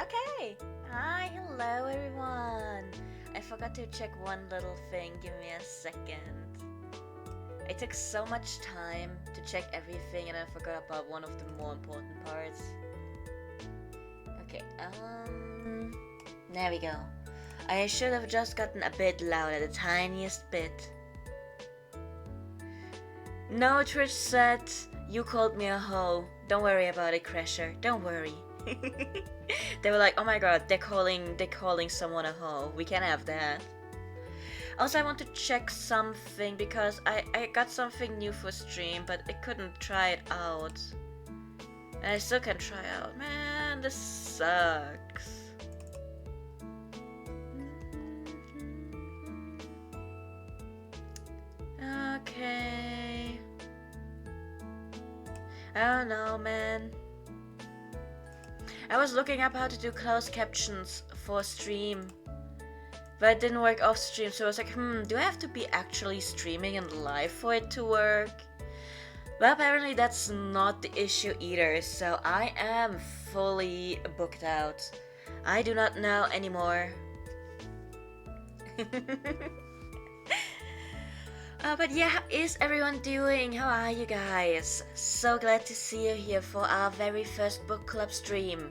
Okay. Hi, hello everyone. I forgot to check one little thing. Give me a second. I took so much time to check everything and I forgot about one of the more important parts. Okay, there we go. I should have just gotten a bit louder, the tiniest bit. No, Trish said, you called me a hoe. Don't worry about it, Crasher. Don't worry. They were like, oh my god, they're calling someone a hoe. We can't have that. Also, I want to check something because I got something new for stream, but I couldn't try it out. And I still can't try out. Man, this sucks. Okay. I don't know, man. I was looking up how to do closed captions for stream, but it didn't work off stream, so I was like, do I have to be actually streaming in live for it to work? Well, apparently that's not the issue either, so I am fully booked out. I do not know anymore. But yeah, how is everyone doing? How are you guys? So glad to see you here for our very first book club stream.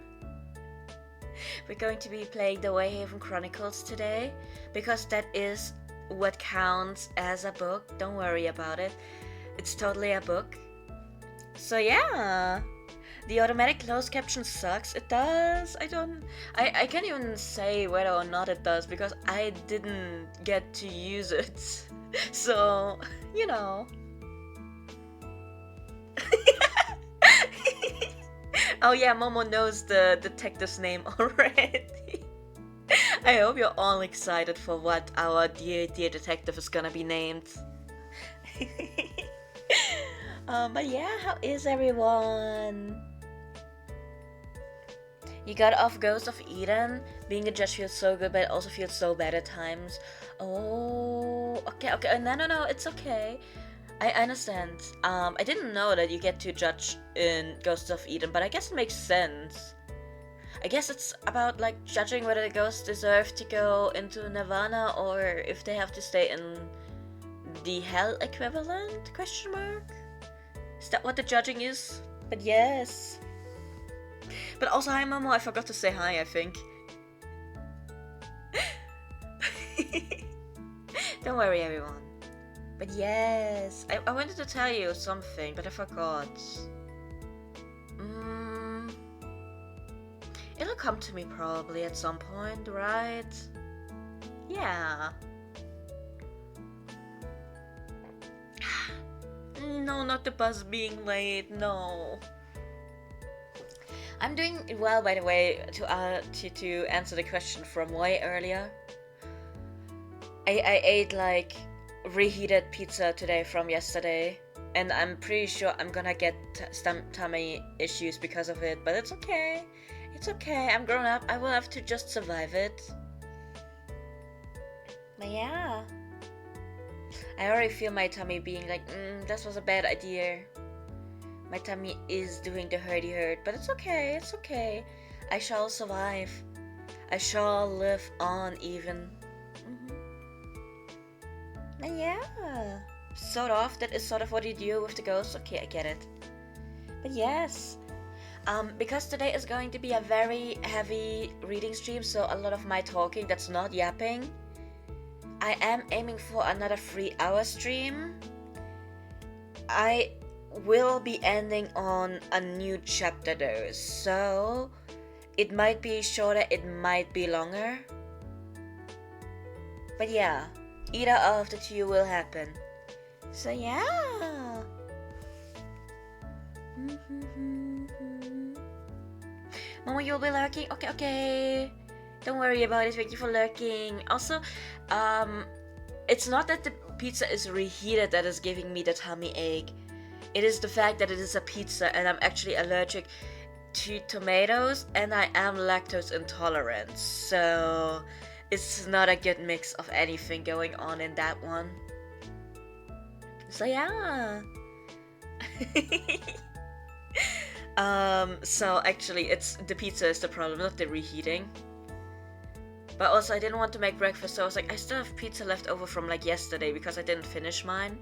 We're going to be playing the Wayhaven Chronicles today, because that is what counts as a book. Don't worry about it. It's totally a book. So yeah, the automatic closed caption sucks. It does. I can't even say whether or not it does because I didn't get to use it. So, you know. Oh yeah, Momo knows the detective's name already. I hope you're all excited for what our dear detective is gonna be named. But yeah, how is everyone? You got off Ghost of Eden. Being a judge feels so good, but it also feels so bad at times. Oh, okay. No, it's okay. I understand. I didn't know that you get to judge in Ghost of Eden, but I guess it makes sense. I guess it's about like judging whether the ghosts deserve to go into Nirvana or if they have to stay in the hell equivalent? Question mark? Is that what the judging is? But yes. But also, hi Momo, I forgot to say hi, I think. Don't worry, everyone. But yes, I wanted to tell you something, but I forgot. It'll come to me probably at some point, right? Yeah. No, not the bus being late, no. I'm doing well, by the way, to answer the question from way earlier. I ate like reheated pizza today from yesterday, and I'm pretty sure I'm gonna get some tummy issues because of it, but it's okay. It's okay, I'm grown up, I will have to just survive it. But yeah. I already feel my tummy being like, that was a bad idea. My tummy is doing the hurdy hurt, but it's okay. I shall survive. I shall live on even. And yeah. Sort of, that is sort of what you do with the ghosts. Okay, I get it. But yes. Because today is going to be a very heavy reading stream, so a lot of my talking that's not yapping. I am aiming for another 3-hour stream. I will be ending on a new chapter though, so it might be shorter, it might be longer. But yeah, either of the two will happen. So yeah. Momo, you'll be lurking? Okay. Don't worry about it, thank you for lurking. Also, it's not that the pizza is reheated that is giving me the tummy ache. It is the fact that it is a pizza and I'm actually allergic to tomatoes and I am lactose intolerant. So it's not a good mix of anything going on in that one. So yeah. So actually, it's the pizza is the problem, not the reheating. But also, I didn't want to make breakfast, so I was like, I still have pizza left over from like yesterday because I didn't finish mine.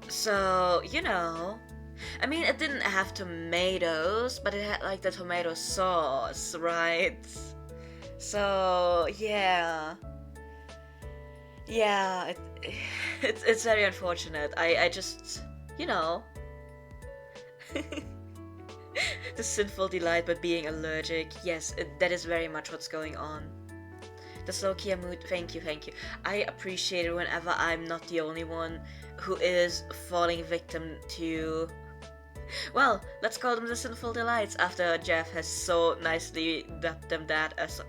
So, you know. I mean, it didn't have tomatoes, but it had like the tomato sauce, right? So, yeah. Yeah, it's very unfortunate. I just, you know. The sinful delight but being allergic. Yes, that is very much what's going on. The slow Kia mood, thank you, thank you. I appreciate it whenever I'm not the only one who is falling victim to, well, let's call them the sinful delights after Jeff has so nicely dubbed them that as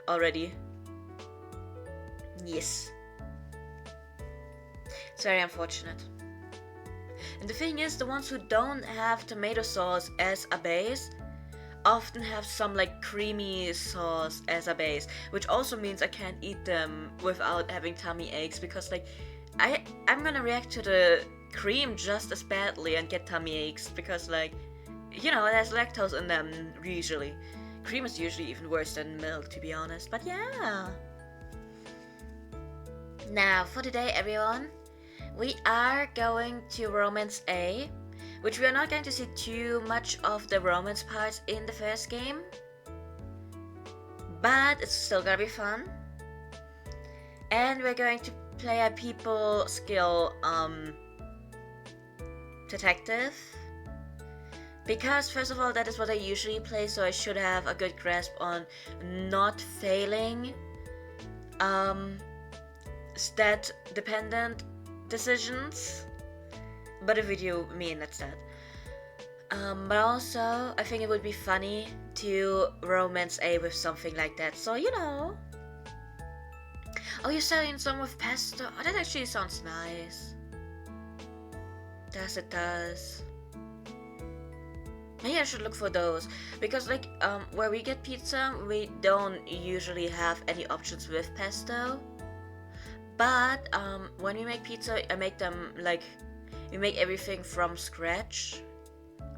already. Yes. It's very unfortunate. And the thing is, the ones who don't have tomato sauce as a base often have some like creamy sauce as a base, which also means I can't eat them without having tummy aches because like I'm gonna react to the cream just as badly and get tummy aches because like, you know, there's lactose in them usually. Cream is usually even worse than milk, to be honest, but yeah. Now for today, everyone, we are going to Romance A, which we are not going to see too much of the romance parts in the first game, but it's still gonna be fun. And we're going to play a people skill detective, because first of all, that is what I usually play, so I should have a good grasp on not failing stat dependent decisions, but if we do, that's that. But also, I think it would be funny to romance A with something like that, so you know. Oh, you're selling some with pesto? Oh, that actually sounds nice. It does. Maybe I should look for those, because like, where we get pizza, we don't usually have any options with pesto. But when we make pizza, I make them like, we make everything from scratch.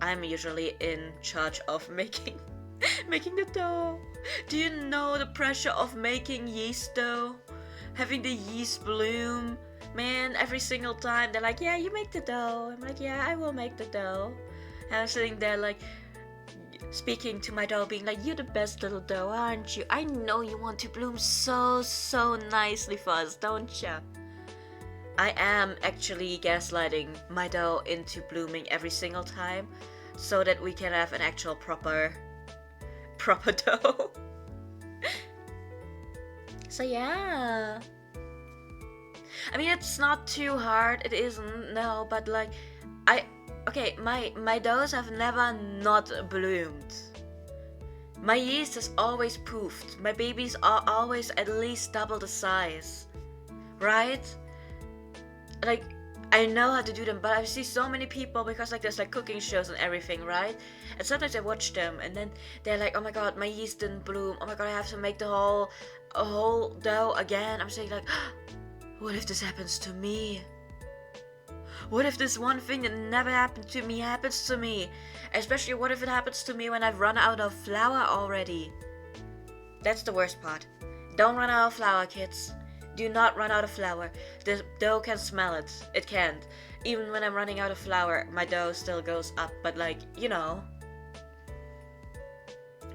I'm usually in charge of making the dough. Do you know the pressure of making yeast dough? Having the yeast bloom? Man, every single time they're like, yeah, you make the dough. I'm like, yeah, I will make the dough. And I'm sitting there like, speaking to my dough, being like, you're the best little dough, aren't you? I know you want to bloom so nicely for us, don't you? I am actually gaslighting my dough into blooming every single time, so that we can have an actual proper dough. So yeah. I mean, it's not too hard, it isn't, no, but like, okay, my doughs have never not bloomed. My yeast is always poofed. My babies are always at least double the size. Right? Like, I know how to do them, but I see so many people because like there's like cooking shows and everything, right? And sometimes I watch them and then they're like, oh my god, my yeast didn't bloom. Oh my god, I have to make the whole dough again. I'm saying like, what if this happens to me? What if this one thing that never happened to me happens to me? Especially what if it happens to me when I've run out of flour already? That's the worst part. Don't run out of flour, kids. Do not run out of flour. The dough can smell it. It can't. Even when I'm running out of flour, my dough still goes up, but like, you know.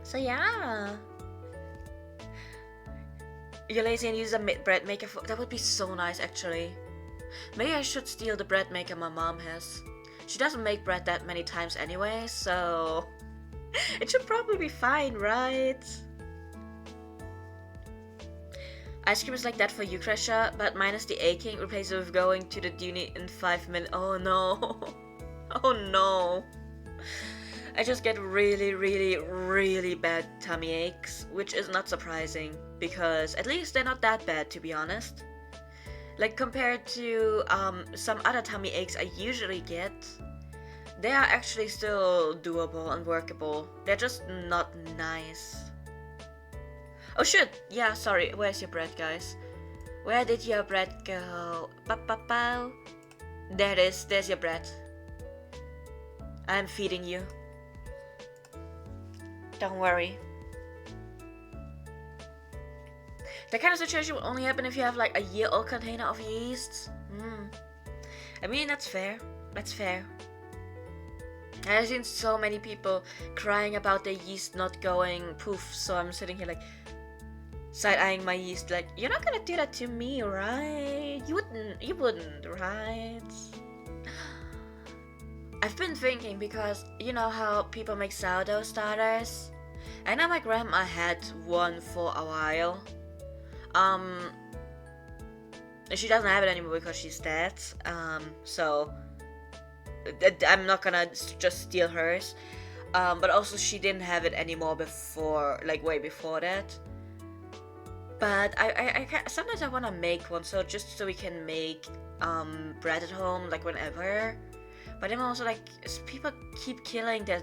So yeah. You're lazy and use a bread maker for... That would be so nice, actually. Maybe I should steal the bread maker my mom has. She doesn't make bread that many times anyway, so... It should probably be fine, right? Ice cream is like that for you, Kresha, but minus the aching, replace it with going to the uni in 5 minutes. Oh no. Oh no. I just get really bad tummy aches, which is not surprising, because at least they're not that bad, to be honest. Like, compared to some other tummy aches I usually get, they are actually still doable and workable. They're just not nice. Oh shit! Yeah, sorry. Where's your bread, guys? Where did your bread go? Pow. There it is. There's your bread. I'm feeding you. Don't worry. That kind of situation will only happen if you have like a year-old container of yeasts. I mean, that's fair. That's fair. I've seen so many people crying about their yeast not going poof, so I'm sitting here like side-eyeing my yeast like, you're not gonna do that to me, right? You wouldn't, right? I've been thinking because you know how people make sourdough starters? I know my grandma had one for a while. She doesn't have it anymore because she's dead. So I'm not gonna just steal hers. But also she didn't have it anymore before, like way before that. But I sometimes I wanna make one, so just so we can make bread at home like whenever. But I'm also like, people keep killing their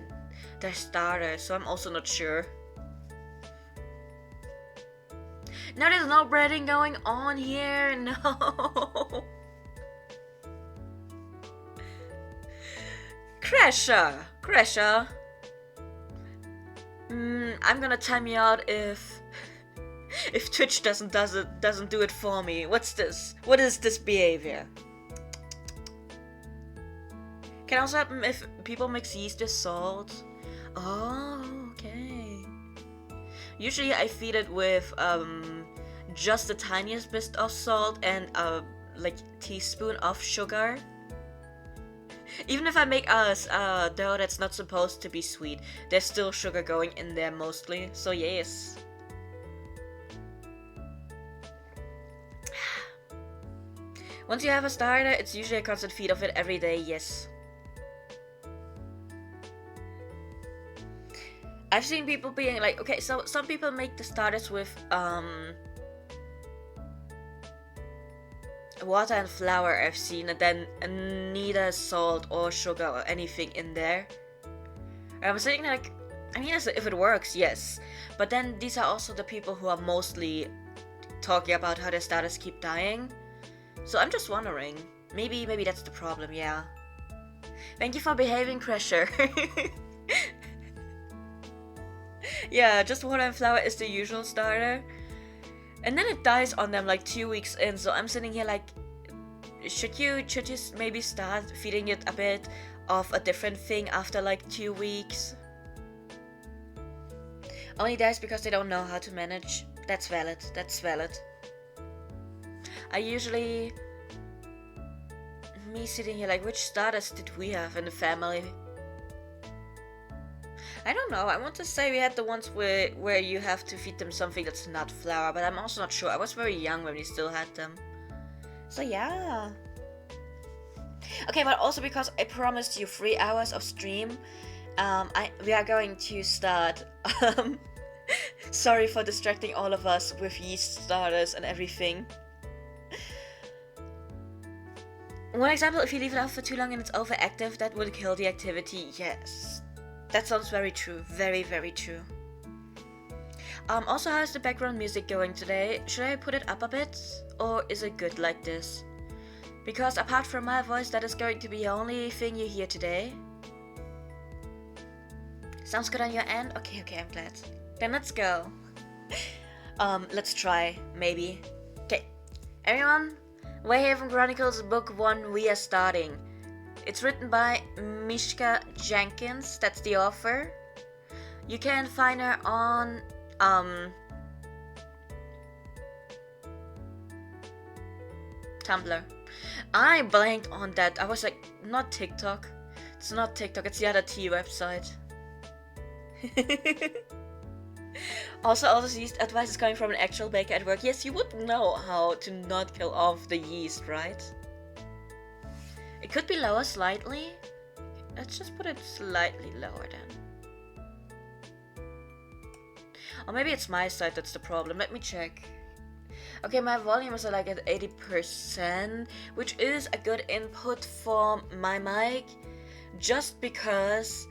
starters, so I'm also not sure. No, there's no breading going on here. No. Crasher. I'm gonna time you out if Twitch doesn't do it for me. What's this? What is this behavior? Can also happen if people mix yeast with salt. Oh, okay. Usually I feed it with just the tiniest bit of salt and a like teaspoon of sugar. Even if I make a dough that's not supposed to be sweet, there's still sugar going in there mostly, so yes. Once you have a starter, it's usually a constant feed of it every day, yes. I've seen people being like, okay, so some people make the starters with water and flour I've seen, and then neither salt or sugar or anything in there. And I'm saying like, I mean, if it works, yes. But then these are also the people who are mostly talking about how their starters keep dying. So I'm just wondering, maybe that's the problem, yeah. Thank you for behaving, Crasher. Yeah, just water and flour is the usual starter. And then it dies on them like 2 weeks in, so I'm sitting here like, should you maybe start feeding it a bit of a different thing after like 2 weeks? Only dies because they don't know how to manage. That's valid. I usually... Me sitting here like, which starters did we have in the family? I don't know, I want to say we had the ones where you have to feed them something that's not flour, but I'm also not sure. I was very young when we still had them. So yeah. Okay, but also because I promised you 3 hours of stream, we are going to start. Sorry for distracting all of us with yeast starters and everything. One example, if you leave it out for too long and it's overactive, that will kill the activity. Yes. That sounds very true. Very, very true. Also, how's the background music going today? Should I put it up a bit? Or is it good like this? Because apart from my voice, that is going to be the only thing you hear today. Sounds good on your end? Okay, I'm glad. Then let's go. Let's try, maybe. Okay, everyone, Wayhaven Chronicles Book 1, we are starting. It's written by Mishka Jenkins, that's the author. You can find her on Tumblr. I blanked on that. I was like, not TikTok. It's not TikTok, it's the other T website. Also, all this yeast advice is coming from an actual baker at work. Yes, you would know how to not kill off the yeast, right? It could be lower slightly. Let's just put it slightly lower then. Or maybe it's my side that's the problem. Let me check. Okay, my volume is like at 80%, which is a good input for my mic, just because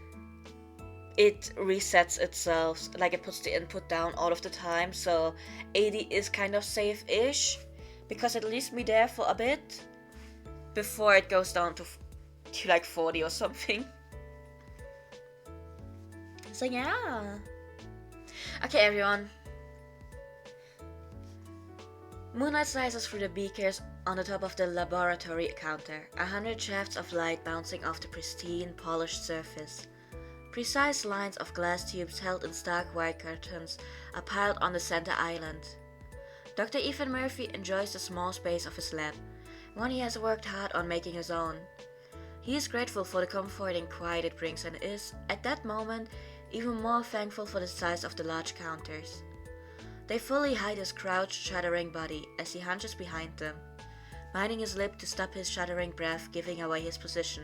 it resets itself, like it puts the input down all of the time, so 80 is kind of safe-ish, because it leaves me there for a bit before it goes down to like 40 or something. So yeah. Okay, everyone. Moonlight slices through the beakers on the top of the laboratory counter, 100 shafts of light bouncing off the pristine, polished surface. Precise lines of glass tubes held in stark white cartons are piled on the center island. Dr. Ethan Murphy enjoys the small space of his lab, one he has worked hard on making his own. He is grateful for the comfort and quiet it brings and is, at that moment, even more thankful for the size of the large counters. They fully hide his crouched, shuddering body as he hunches behind them, biting his lip to stop his shuddering breath giving away his position.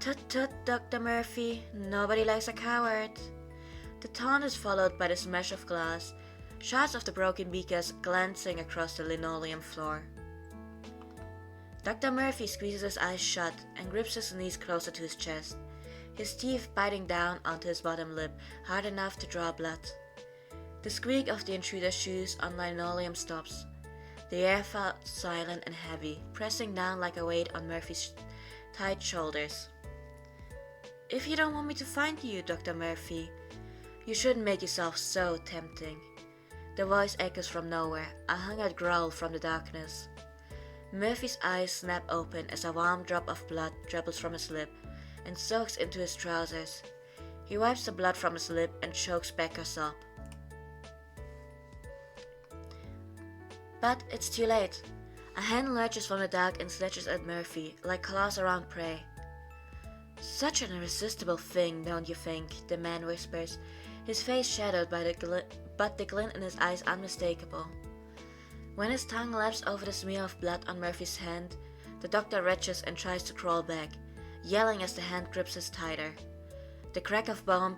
Tut tut, Dr. Murphy, nobody likes a coward. The taunt is followed by the smash of glass, shards of the broken beakers glancing across the linoleum floor. Dr. Murphy squeezes his eyes shut and grips his knees closer to his chest, his teeth biting down onto his bottom lip hard enough to draw blood. The squeak of the intruder's shoes on linoleum stops. The air felt silent and heavy, pressing down like a weight on Murphy's tight shoulders. If you don't want me to find you, Dr. Murphy, you shouldn't make yourself so tempting. The voice echoes from nowhere, a hungered growl from the darkness. Murphy's eyes snap open as a warm drop of blood dribbles from his lip and soaks into his trousers. He wipes the blood from his lip and chokes back a sob. But it's too late. A hand lurches from the dark and snatches at Murphy, like claws around prey. Such an irresistible thing, don't you think? The man whispers, his face shadowed by but the glint in his eyes unmistakable. When his tongue laps over the smear of blood on Murphy's hand, the doctor retches and tries to crawl back, yelling as the hand grips his tighter. The crack of bone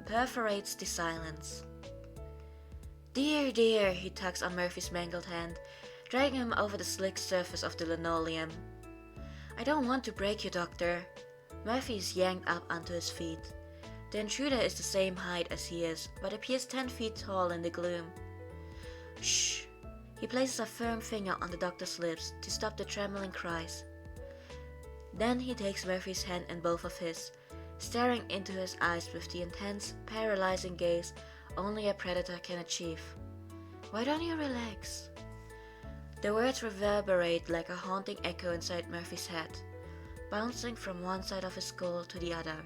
perforates the silence. Dear, dear, he tugs on Murphy's mangled hand, dragging him over the slick surface of the linoleum. I don't want to break you, doctor. Murphy is yanked up onto his feet. The intruder is the same height as he is, but appears 10 feet tall in the gloom. Shh! He places a firm finger on the doctor's lips to stop the trembling cries. Then he takes Murphy's hand in both of his, staring into his eyes with the intense, paralyzing gaze only a predator can achieve. Why don't you relax? The words reverberate like a haunting echo inside Murphy's head, bouncing from one side of his skull to the other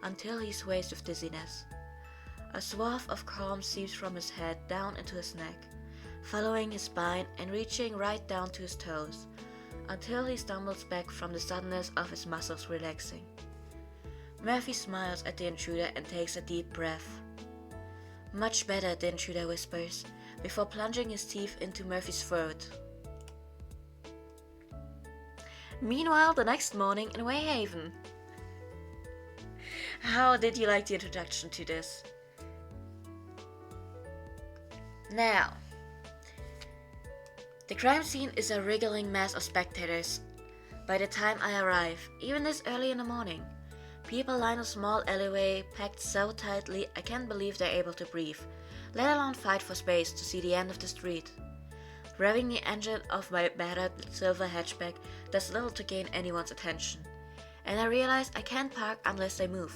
until he sways with dizziness. A swath of calm seeps from his head down into his neck, following his spine and reaching right down to his toes, until he stumbles back from the suddenness of his muscles relaxing. Murphy smiles at the intruder and takes a deep breath. Much better, the intruder whispers, before plunging his teeth into Murphy's throat. Meanwhile, the next morning in Wayhaven. How did you like the introduction to this? Now, the crime scene is a wriggling mass of spectators. By the time I arrive, even this early in the morning, people line a small alleyway packed so tightly I can't believe they're able to breathe, let alone fight for space to see the end of the street. Revving the engine of my battered silver hatchback does little to gain anyone's attention, and I realize I can't park unless I move.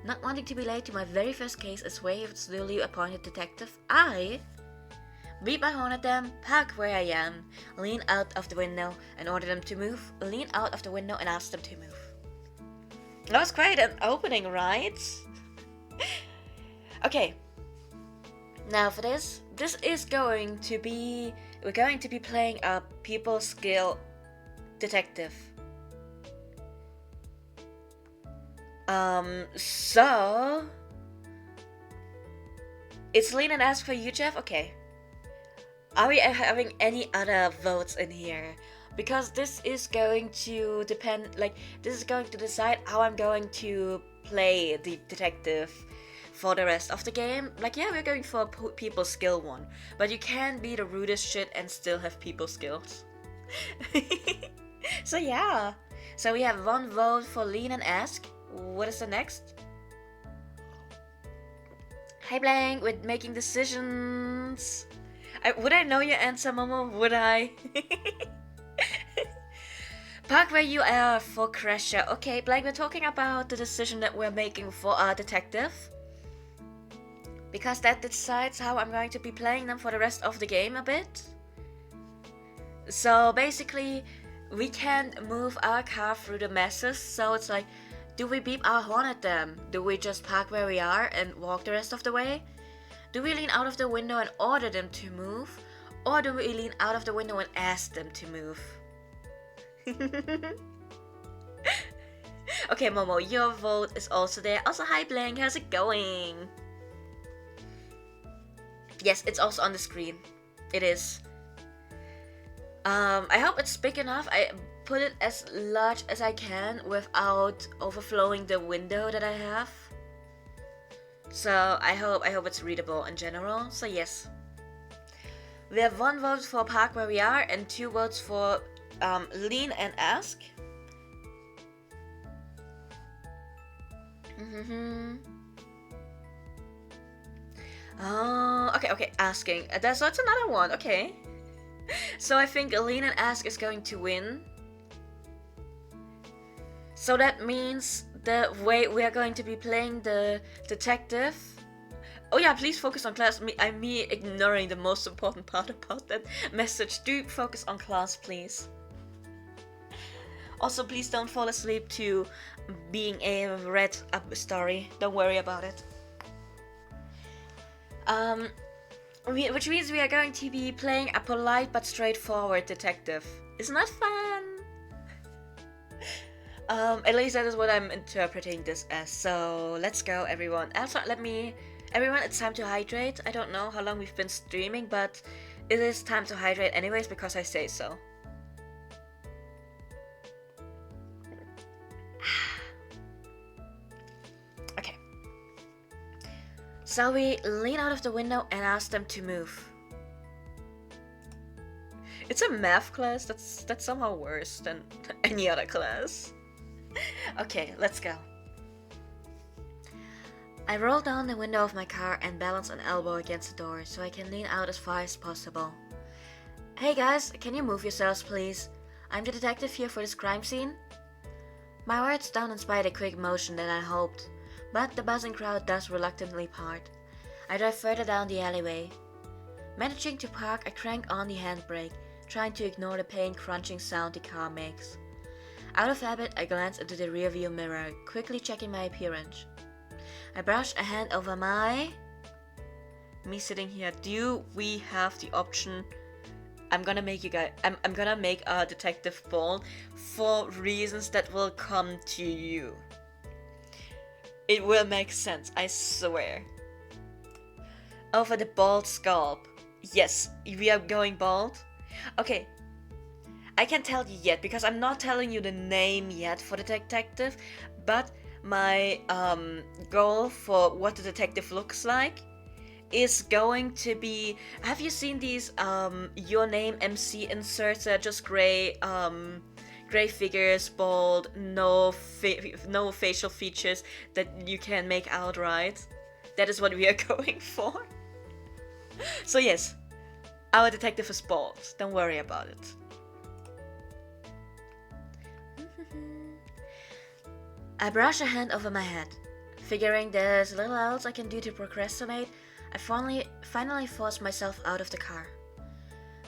Not wanting to be late to my very first case as Wayhaven's newly appointed detective, I beat my horn at them, park where I am, lean out of the window and order them to move, lean out of the window and ask them to move. That was quite an opening, right? Okay. Now for this is going to be, we're going to be playing a people skill detective. So it's lean and ask for you, Jeff? Okay. Are we having any other votes in here? Because this is going to depend, this is going to decide how I'm going to play the detective for the rest of the game. Yeah, we're going for a people skill one, but you can be the rudest shit and still have people skills. So yeah. So we have one vote for lean and ask. What is the next? Hey Blank, with making decisions. Would I know your answer, Momo? Would I? Park where you are for Crasher. Okay, Blake, we're talking about the decision that we're making for our detective. Because that decides how I'm going to be playing them for the rest of the game a bit. So basically, we can move our car through the messes, so it's like, do we beep our horn at them? Do we just park where we are and walk the rest of the way? Do we lean out of the window and order them to move? Or do we lean out of the window and ask them to move? Okay, Momo, your vote is also there. Also, hi Blank, how's it going? Yes, it's also on the screen. It is. I hope it's big enough. I put it as large as I can without overflowing the window that I have. So I hope it's readable in general. So yes. We have 1 vote for park where we are and 2 votes for lean and ask. Oh, okay, asking. So that's another one, okay. So I think lean and ask is going to win. So that means the way we are going to be playing the detective. Oh yeah, please focus on class. I'm me ignoring the most important part about that message. Do focus on class, please. Also, please don't fall asleep to being a read up story. Don't worry about it. Which means we are going to be playing a polite but straightforward detective. Isn't that fun? At least that is what I'm interpreting this as. So let's go, everyone. Also, everyone, it's time to hydrate. I don't know how long we've been streaming, but it is time to hydrate anyways because I say so. Okay. So we lean out of the window and ask them to move. It's a math class. That's somehow worse than any other class. Okay, let's go. I roll down the window of my car and balance an elbow against the door so I can lean out as far as possible. Hey guys, can you move yourselves please? I'm the detective here for this crime scene. My words don't inspire the quick motion that I hoped, but the buzzing crowd does reluctantly part. I drive further down the alleyway. Managing to park, I crank on the handbrake, trying to ignore the pain-crunching sound the car makes. Out of habit, I glance into the rearview mirror, quickly checking my appearance. I brush a hand over my... Me sitting here, do we have the option... I'm gonna make a detective bald for reasons that will come to you. It will make sense, I swear. Over the bald scalp. Yes, we are going bald. Okay. I can't tell you yet because I'm not telling you the name yet for the detective, but my goal for what the detective looks like is going to be... Have you seen these your name MC inserts that are just gray figures, bald, no facial features that you can make out, right? That is what we are going for. So yes, our detective is bald. Don't worry about it. I brush a hand over my head. Figuring there's little else I can do to procrastinate, I finally force myself out of the car.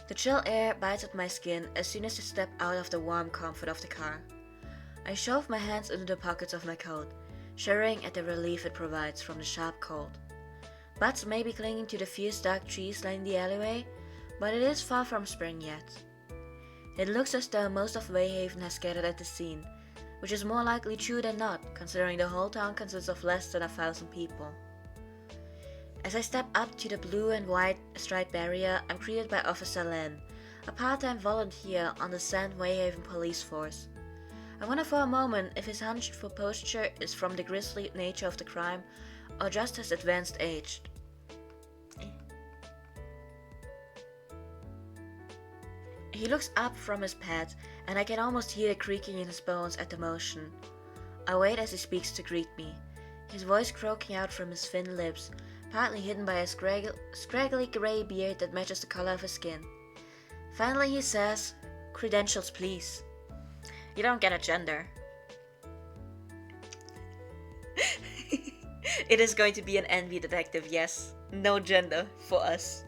The chill air bites at my skin as soon as I step out of the warm comfort of the car. I shove my hands into the pockets of my coat, shuddering at the relief it provides from the sharp cold. Buds may be clinging to the fierce dark trees lining the alleyway, but it is far from spring yet. It looks as though most of Wayhaven has gathered at the scene, which is more likely true than not, considering the whole town consists of less than 1,000 people. As I step up to the blue and white striped barrier, I'm greeted by Officer Len, a part-time volunteer on the St. Wayhaven police force. I wonder for a moment if his hunch for posture is from the grisly nature of the crime, or just his advanced age. He looks up from his pad, and I can almost hear the creaking in his bones at the motion. I wait as he speaks to greet me, his voice croaking out from his thin lips, partly hidden by a scraggly grey beard that matches the color of his skin. Finally he says, "Credentials, please." You don't get a gender. It is going to be an envy detective, yes. No gender for us.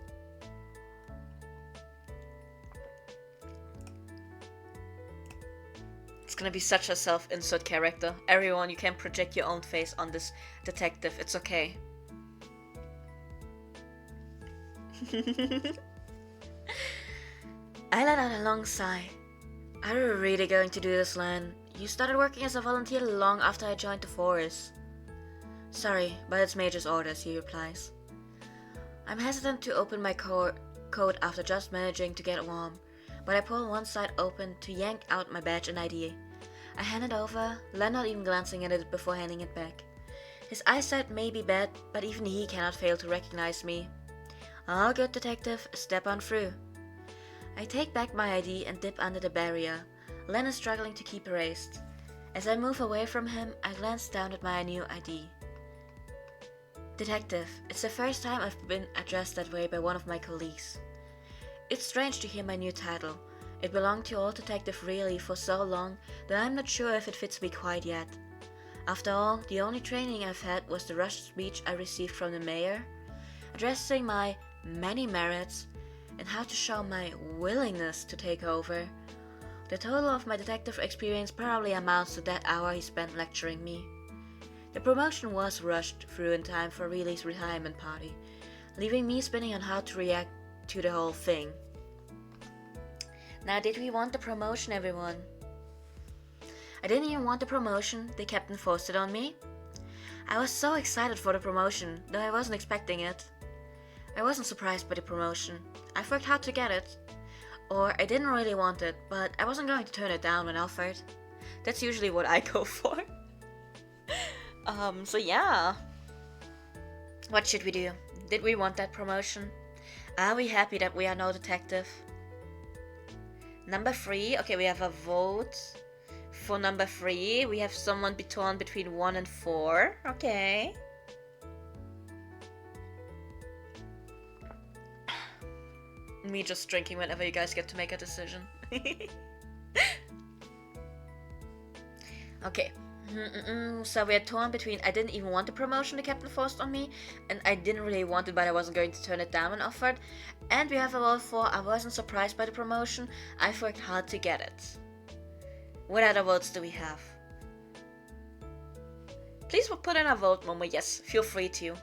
It's gonna be such a self-insert character. Everyone, you can project your own face on this detective. It's okay. I let out a long sigh. Are you really going to do this, Len? You started working as a volunteer long after I joined the force. Sorry, but it's Major's orders, he replies. I'm hesitant to open my coat after just managing to get warm, but I pull one side open to yank out my badge and ID. I hand it over, Len not even glancing at it before handing it back. His eyesight may be bad, but even he cannot fail to recognize me. All good, detective, step on through. I take back my ID and dip under the barrier. Len is struggling to keep erased. As I move away from him, I glance down at my new ID. Detective, it's the first time I've been addressed that way by one of my colleagues. It's strange to hear my new title. It belonged to old detective really for so long that I'm not sure if it fits me quite yet. After all, the only training I've had was the rushed speech I received from the mayor, addressing my many merits and how to show my willingness to take over. The total of my detective experience probably amounts to that hour he spent lecturing me. The promotion was rushed through in time for Riley's retirement party, leaving me spinning on how to react to the whole thing. Now, did we want the promotion, everyone? I didn't even want the promotion, the captain forced it on me. I was so excited for the promotion, though I wasn't expecting it. I wasn't surprised by the promotion. I've worked hard to get it. Or I didn't really want it, but I wasn't going to turn it down when offered. That's usually what I go for. So yeah. What should we do? Did we want that promotion? Are we happy that we are no detective? Number 3, okay, we have a vote. For number 3, we have someone torn between 1 and 4. Okay. Me just drinking whenever you guys get to make a decision. Okay. So we are torn between I didn't even want the promotion the captain forced on me, and I didn't really want it but I wasn't going to turn it down when offered. And we have a vote for I wasn't surprised by the promotion, I've worked hard to get it. What other votes do we have? Please put in a vote, Momo. Yes, feel free to.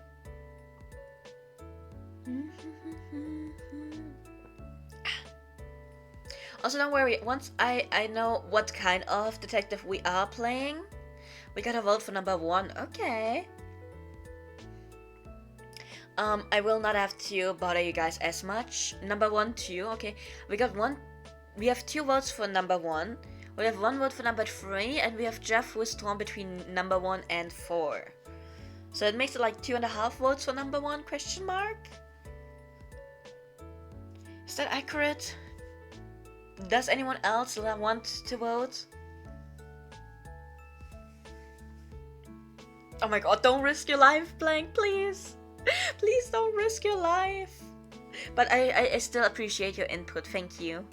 Also, don't worry, once I know what kind of detective we are playing, we gotta vote for number 1. Okay. I will not have to bother you guys as much. Number 1, 2, okay. We have 2 votes for number 1. We have 1 vote for number 3, and we have Jeff who is torn between number 1 and 4. So it makes it like 2.5 votes for number 1, question mark? Is that accurate? Does anyone else want to vote? Oh my god, don't risk your life, Blank, please! Please don't risk your life! But I still appreciate your input, thank you.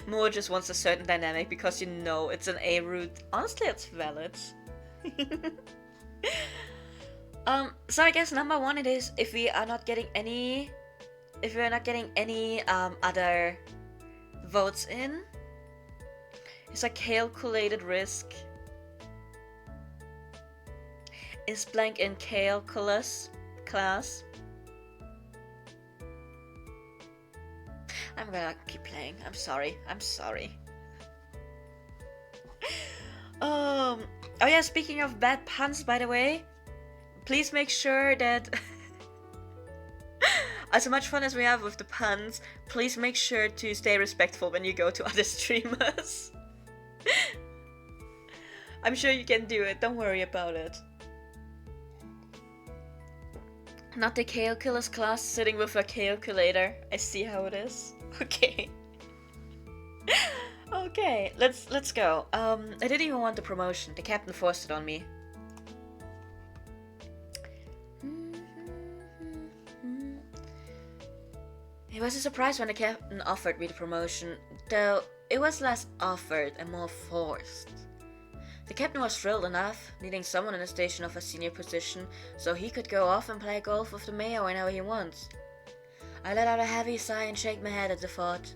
Moore just wants a certain dynamic because you know it's an A route. Honestly, it's valid. So I guess number 1 it is if we are not getting any other votes in. It's a calculated risk. Is Blank in calculus class? I'm gonna keep playing. I'm sorry. Oh yeah, speaking of bad puns, by the way, please make sure that as much fun as we have with the puns, please make sure to stay respectful when you go to other streamers. I'm sure you can do it, don't worry about it. Not the calculus class sitting with a calculator. I see how it is. Okay. Okay, let's go. I didn't even want the promotion. The captain forced it on me. It was a surprise when the captain offered me the promotion, though it was less offered and more forced. The captain was thrilled enough, needing someone in a station of a senior position so he could go off and play golf with the mayor whenever he wants. I let out a heavy sigh and shake my head at the thought.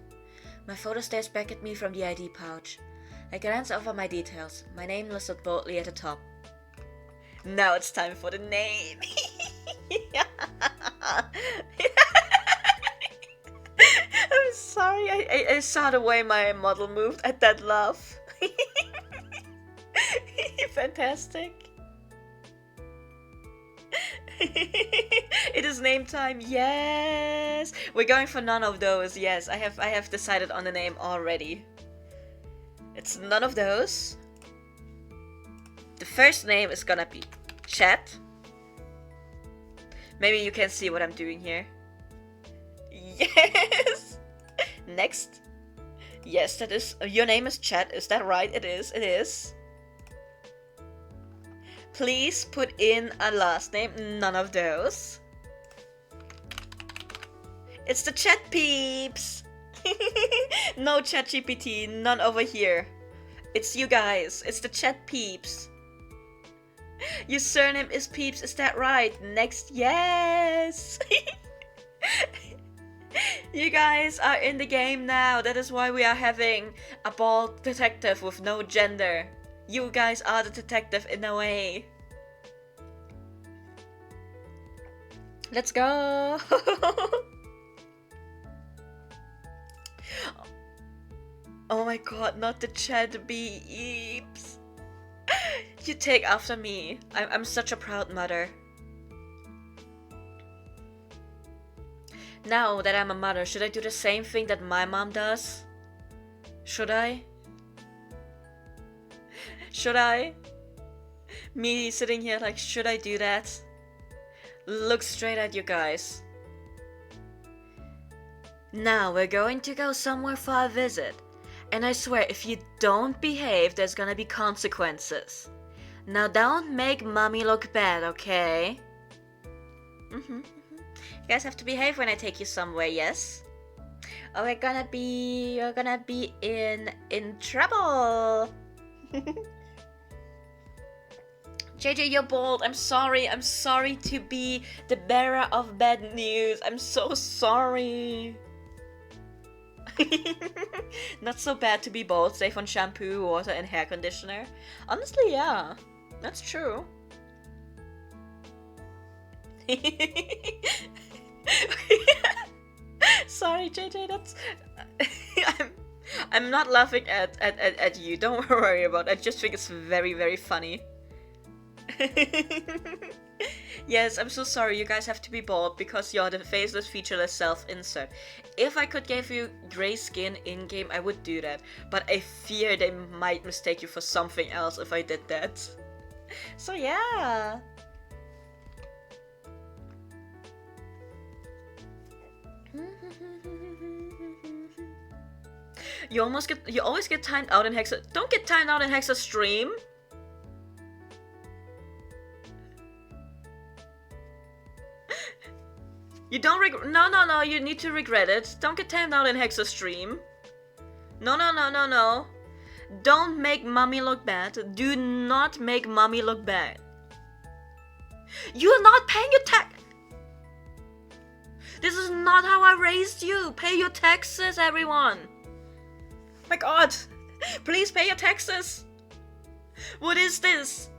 My photo stares back at me from the ID pouch. I glance over my details, my name listed boldly at the top. Now it's time for the name. I'm sorry, I saw the way my model moved at that laugh. Fantastic. It is name time. Yes, we're going for none of those. Yes, I have decided on the name already. It's none of those. The first name is gonna be Chat. Maybe you can see what I'm doing here. Yes. Next. Yes, that is. Your name is Chat. Is that right? It is. It is. Please put in a last name. None of those. It's the Chat Peeps. No ChatGPT. None over here. It's you guys. It's the Chat Peeps. Your surname is Peeps. Is that right? Next. Yes. You guys are in the game now. That is why we are having a bald detective with no gender. You guys are the detective in a way. Let's go. Oh my god, not the Chat Peeps. You take after me. I'm such a proud mother. Now that I'm a mother, should I do the same thing that my mom does? Should I? Should I? Me sitting here like, should I do that? Look straight at you guys. Now we're going to go somewhere for a visit. And I swear, if you don't behave, there's gonna be consequences. Now don't make mommy look bad, okay? You guys have to behave when I take you somewhere, yes? Or you're gonna be in trouble. JJ, you're bold. I'm sorry to be the bearer of bad news. I'm so sorry. Not so bad to be bold, save on shampoo, water, and hair conditioner. Honestly, yeah. That's true. Sorry, JJ, that's... I'm not laughing at you. Don't worry about it. I just think it's very, very funny. Yes, I'm so sorry. You guys have to be bald because you're the faceless, featureless self-insert. If I could give you gray skin in-game, I would do that. But I fear they might mistake you for something else if I did that. So yeah. You always get timed out in Hexa. Don't get timed out in Hexa stream. You don't no, you need to regret it. Don't get timed out in Hexa stream. No. Don't make mommy look bad. Do not make mommy look bad. You're not paying your tax. This is not how I raised you. Pay your taxes, everyone. My god. Please pay your taxes. What is this?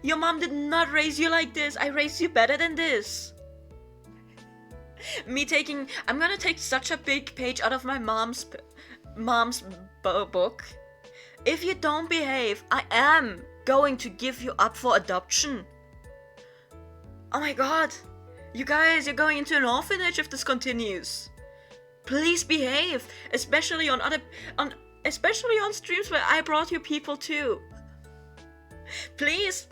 Your mom did not raise you like this. I raised you better than this. I'm gonna take such a big page out of my mom's book. If you don't behave, I am going to give you up for adoption. Oh my god. You guys, you're going into an orphanage if this continues. Please behave, especially on streams where I brought you people too. Please.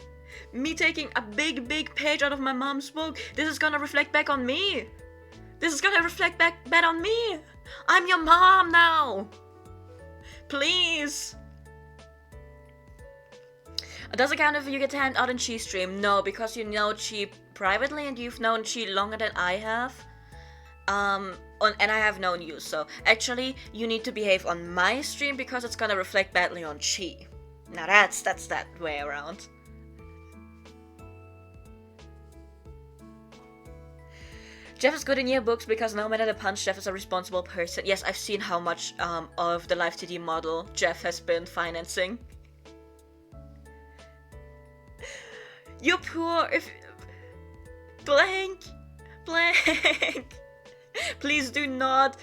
Me taking a big page out of my mom's book, this is gonna reflect back on me. This is gonna reflect back on me. I'm your mom now. Please. Does it count if you get timed out in Chi stream? No, because you know Chi privately and you've known Chi longer than I have. and I have known you, so actually you need to behave on my stream because it's gonna reflect badly on Chi. Now that's that way around. Jeff is good in yearbooks because no matter the punch, Jeff is a responsible person. Yes, I've seen how much of the Live 2D model Jeff has been financing. You're poor if... Blank! Please do not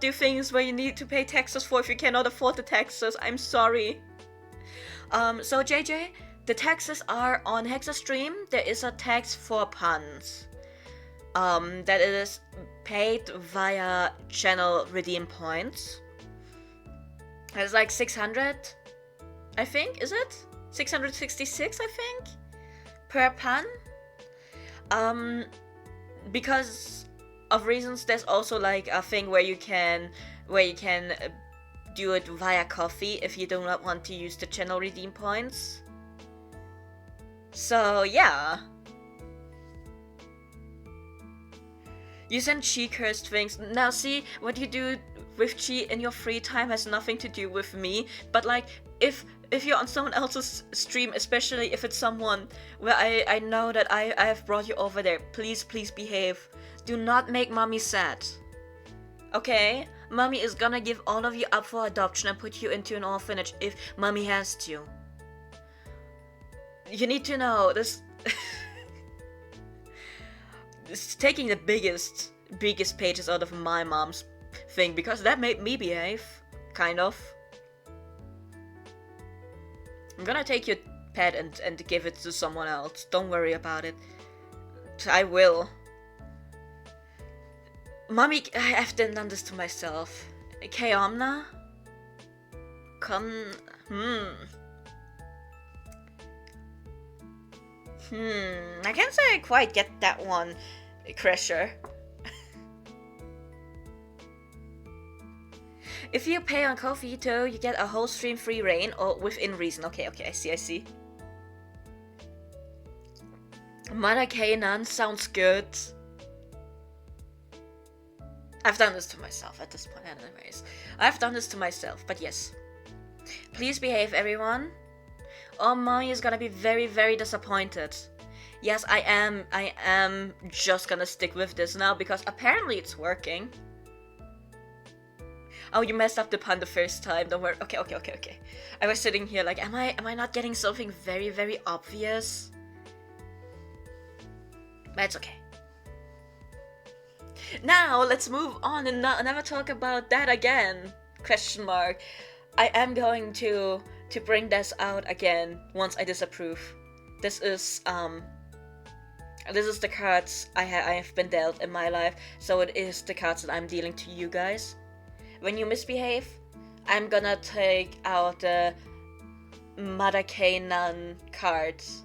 do things where you need to pay taxes for if you cannot afford the taxes. I'm sorry. So JJ, the taxes are on Hexa stream. There is a tax for puns. That is paid via channel redeem points. It's like 600, I think, is it? 666, I think, per pun. Because of reasons, there's also like a thing where you can do it via coffee if you do not want to use the channel redeem points. So yeah. You send Chi cursed things. Now see, what you do with Chi in your free time has nothing to do with me, but like, if you're on someone else's stream, especially if it's someone where I know that I have brought you over there, please behave. Do not make mommy sad. Okay? Mommy is gonna give all of you up for adoption and put you into an orphanage if mommy has to. You need to know, this... This is taking the biggest pages out of my mom's thing, because that made me behave, kind of. I'm gonna take your pet and give it to someone else. Don't worry about it. I will. Mommy, I've done this to myself. Okay, Omna? I can't say I quite get that one, Crusher. If you pay on Ko-fi too, you get a whole stream free reign, or within reason. Okay, I see. Mother Kanan sounds good. I've done this to myself at this point anyways. I've done this to myself, but yes. Please behave, everyone. Oh, mommy is gonna be very, very disappointed. Yes, I am just gonna stick with this now because apparently it's working. Oh, you messed up the pun the first time. Don't worry. Okay. I was sitting here like, am I not getting something very, very obvious? But it's okay. Now let's move on and never talk about that again. Question mark. I am going to bring this out again once I disapprove. This is the cards I have been dealt in my life, so it is the cards that I'm dealing to you guys. When you misbehave, I'm gonna take out the Mother Kanan cards.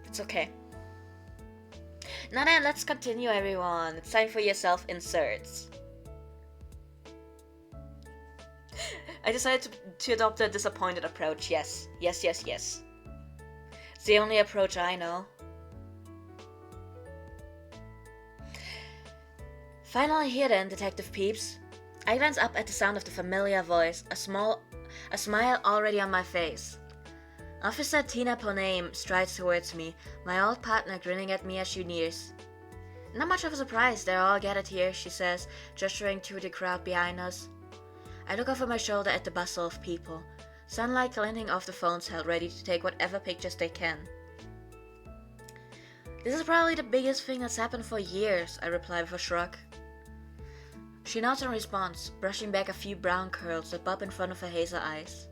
It's okay. Now then, let's continue, everyone. It's time for your self-inserts. I decided to adopt a disappointed approach, yes. Yes. It's the only approach I know. Finally here then, Detective Peeps. I glance up at the sound of the familiar voice, a smile already on my face. Officer Tina Poname strides towards me, my old partner grinning at me as she nears. Not much of a surprise, they're all gathered here, she says, gesturing to the crowd behind us. I look over my shoulder at the bustle of people, sunlight glinting off the phones held ready to take whatever pictures they can. This is probably the biggest thing that's happened for years, I reply with a shrug. She nods in response, brushing back a few brown curls that bob in front of her hazel eyes.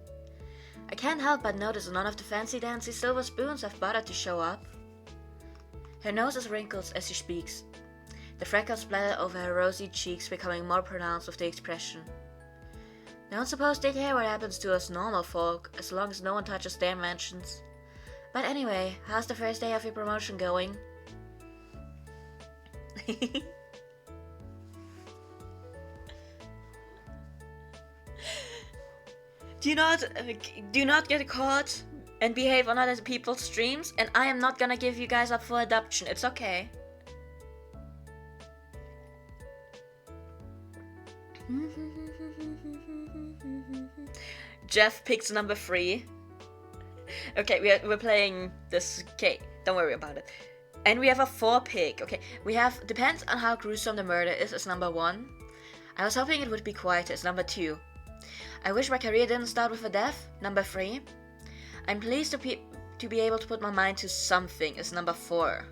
I can't help but notice none of the fancy-dancy silver spoons have bothered to show up. Her nose is wrinkled as she speaks, the freckles splatter over her rosy cheeks becoming more pronounced with the expression. Don't suppose they care what happens to us normal folk, as long as no one touches their mansions. But anyway, how's the first day of your promotion going? Do not get caught and behave on other people's streams, and I am not gonna give you guys up for adoption. It's okay. Jeff picks number 3. Okay, we're playing this. Okay, don't worry about it. And we have a 4 pick. Okay, we have depends on how gruesome the murder is as number 1. I was hoping it would be quieter as number 2. I wish my career didn't start with a death, number 3. I'm pleased to be able to put my mind to something as number 4.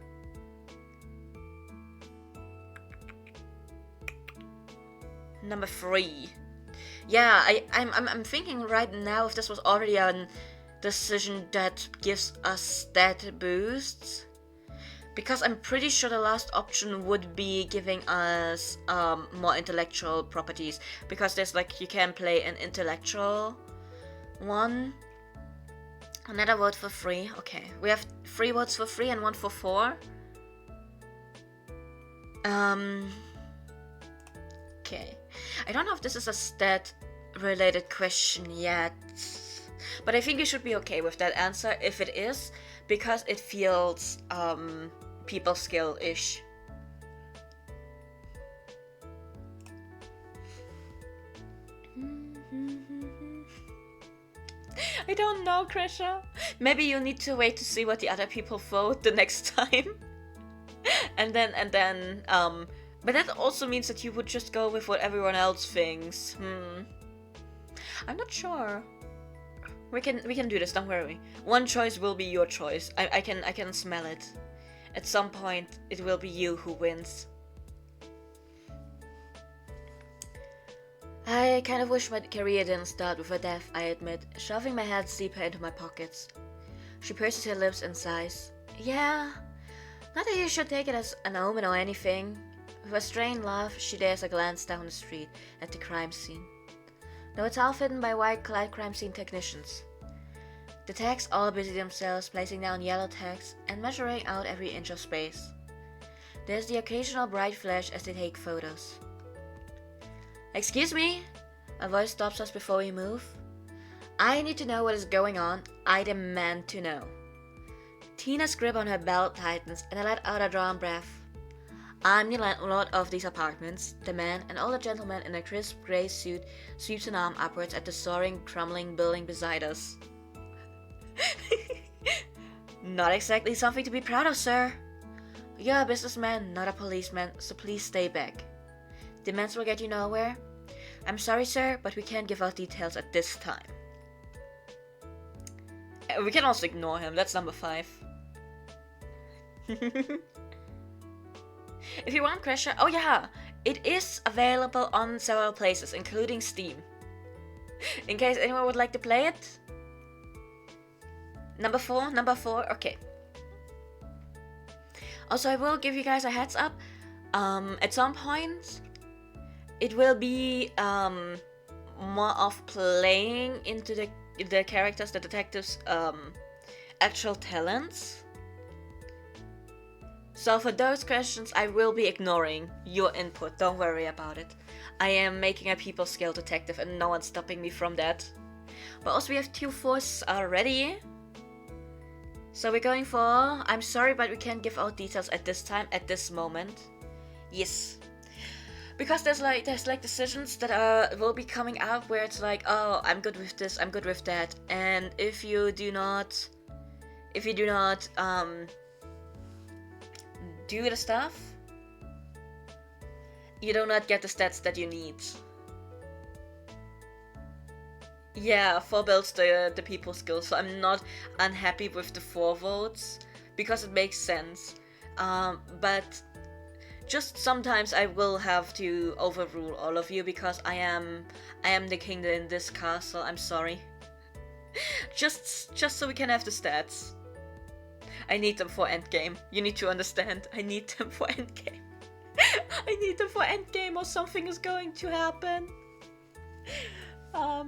Number 3. Yeah, I'm thinking right now if this was already a decision that gives us stat boosts. Because I'm pretty sure the last option would be giving us more intellectual properties. Because there's like, you can play an intellectual one. Another vote for 3. Okay, we have 3 votes for 3 and 1 for 4. Okay. I don't know if this is a stat related question yet. But I think you should be okay with that answer if it is. Because it feels people skill-ish. I don't know, Krisha. Maybe you need to wait to see what the other people vote the next time. and then, but that also means that you would just go with what everyone else thinks. I'm not sure. We can do this, don't worry. One choice will be your choice. I can smell it. At some point, it will be you who wins. I kind of wish my career didn't start with a death, I admit, shoving my hands deeper into my pockets. She purses her lips and sighs. Yeah, not that you should take it as an omen or anything. With a strained laugh, she dares a glance down the street at the crime scene. Though it's half hidden by white-clad crime scene technicians. The techs all busy themselves placing down yellow tags and measuring out every inch of space. There's the occasional bright flash as they take photos. Excuse me? A voice stops us before we move. I need to know what is going on. I demand to know. Tina's grip on her belt tightens and I let out a drawn breath. I'm the landlord of these apartments. The man, an older gentleman in a crisp grey suit, sweeps an arm upwards at the soaring, crumbling building beside us. Not exactly something to be proud of, sir. You're a businessman, not a policeman, so please stay back. Demands will get you nowhere. I'm sorry, sir, but we can't give out details at this time. We can also ignore him, that's number 5. If you want Crasher, oh yeah, it is available on several places, including Steam. In case anyone would like to play it. Number 4, okay. Also, I will give you guys a heads up. At some point, it will be more of playing into the characters, the detectives' actual talents. So for those questions, I will be ignoring your input. Don't worry about it. I am making a people skill detective and no one's stopping me from that. But also we have 2 4s already. So we're going for, I'm sorry, but we can't give out details at this time, at this moment. Yes. Because there's like decisions that will be coming up where it's like, oh, I'm good with this, I'm good with that. And if you do not do the stuff, you do not get the stats that you need. Yeah, 4 builds the people skill, so I'm not unhappy with the 4 votes, because it makes sense. But just sometimes I will have to overrule all of you, because I am the king in this castle, I'm sorry. just so we can have the stats. I need them for endgame. You need to understand, I need them for endgame. I need them for endgame or something is going to happen.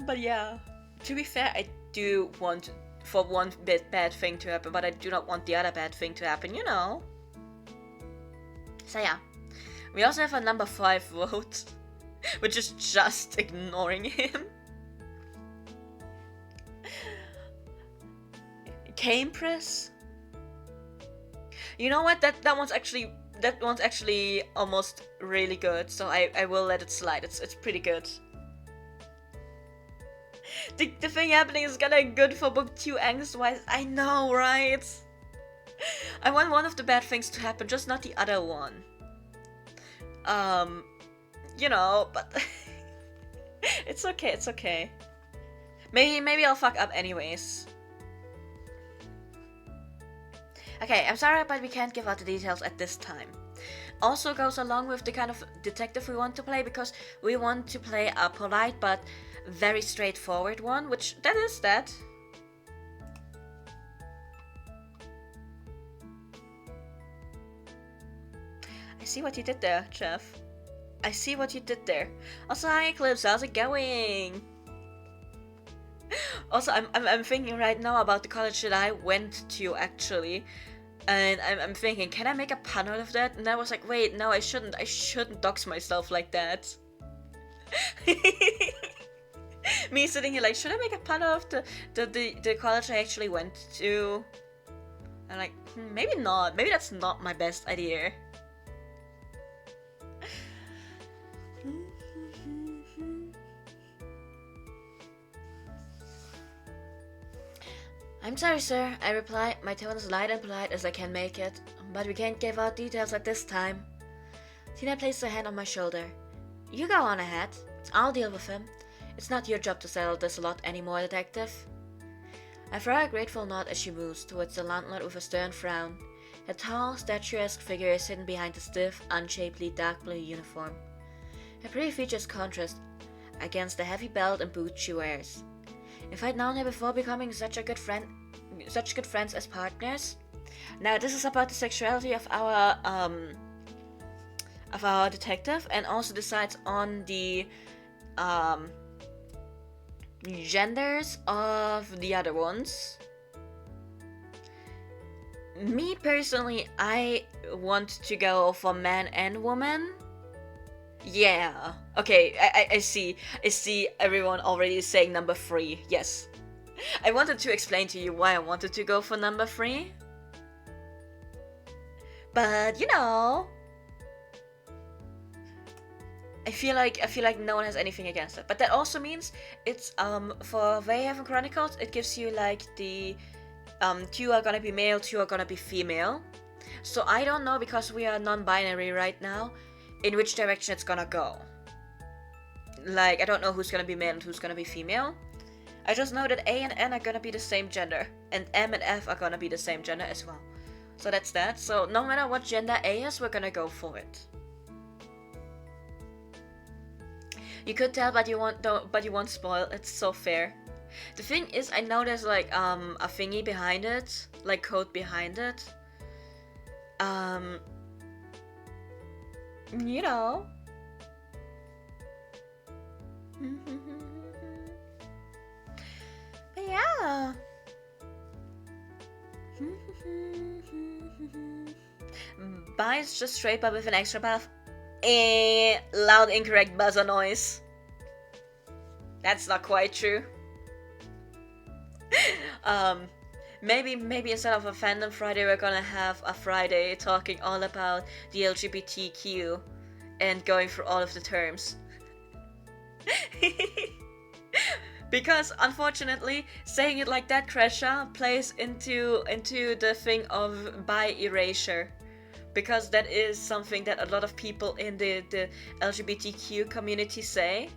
But yeah, to be fair, I do want for one bad thing to happen, but I do not want the other bad thing to happen, you know. So yeah, we also have a number 5 vote, which is just ignoring him. Cane press. You know what? That one's actually that one's actually almost really good, so I will let it slide. It's pretty good. The thing happening is kinda good for book 2 angst-wise. I know, right? I want one of the bad things to happen, just not the other one. You know, but it's okay, it's okay. Maybe I'll fuck up anyways. Okay, I'm sorry, but we can't give out the details at this time. Also goes along with the kind of detective we want to play, because we want to play a polite but very straightforward one, which that is that. I see what you did there, Jeff. I see what you did there. Also, hi Eclipse, how's it going? Also, I'm thinking right now about the college that I went to, actually. And I'm thinking, can I make a pun out of that? And I was like, wait, no, I shouldn't dox myself like that. Me sitting here like, should I make a pun out of the college I actually went to? I'm like, maybe not. Maybe that's not my best idea. I'm sorry, sir, I reply, my tone is light and polite as I can make it, but we can't give out details at this time. Tina placed her hand on my shoulder. You go on ahead. I'll deal with him. It's not your job to settle this lot anymore, detective. I throw a grateful nod as she moves towards the landlord with a stern frown. Her tall, statuesque figure is hidden behind the stiff, unshapely dark blue uniform. Her pretty features contrast against the heavy belt and boots she wears. If I'd known her before becoming such good friends as partners. Now this is about the sexuality of our detective, and also decides on the genders of the other ones. Me personally, I want to go for man and woman. Yeah. Okay, I see everyone already saying number 3. Yes. I wanted to explain to you why I wanted to go for number 3. But, you know, I feel like no one has anything against it. But that also means it's for Wayhaven Chronicles, it gives you like the 2 are gonna be male, 2 are gonna be female. So I don't know, because we are non-binary right now, in which direction it's gonna go. Like, I don't know who's gonna be male and who's gonna be female. I just know that A and N are gonna be the same gender, and M and F are gonna be the same gender as well. So that's that. So no matter what gender A is, we're gonna go for it. You could tell, but you won't spoil. It's so fair. The thing is, I know there's like a thingy behind it, like code behind it. You know. But yeah. Buys just straight up with an extra buff. Loud incorrect buzzer noise. That's not quite true. Maybe instead of a fandom Friday, we're gonna have a Friday talking all about the LGBTQ and going through all of the terms. Because unfortunately, saying it like that, Kresha, plays into the thing of bi erasure. Because that is something that a lot of people in the LGBTQ community say.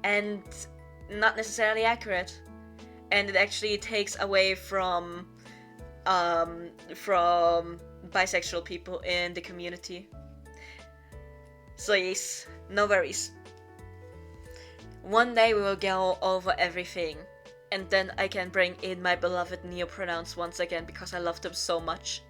And not necessarily accurate. And it actually takes away from bisexual people in the community. So yes, no worries. One day we will go over everything, and then I can bring in my beloved neopronouns once again, because I love them so much.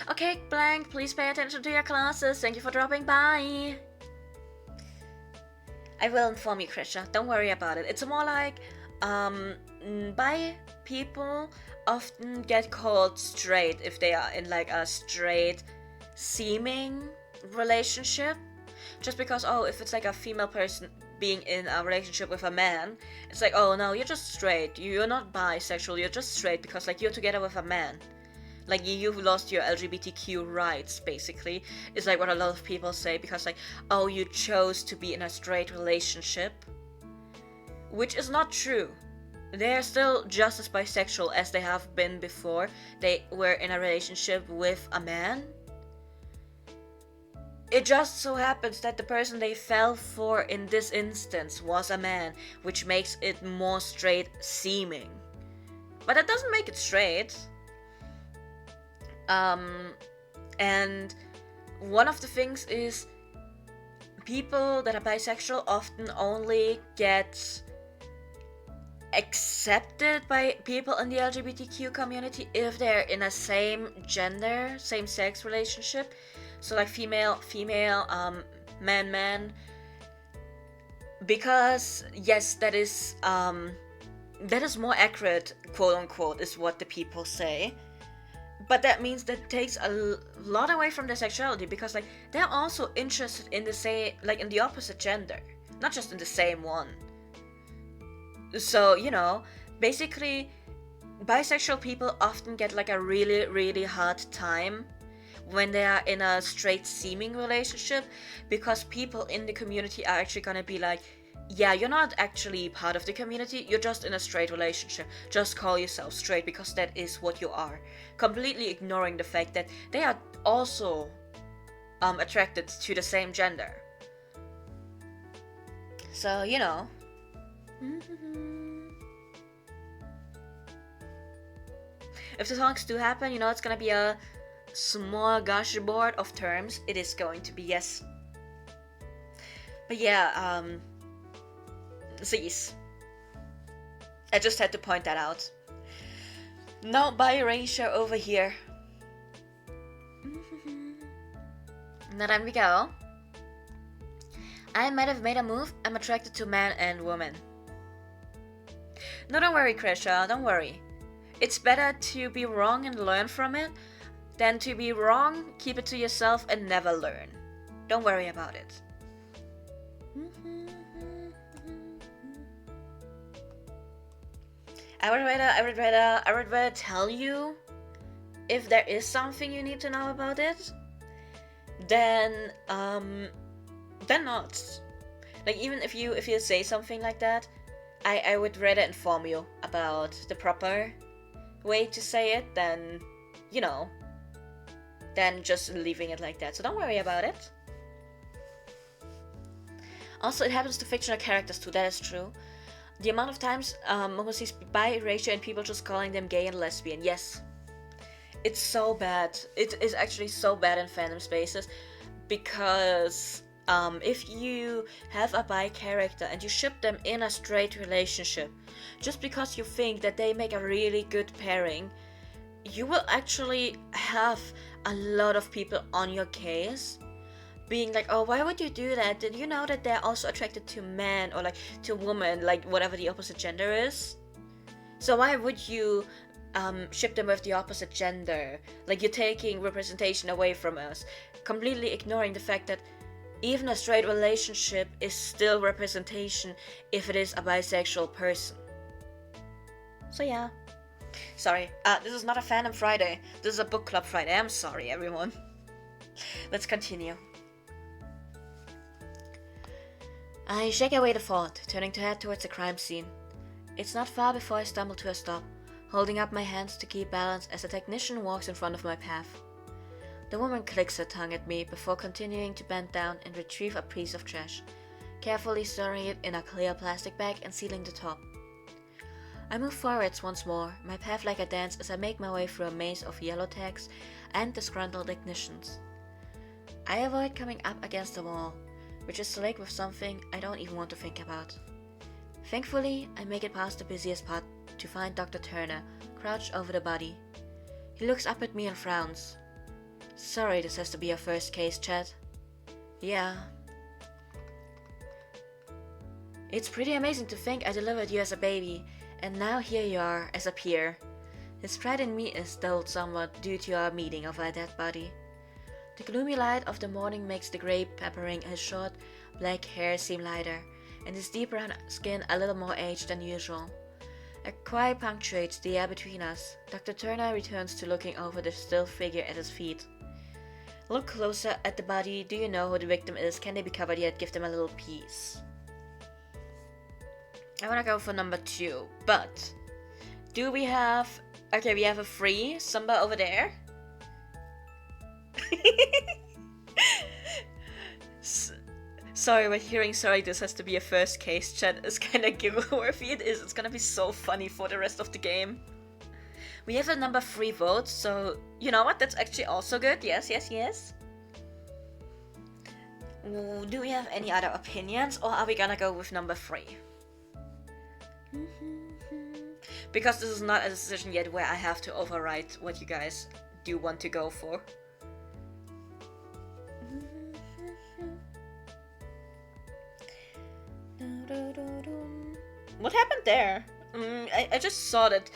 Okay, Blank, please pay attention to your classes. Thank you for dropping by. I will inform you, Krisha. Don't worry about it. It's more like, bi people often get called straight if they are in like a straight seeming relationship. Just because, oh, if it's like a female person being in a relationship with a man, it's like, oh no, you're just straight. You're not bisexual. You're just straight because like you're together with a man. Like you've lost your LGBTQ rights, basically, is like what a lot of people say, because like, oh, you chose to be in a straight relationship, which is not true. They're still just as bisexual as they have been before they were in a relationship with a man. It just so happens that the person they fell for in this instance was a man, which makes it more straight seeming. But that doesn't make it straight. And one of the things is people that are bisexual often only get accepted by people in the LGBTQ community if they're in a same gender, same sex relationship. So like female, man. Because yes, that is more accurate, quote unquote, is what the people say. But that means that takes a lot away from their sexuality, because like they're also interested in the same, like in the opposite gender, not just in the same one. So, you know, basically bisexual people often get like a really, really hard time when they are in a straight seeming relationship, because people in the community are actually gonna be like, yeah, you're not actually part of the community, you're just in a straight relationship. Just call yourself straight because that is what you are. Completely ignoring the fact that they are also attracted to the same gender. So, you know. If the talks do happen, you know, it's gonna be a smorgasbord of terms. It is going to be, yes. But yeah, Z's. I just had to point that out. No bi ratio over here. Now then we go. I might have made a move. I'm attracted to men and women. No, don't worry, Krisha, don't worry. It's better to be wrong and learn from it than to be wrong, keep it to yourself, and never learn. Don't worry about it. I would rather tell you if there is something you need to know about it than not. Like even if you say something like that, I would rather inform you about the proper way to say it than, you know, than just leaving it like that. So don't worry about it. Also, it happens to fictional characters too, that is true. The amount of times we see biracial and people just calling them gay and lesbian, yes. It's so bad. It is actually so bad in fandom spaces, because if you have a bi character and you ship them in a straight relationship, just because you think that they make a really good pairing, you will actually have a lot of people on your case being like, oh, why would you do that? Did you know that they're also attracted to men or like to women, like whatever the opposite gender is? So why would you ship them with the opposite gender? Like, you're taking representation away from us, completely ignoring the fact that even a straight relationship is still representation if it is a bisexual person. So yeah. Sorry, this is not a Fandom Friday, this is a Book Club Friday. I'm sorry, everyone. Let's continue. I shake away the thought, turning to head towards the crime scene. It's not far before I stumble to a stop, holding up my hands to keep balance as a technician walks in front of my path. The woman clicks her tongue at me before continuing to bend down and retrieve a piece of trash, carefully storing it in a clear plastic bag and sealing the top. I move forwards once more, my path like a dance as I make my way through a maze of yellow tags and disgruntled technicians. I avoid coming up against the wall, which is slick with something I don't even want to think about. Thankfully, I make it past the busiest part to find Dr. Turner, crouched over the body. He looks up at me and frowns. Sorry this has to be your first case, Chad. Yeah. It's pretty amazing to think I delivered you as a baby, and now here you are as a peer. His pride in me is dulled somewhat due to our meeting of a dead body. The gloomy light of the morning makes the grey peppering his short, black hair seem lighter, and his deep brown skin a little more aged than usual. A cry punctuates the air between us. Dr. Turner returns to looking over the still figure at his feet. Look closer at the body. Do you know who the victim is? Can they be covered yet? Give them a little piece. I wanna go for number 2, but do we have... Okay, we have a free Samba over there. Sorry, but hearing sorry this has to be a first case chat is kinda giggle-worthy. It is. It's gonna be so funny for the rest of the game. We have a number 3 vote, so you know what? That's actually also good. Yes, yes, yes. Ooh, do we have any other opinions, or are we gonna go with number 3? Because this is not a decision yet where I have to override what you guys do want to go for. What happened there? I just saw that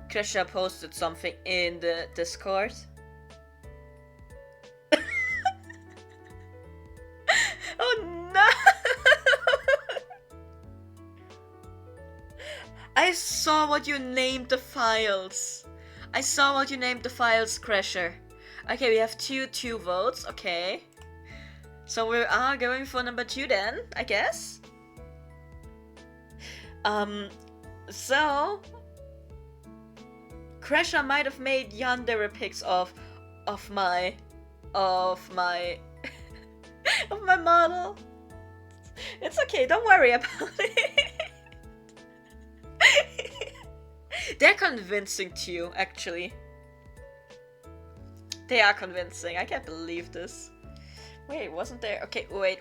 Krisha posted something in the Discord. Oh no! I saw what you named the files. I saw what you named the files, Crasher. Okay, we have two votes, okay. So we are going for number 2 then, I guess. So Crasher might have made yandere pics of my of my model. It's okay, don't worry about it. They're convincing too, actually. They are convincing. I can't believe this. Wait, wasn't there? Okay, wait.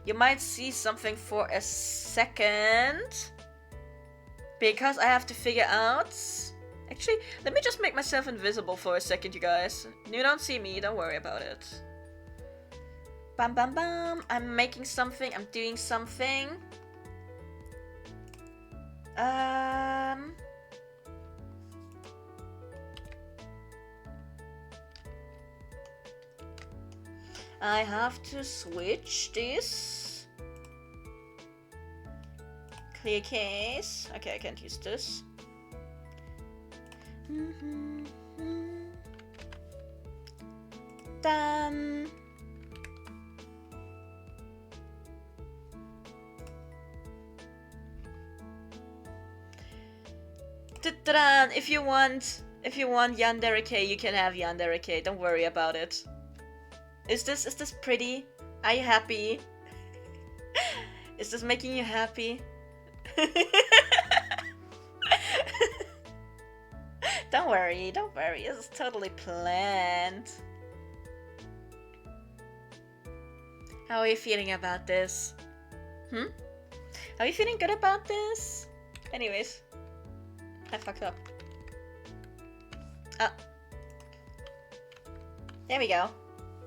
You might see something for a second. Because I have to figure out... Actually, let me just make myself invisible for a second, you guys. You don't see me, don't worry about it. Bam bam bam. I'm making something, I'm doing something. I have to switch this. Clear case. Okay, I can't use this. Done. If you want yandere K, you can have yandere K. Don't worry about it. Is this pretty? Are you happy? Is this making you happy? Don't worry, it's totally planned. How are you feeling about this? Are you feeling good about this? Anyways, I fucked up. Oh. There we go.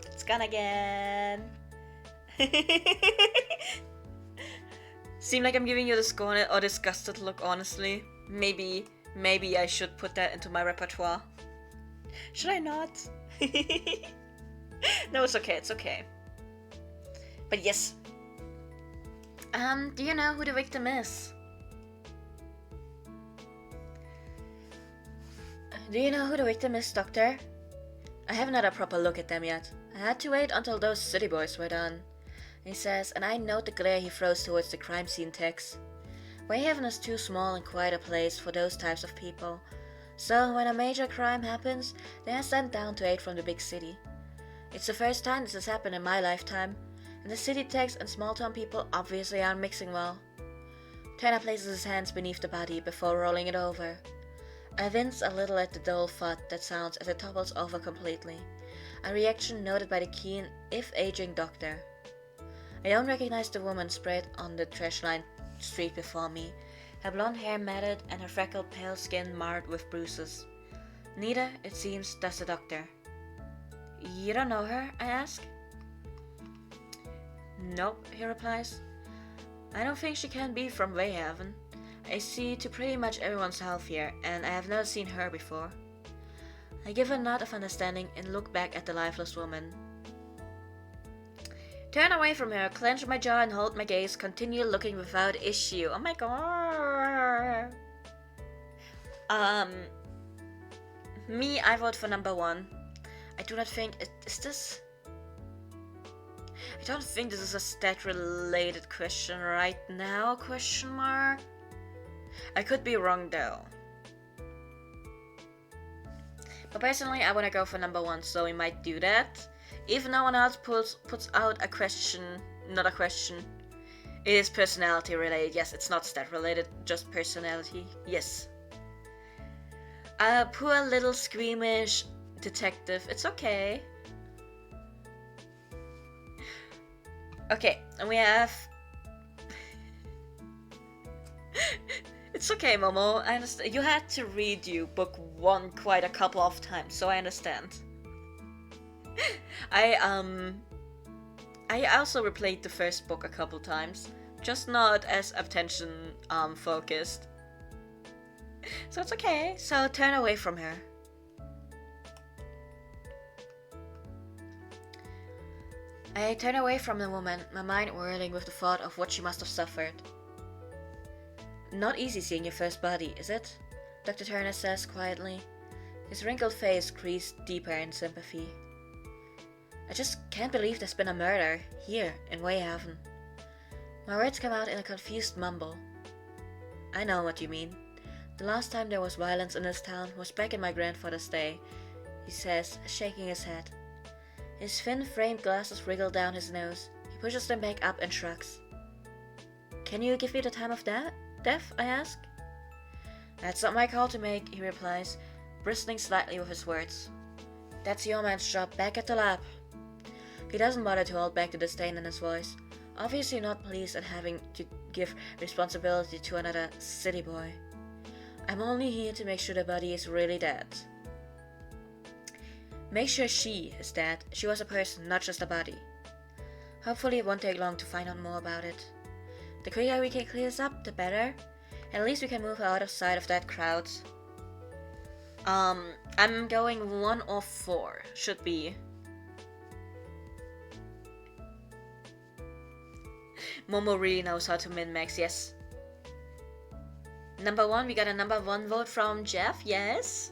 It's gone again. Seem like I'm giving you the scorned or disgusted look, honestly. Maybe I should put that into my repertoire. Should I not? No, it's okay. But yes. Do you know who the victim is? Do you know who the victim is, Doctor? I haven't had a proper look at them yet. I had to wait until those city boys were done. He says, and I note the glare he throws towards the crime scene techs. Wayhaven is too small and quiet a place for those types of people. So when a major crime happens, they are sent down to aid from the big city. It's the first time this has happened in my lifetime, and the city techs and small town people obviously aren't mixing well. Turner places his hands beneath the body before rolling it over. I wince a little at the dull thud that sounds as it topples over completely, a reaction noted by the keen, if aging doctor. I don't recognize the woman spread on the trash-lined street before me, her blonde hair matted and her freckled pale skin marred with bruises. Neither, it seems, does the doctor. You don't know her? I ask. Nope, he replies. I don't think she can be from Wayhaven. I see to pretty much everyone's health here, and I have never seen her before. I give a nod of understanding and look back at the lifeless woman. Turn away from her, clench my jaw and hold my gaze, continue looking without issue. Oh my god. Me, I vote for number 1. I do not think, is this? I don't think this is a stat-related question right now, question mark? I could be wrong though. But personally, I want to go for number 1, so we might do that. If no one else puts out a question, not a question, it is personality related. Yes, it's not stat related, just personality. Yes. Poor little squeamish detective. It's okay. Okay, and we have... It's okay, Momo. I understand. You had to read book 1 quite a couple of times, so I understand. I also replayed the first book a couple times, just not as attention focused. So it's okay. So turn away from her. I turn away from the woman, my mind whirling with the thought of what she must have suffered. Not easy seeing your first body, is it? Dr. Turner says quietly, his wrinkled face creased deeper in sympathy. I just can't believe there's been a murder, here, in Wayhaven. My words come out in a confused mumble. I know what you mean. The last time there was violence in this town was back in my grandfather's day, he says, shaking his head. His thin framed glasses wriggle down his nose. He pushes them back up and shrugs. Can you give me the time of death? I ask. That's not my call to make, he replies, bristling slightly with his words. That's your man's job back at the lab. He doesn't bother to hold back the disdain in his voice, obviously not pleased at having to give responsibility to another city boy. I'm only here to make sure the body is really dead. Make sure she is dead. She was a person, not just a body. Hopefully it won't take long to find out more about it. The quicker we can clear this up, the better. And at least we can move out of sight of that crowd. I'm going 1 or 4. Should be. Momo really knows how to min-max, yes. Number 1, we got a number 1 vote from Jeff, yes.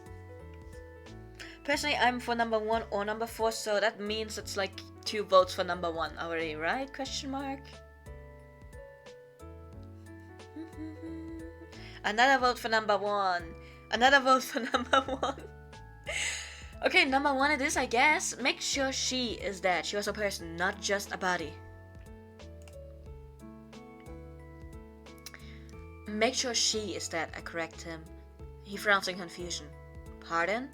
Personally, I'm for number 1 or number 4, so that means it's like 2 votes for number 1 already, right? Question mark. Another vote for number 1. Another vote for number 1. Okay, number 1 it is, I guess. Make sure she is dead. She was a person, not just a body. Make sure she is dead, I correct him. He frowns in confusion. Pardon?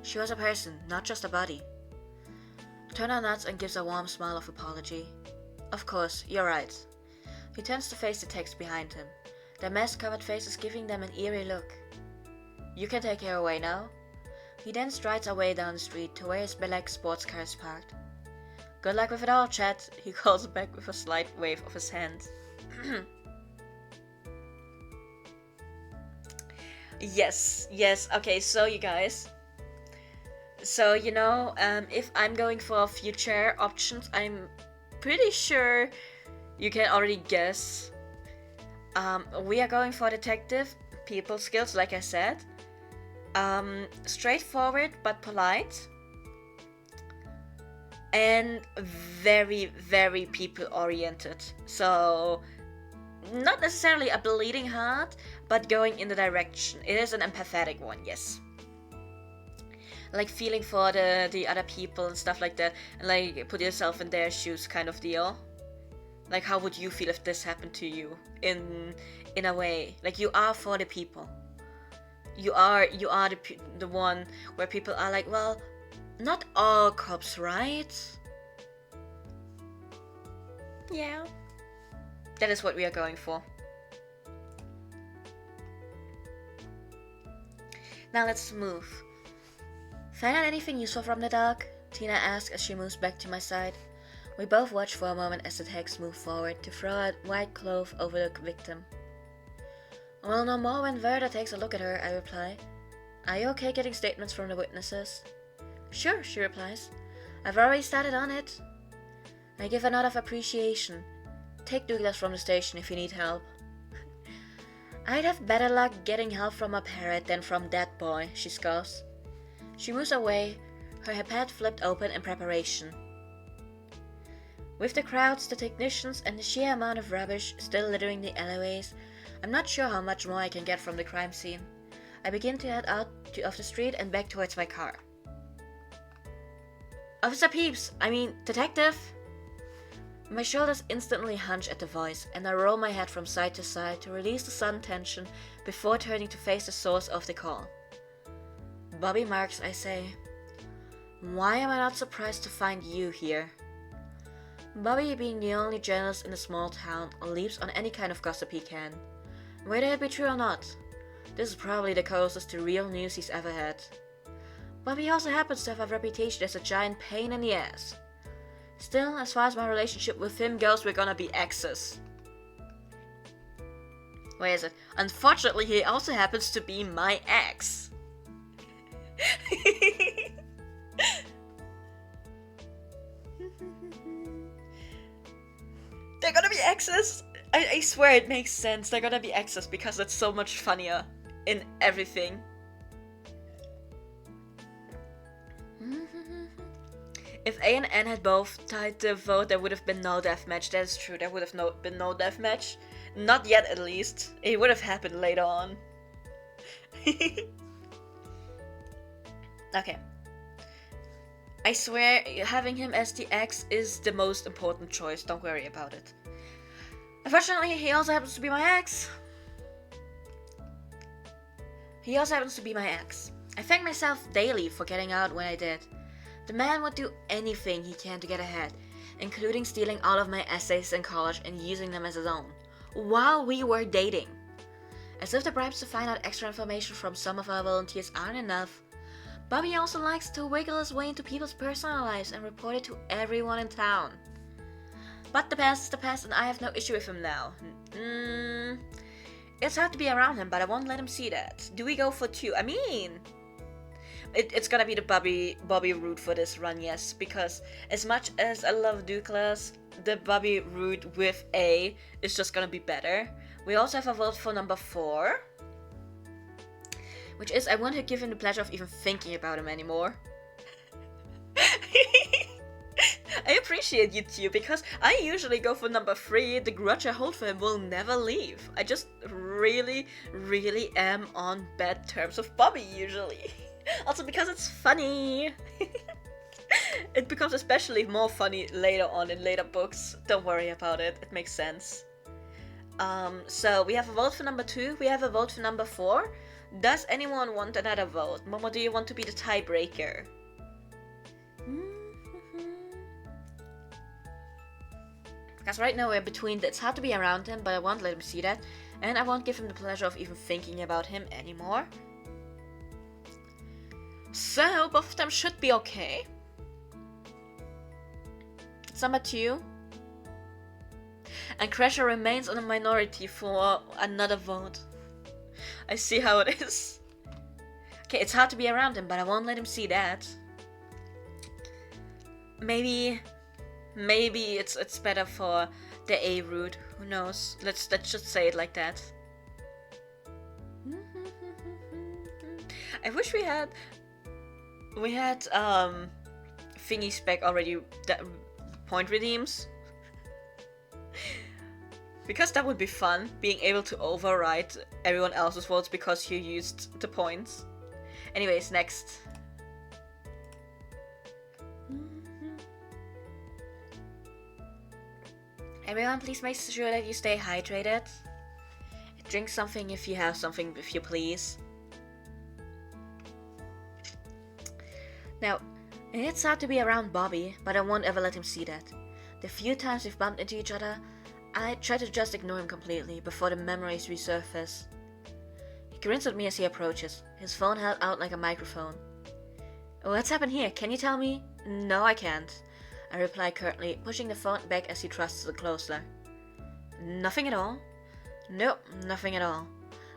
She was a person, not just a body. Turner nods and gives a warm smile of apology. Of course, you're right. He turns to face the text behind him. Their mask-covered faces giving them an eerie look. You can take her away now. He then strides away down the street to where his black sports car is parked. Good luck with it all, Chat, he calls back with a slight wave of his hand. Yes, okay, so you guys. So, if I'm going for future options, I'm pretty sure you can already guess. We are going for detective, people skills, like I said. Straightforward but polite. And very, very people-oriented. So, not necessarily a bleeding heart, but going in the direction. It is an empathetic one, yes. Like feeling for the other people and stuff like that, and like put yourself in their shoes kind of deal. Like how would you feel if this happened to you? In a way, like you are for the people. You are the one where people are like, well, not all cops, right? Yeah. That is what we are going for. Now let's move. Find out anything useful from the dog? Tina asks as she moves back to my side. We both watch for a moment as the text moves forward to throw a white cloth over the victim. We'll know more when Verda takes a look at her, I reply. Are you okay getting statements from the witnesses? Sure, she replies. I've already started on it. I give a nod of appreciation. Take Douglas from the station if you need help. I'd have better luck getting help from a parrot than from that boy, she scoffs. She moves away, her iPad flipped open in preparation. With the crowds, the technicians, and the sheer amount of rubbish still littering the alleyways, I'm not sure how much more I can get from the crime scene. I begin to head out of the street and back towards my car. Officer Peeps! Detective! My shoulders instantly hunch at the voice, and I roll my head from side to side to release the sudden tension before turning to face the source of the call. Bobby Marks, I say. Why am I not surprised to find you here? Bobby, being the only journalist in a small town, leaps on any kind of gossip he can. Whether it be true or not, this is probably the closest to real news he's ever had. Bobby also happens to have a reputation as a giant pain in the ass. Still, as far as my relationship with him goes, we're gonna be exes. Where is it? Unfortunately, he also happens to be my ex. They're gonna be exes! I swear it makes sense. They're gonna be exes because it's so much funnier in everything. If A and N had both tied the vote, there would have been no deathmatch. That is true, there would have been no deathmatch. Not yet, at least. It would have happened later on. Okay. I swear, having him as the ex is the most important choice. Don't worry about it. Unfortunately, he also happens to be my ex. I thank myself daily for getting out when I did. The man would do anything he can to get ahead, including stealing all of my essays in college and using them as his own, while we were dating. As if the bribes to find out extra information from some of our volunteers aren't enough, Bobby also likes to wiggle his way into people's personal lives and report it to everyone in town. But the past is the past and I have no issue with him now. It's hard to be around him, but I won't let him see that. Do we go for 2? It's gonna be the Bobby route for this run, yes, because as much as I love Douglas, the Bobby route with A is just gonna be better. We also have a vote for number 4, which is I want to give him the pleasure of even thinking about him anymore. I appreciate you too, because I usually go for number 3. The grudge I hold for him will never leave. I just really, really am on bad terms with Bobby usually. Also because it's funny. It becomes especially more funny later on in later books. Don't worry about it, it makes sense. So we have a vote for number 2, we have a vote for number 4. Does anyone want another vote? Momo, do you want to be the tiebreaker? Because right now we're between, it's hard to be around him, but I won't let him see that. And I won't give him the pleasure of even thinking about him anymore. So, both of them should be okay. It's number 2. And Crasher remains in a minority for another vote. I see how it is. Okay, it's hard to be around him, but I won't let him see that. Maybe it's better for the A route. Who knows? Let's just say it like that. I wish we had thingy spec already point redeems. Because that would be fun, being able to override everyone else's votes because you used the points. Anyways, next. Everyone, please make sure that you stay hydrated. Drink something if you have something, if you please. Now, it's hard to be around Bobby, but I won't ever let him see that. The few times we've bumped into each other, I try to just ignore him completely before the memories resurface. He grins at me as he approaches, his phone held out like a microphone. What's happened here? Can you tell me? No, I can't, I reply curtly, pushing the phone back as he thrusts it closer. Nothing at all? Nope, nothing at all,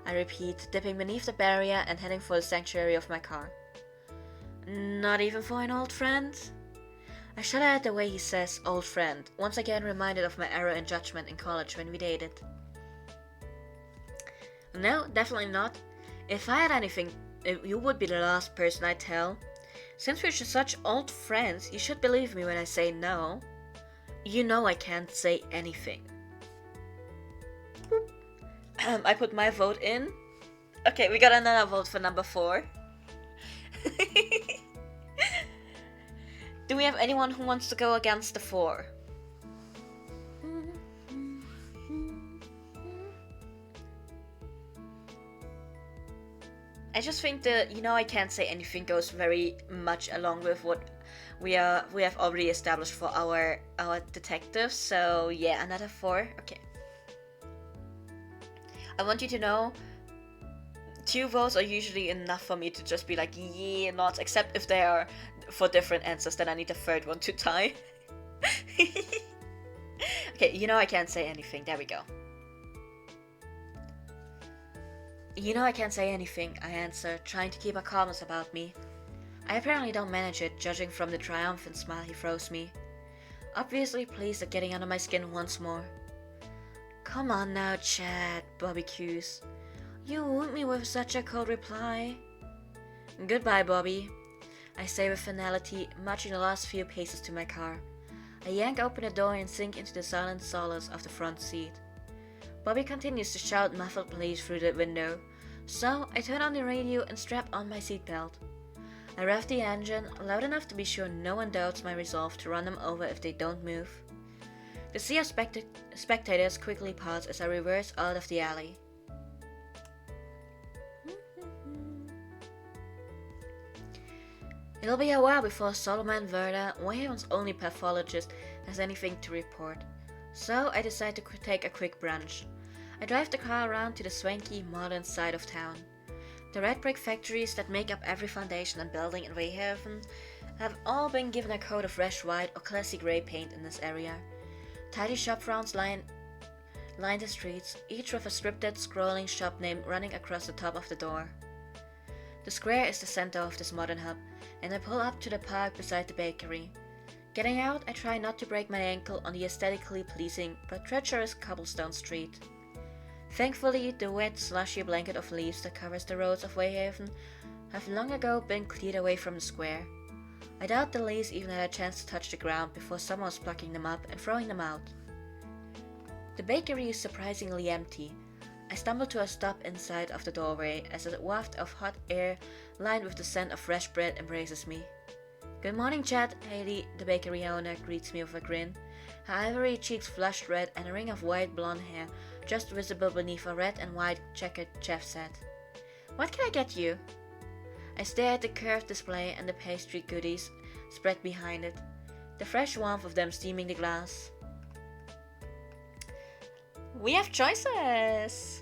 I repeat, dipping beneath the barrier and heading for the sanctuary of my car. Not even for an old friend? I shudder at the way he says old friend, once again reminded of my error in judgment in college when we dated. No, definitely not. If I had anything, you would be the last person I'd tell. Since we're such old friends, you should believe me when I say no. You know I can't say anything. I put my vote in. Okay, we got another vote for number 4. Do we have anyone who wants to go against the 4? I just think that I can't say anything goes very much along with what we have already established for our detectives. So yeah, another 4. Okay. I want you to know, 2 votes are usually enough for me to just be like, yeah, not, except if they are for different answers, then I need a 3rd one to tie. Okay, I can't say anything. There we go. I can't say anything, I answer, trying to keep a calmness about me. I apparently don't manage it, judging from the triumphant smile he throws me. Obviously pleased at getting under my skin once more. Come on now, Chad, Bobby cues. You wound me with such a cold reply. Goodbye, Bobby, I say with finality, marching the last few paces to my car. I yank open the door and sink into the silent solace of the front seat. Bobby continues to shout muffled pleas through the window, so I turn on the radio and strap on my seatbelt. I rev the engine, loud enough to be sure no one doubts my resolve to run them over if they don't move. The sea of spectators quickly parts as I reverse out of the alley. It'll be a while before Solomon Verda, Wayhaven's only pathologist, has anything to report, so I decide to take a quick brunch. I drive the car around to the swanky, modern side of town. The red brick factories that make up every foundation and building in Wayhaven have all been given a coat of fresh white or classy grey paint in this area. Tidy shop fronts line the streets, each with a scripted, scrolling shop name running across the top of the door. The square is the center of this modern hub, and I pull up to the park beside the bakery. Getting out, I try not to break my ankle on the aesthetically pleasing but treacherous cobblestone street. Thankfully, the wet, slushy blanket of leaves that covers the roads of Wayhaven have long ago been cleared away from the square. I doubt the leaves even had a chance to touch the ground before someone was plucking them up and throwing them out. The bakery is surprisingly empty. I stumble to a stop inside of the doorway as a waft of hot air lined with the scent of fresh bread embraces me. Good morning, Chad, Haley, the bakery owner, greets me with a grin. Her ivory cheeks flushed red and a ring of white blonde hair just visible beneath a red and white checkered chef's hat. What can I get you? I stare at the curved display and the pastry goodies spread behind it, the fresh warmth of them steaming the glass. We have choices!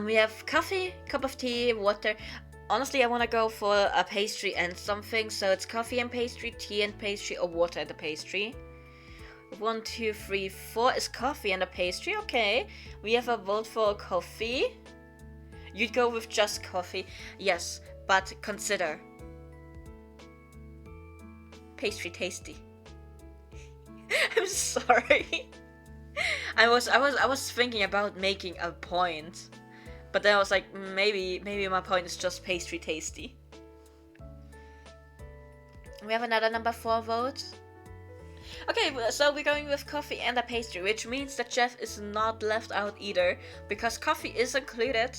We have coffee, cup of tea, water. Honestly, I want to go for a pastry and something, so it's coffee and pastry, tea and pastry, or water and a pastry. 1, 2, 3, 4 is coffee and a pastry. Okay, we have a vote for coffee. You'd go with just coffee. Yes, but consider pastry tasty. I'm sorry. I was thinking about making a point, but then I was like, maybe my point is just pastry tasty. We have another number 4 vote. Okay, so we're going with coffee and a pastry, which means that Jeff is not left out either, because coffee is included.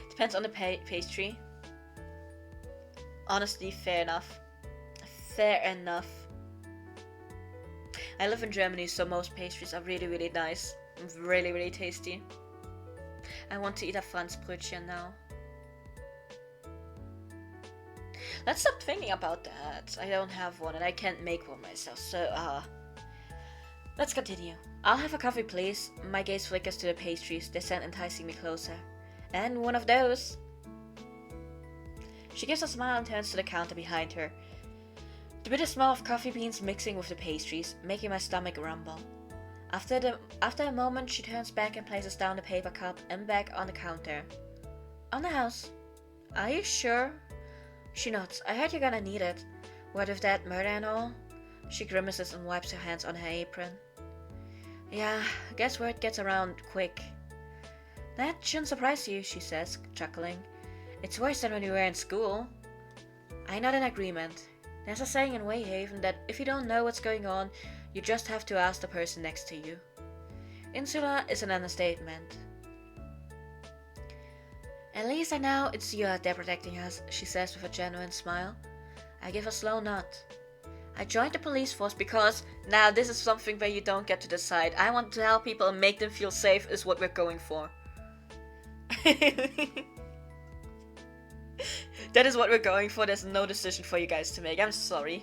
Depends on the pastry. Honestly, fair enough. Fair enough. I live in Germany, so most pastries are really, really nice. Really, really tasty. I want to eat a Franzbrötchen now. Let's stop thinking about that. I don't have one and I can't make one myself, so let's continue. I'll have a coffee, please. My gaze flickers to the pastries, their scent enticing me closer. And one of those. She gives a smile and turns to the counter behind her. The bitter smell of coffee beans mixing with the pastries, making my stomach rumble. After a moment, she turns back and places down the paper cup and bag on the counter. On the house. Are you sure? She nods. I heard you're gonna need it. What with that murder and all? She grimaces and wipes her hands on her apron. Yeah, I guess word gets around quick. That shouldn't surprise you, she says, chuckling. It's worse than when we were in school. I nod in agreement. There's a saying in Wayhaven that if you don't know what's going on, you just have to ask the person next to you. Insular is an understatement. At least I know it's you out there protecting us, she says with a genuine smile. I give a slow nod. I joined the police force because, now this is something where you don't get to decide. I want to help people and make them feel safe is what we're going for. That is what we're going for. There's no decision for you guys to make. I'm sorry.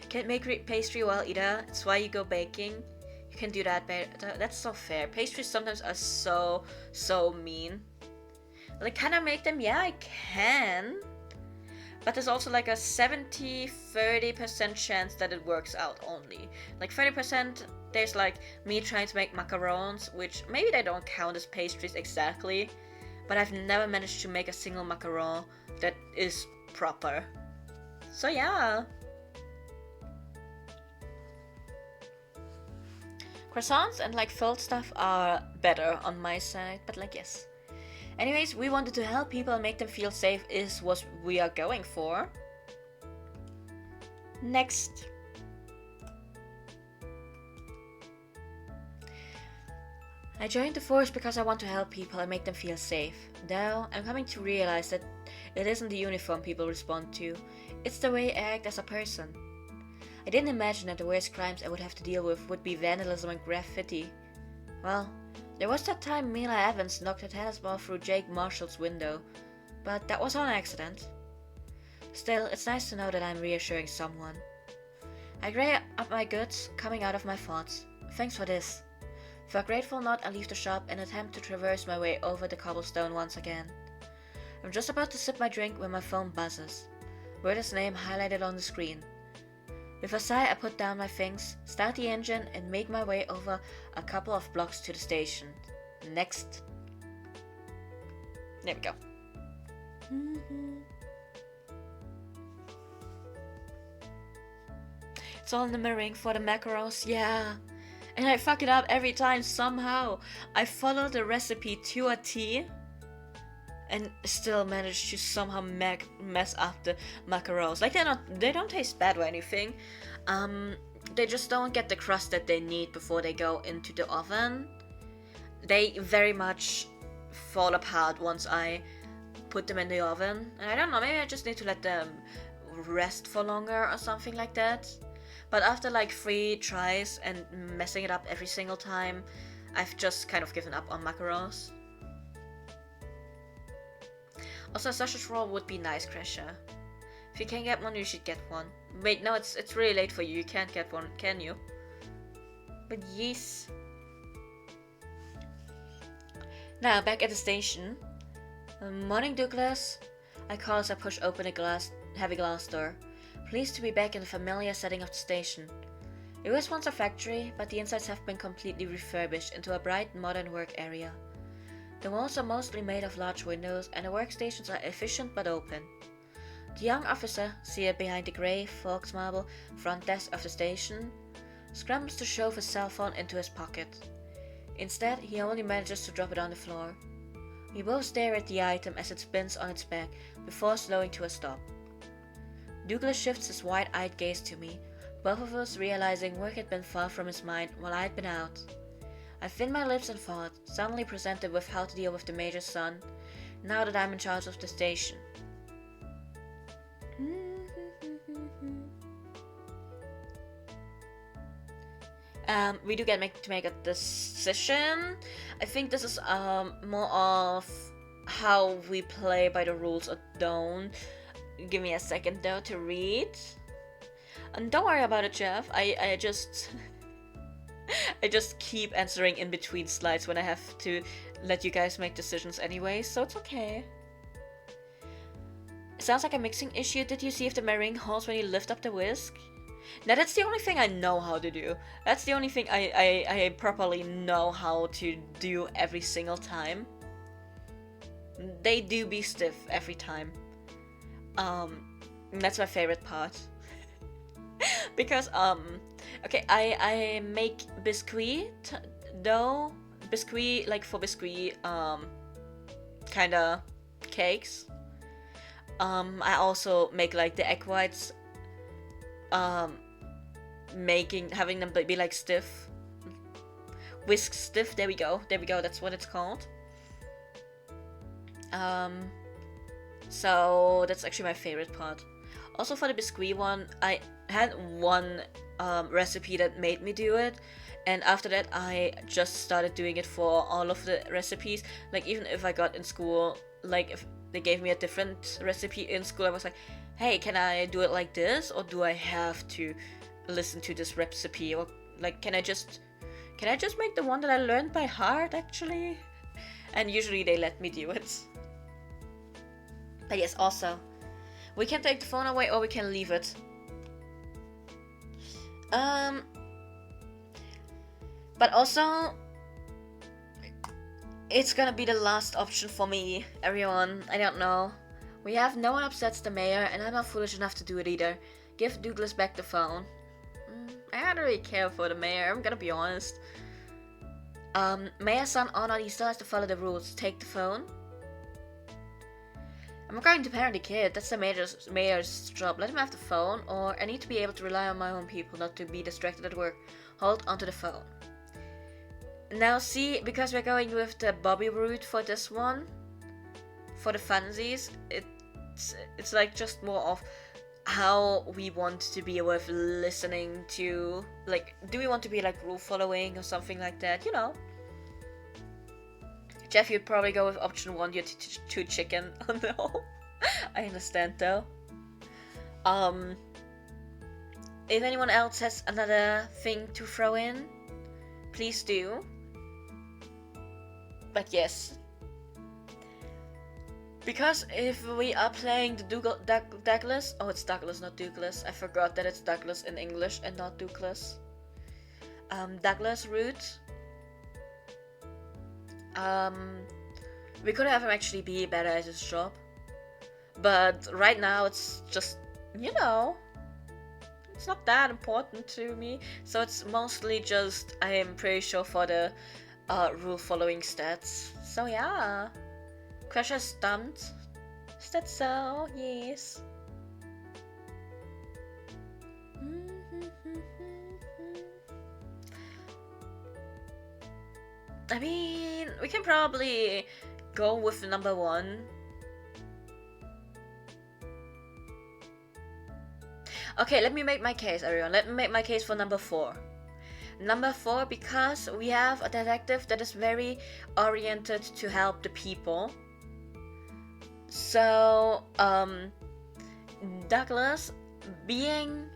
Can't make pastry well either. It's why you go baking. You can do that better. That's so fair. Pastries sometimes are so mean. Like, can I make them? Yeah, I can. But there's also like a 70-30% chance that it works out only. Like 30%, there's like me trying to make macarons, which maybe they don't count as pastries exactly, but I've never managed to make a single macaron that is proper. So yeah. Croissants and like filled stuff are better on my side, but like yes. Anyways, we wanted to help people and make them feel safe is what we are going for. Next. I joined the force because I want to help people and make them feel safe. Though, I'm coming to realize that it isn't the uniform people respond to, it's the way I act as a person. I didn't imagine that the worst crimes I would have to deal with would be vandalism and graffiti. Well, there was that time Mila Evans knocked her tennis ball through Jake Marshall's window, but that was on accident. Still, it's nice to know that I'm reassuring someone. I grey up my goods, coming out of my thoughts. Thanks for this. For a grateful nod, I leave the shop and attempt to traverse my way over the cobblestone once again. I'm just about to sip my drink when my phone buzzes. Werther's name highlighted on the screen. With a sigh, I put down my things, start the engine, and make my way over a couple of blocks to the station. Next. There we go. It's all in the mirroring for the macarons, yeah. And I fuck it up every time somehow. I follow the recipe to a T and still manage to somehow mess up the macarons. Like they don't taste bad or anything. They just don't get the crust that they need before they go into the oven. They very much fall apart once I put them in the oven. And I don't know, maybe I just need to let them rest for longer or something like that. But after like 3 tries and messing it up every single time, I've just kind of given up on macarons. Also, a sausage roll would be nice, Crasher. If you can get one, you should get one. Wait, no, it's really late for you. You can't get one, can you? But yes. Now, back at the station. Morning, Douglas. I call as I push open a heavy glass door. Pleased to be back in the familiar setting of the station. It was once a factory, but the insides have been completely refurbished into a bright, modern work area. The walls are mostly made of large windows, and the workstations are efficient but open. The young officer, seated behind the grey, forked marble front desk of the station, scrambles to shove his cell phone into his pocket. Instead, he only manages to drop it on the floor. We both stare at the item as it spins on its back, before slowing to a stop. Douglas shifts his wide-eyed gaze to me, both of us realizing work had been far from his mind while I had been out. I fin my lips in thought, suddenly presented with how to deal with the Major's son, now that I'm in charge of the station. We do get to make a decision. I think this is more of how we play by the rules or don't. Give me a second though to read. And don't worry about it, Jeff. I just I just keep answering in between slides when I have to let you guys make decisions anyway, so it's okay. sounds like a mixing issue. Did you see if the marine holds when you lift up the whisk? Now that's the only thing I know how to do. That's the only thing I properly know how to do every single time. They do be stiff every time. That's my favorite part. Because, okay, I make biscuit dough. Biscuit, like for biscuit, kinda cakes. I also make like the egg whites, having them be like stiff. Whisk stiff, there we go, that's what it's called. So that's actually my favorite part. Also for the biscuit one, I had one recipe that made me do it, and after that I just started doing it for all of the recipes. Like even if I got in school, like if they gave me a different recipe in school, I was like, hey, can I do it like this, or do I have to listen to this recipe, or like can I just make the one that I learned by heart actually? And usually they let me do it. But yes, also, we can take the phone away or we can leave it. But also, it's gonna be the last option for me, everyone. I don't know. We have no one upsets the mayor, and I'm not foolish enough to do it either. Give Douglas back the phone. I don't really care for the mayor, I'm gonna be honest. Mayor's son Arnold, he still has to follow the rules. Take the phone. I'm going to parent the kid. That's the mayor's job. Let him have the phone, or I need to be able to rely on my own people, not to be distracted at work. Hold onto the phone. Now see, because we're going with the Bobby route for this one, for the funsies, it's like just more of how we want to be with listening to, like, do we want to be like rule following or something like that, you know? Jeff, you'd probably go with option 1, you're too chicken. Oh no. I understand though. If anyone else has another thing to throw in, please do. But yes. Because if we are playing the Douglas, oh, it's Douglas, not Douglas. I forgot that it's Douglas in English and not Douglas. Douglas route. We could have him actually be better at his job. But right now it's just, you know, it's not that important to me. So it's mostly just, I am pretty sure for the rule following stats. So yeah. Crusher stumped. Is that so? Yes. I mean, we can probably go with number 1. Okay, let me make my case, everyone. Let me make my case for number 4. Number 4, because we have a detective that is very oriented to help the people. So, Douglas being,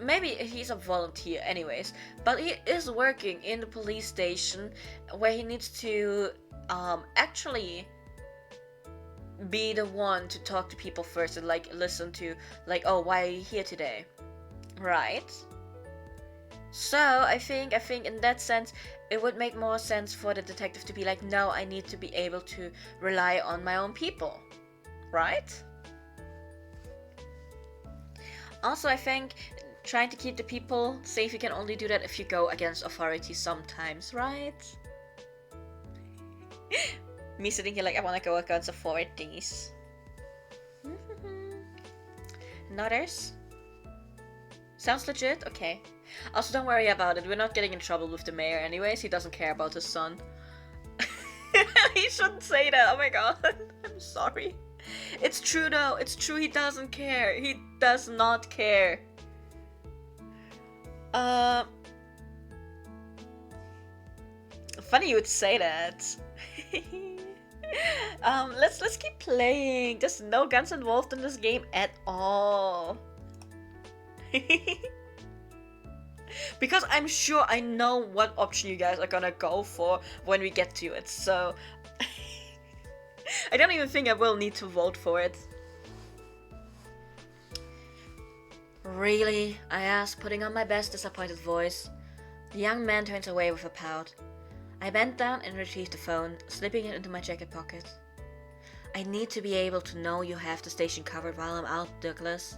maybe he's a volunteer anyways, but he is working in the police station where he needs to, actually be the one to talk to people first and, like, listen to, like, oh, why are you here today? Right? So, I think in that sense, it would make more sense for the detective to be like, no, I need to be able to rely on my own people. Right? Also, I think trying to keep the people safe, you can only do that if you go against authority sometimes, right? Me sitting here like, I want to go against authorities. Nutters? Sounds legit? Okay. Also, don't worry about it. We're not getting in trouble with the mayor anyways. He doesn't care about his son. He shouldn't say that. Oh my god. I'm sorry. It's true though. It's true, he doesn't care. He does not care. Funny you would say that. Let's keep playing. There's no guns involved in this game at all. Because I'm sure I know what option you guys are gonna go for when we get to it, so I don't even think I will need to vote for it. Really? I ask, putting on my best disappointed voice. The young man turns away with a pout. I bend down and retrieve the phone, slipping it into my jacket pocket. I need to be able to know you have the station covered while I'm out, Douglas.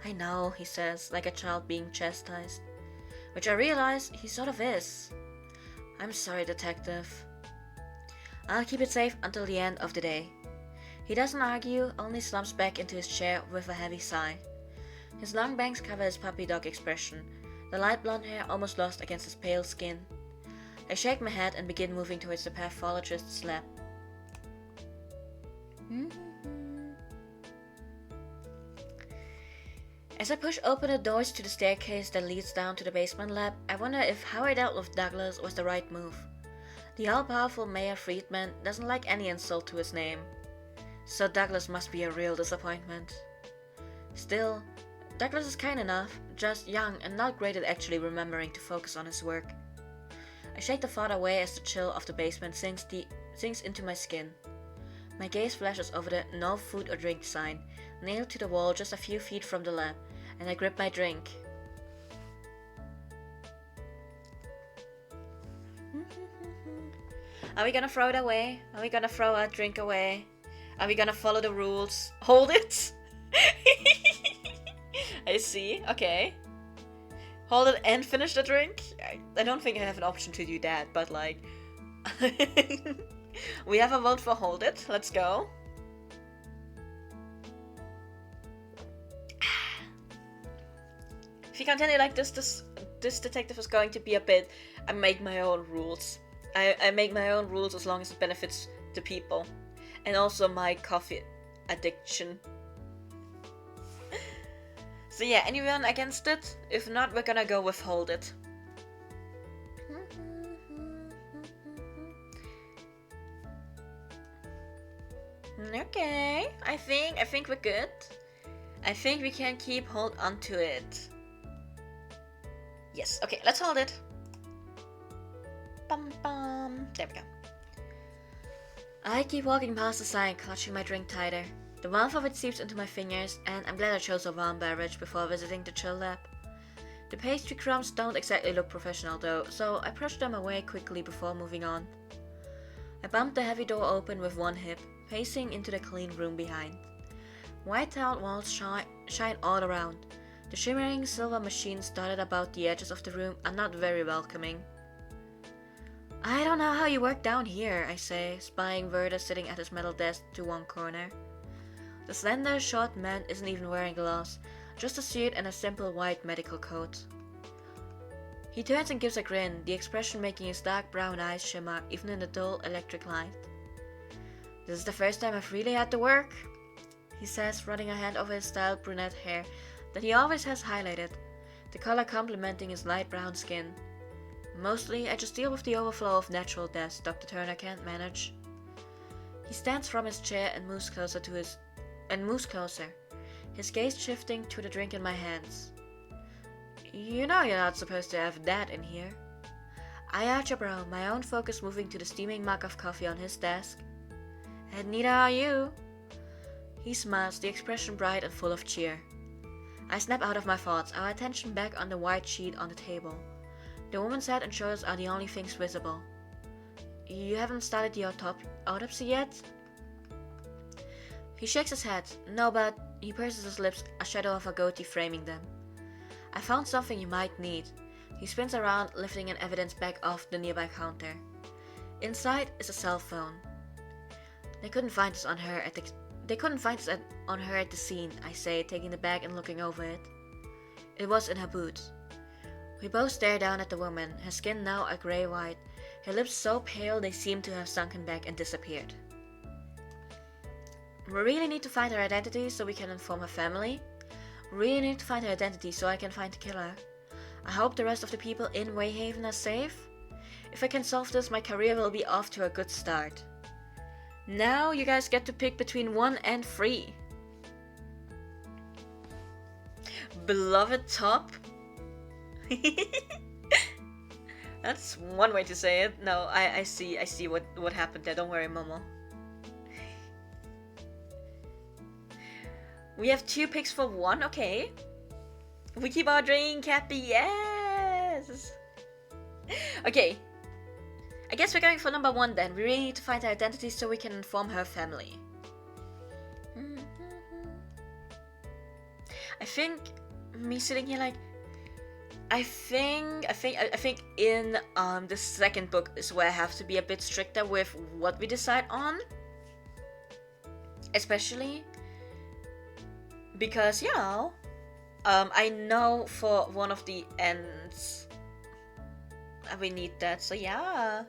I know, he says, like a child being chastised. Which I realize he sort of is. I'm sorry, Detective. I'll keep it safe until the end of the day. He doesn't argue, only slumps back into his chair with a heavy sigh. His long bangs cover his puppy dog expression, the light blonde hair almost lost against his pale skin. I shake my head and begin moving towards the pathologist's lab. As I push open the doors to the staircase that leads down to the basement lab, I wonder if how I dealt with Douglas was the right move. The all-powerful Mayor Friedman doesn't like any insult to his name, so Douglas must be a real disappointment. Still, Douglas is kind enough, just young and not great at actually remembering to focus on his work. I shake the thought away as the chill of the basement sinks into my skin. My gaze flashes over the "No food or drink" sign, nailed to the wall just a few feet from the lab, and I grip my drink. Are we gonna throw it away? Are we gonna throw our drink away? Are we gonna follow the rules? Hold it! I see, okay. Hold it and finish the drink? I don't think I have an option to do that, but like... We have a vote for hold it, let's go. If you continue like this detective is going to be a bit... I make my own rules. I make my own rules as long as it benefits the people. And also my coffee addiction. So yeah, anyone against it? If not, we're gonna go with hold it. Okay, I think we're good. I think we can keep hold on to it. Yes, okay, let's hold it. Bum bum. There we go. I keep walking past the sign, clutching my drink tighter. The warmth of it seeps into my fingers, and I'm glad I chose a warm beverage before visiting the chill lab. The pastry crumbs don't exactly look professional though, so I brush them away quickly before moving on. I bump the heavy door open with one hip, pacing into the clean room behind. White-tiled walls shine all around. The shimmering silver machines dotted about the edges of the room are not very welcoming. I don't know how you work down here, I say, spying Werder sitting at his metal desk to one corner. The slender, short man isn't even wearing gloves, just a suit and a simple white medical coat. He turns and gives a grin, the expression making his dark brown eyes shimmer even in the dull electric light. This is the first time I've really had to work, he says, running a hand over his styled brunette hair that he always has highlighted, the color complementing his light brown skin. Mostly, I just deal with the overflow of natural deaths Dr. Turner can't manage. He stands from his chair and moves closer, his gaze shifting to the drink in my hands. You know you're not supposed to have that in here. I arch a brow, my own focus moving to the steaming mug of coffee on his desk. And neither are you. He smiles, the expression bright and full of cheer. I snap out of my thoughts, our attention back on the white sheet on the table. The woman's head and shoulders are the only things visible. You haven't started the autopsy yet? He shakes his head. No, but he purses his lips, a shadow of a goatee framing them. I found something you might need. He spins around, lifting an evidence bag off the nearby counter. Inside is a cell phone. They couldn't find this on her at the scene, I say, taking the bag and looking over it. It was in her boot. We both stare down at the woman, her skin now a grey-white, her lips so pale they seem to have sunken back and disappeared. We really need to find her identity so we can inform her family. We really need to find her identity so I can find the killer. I hope the rest of the people in Wayhaven are safe. If I can solve this, my career will be off to a good start. Now you guys get to pick between 1 and 3. Beloved top? That's one way to say it. No, I see what happened there. Don't worry, Momo. We have 2 picks for 1, okay. We keep our drink happy, yes! Okay. I guess we're going for number 1 then. We really need to find her identity so we can inform her family. I think me sitting here like I think in the second book is where I have to be a bit stricter with what we decide on. Especially because, you know, I know for one of the ends we need that, so yeah.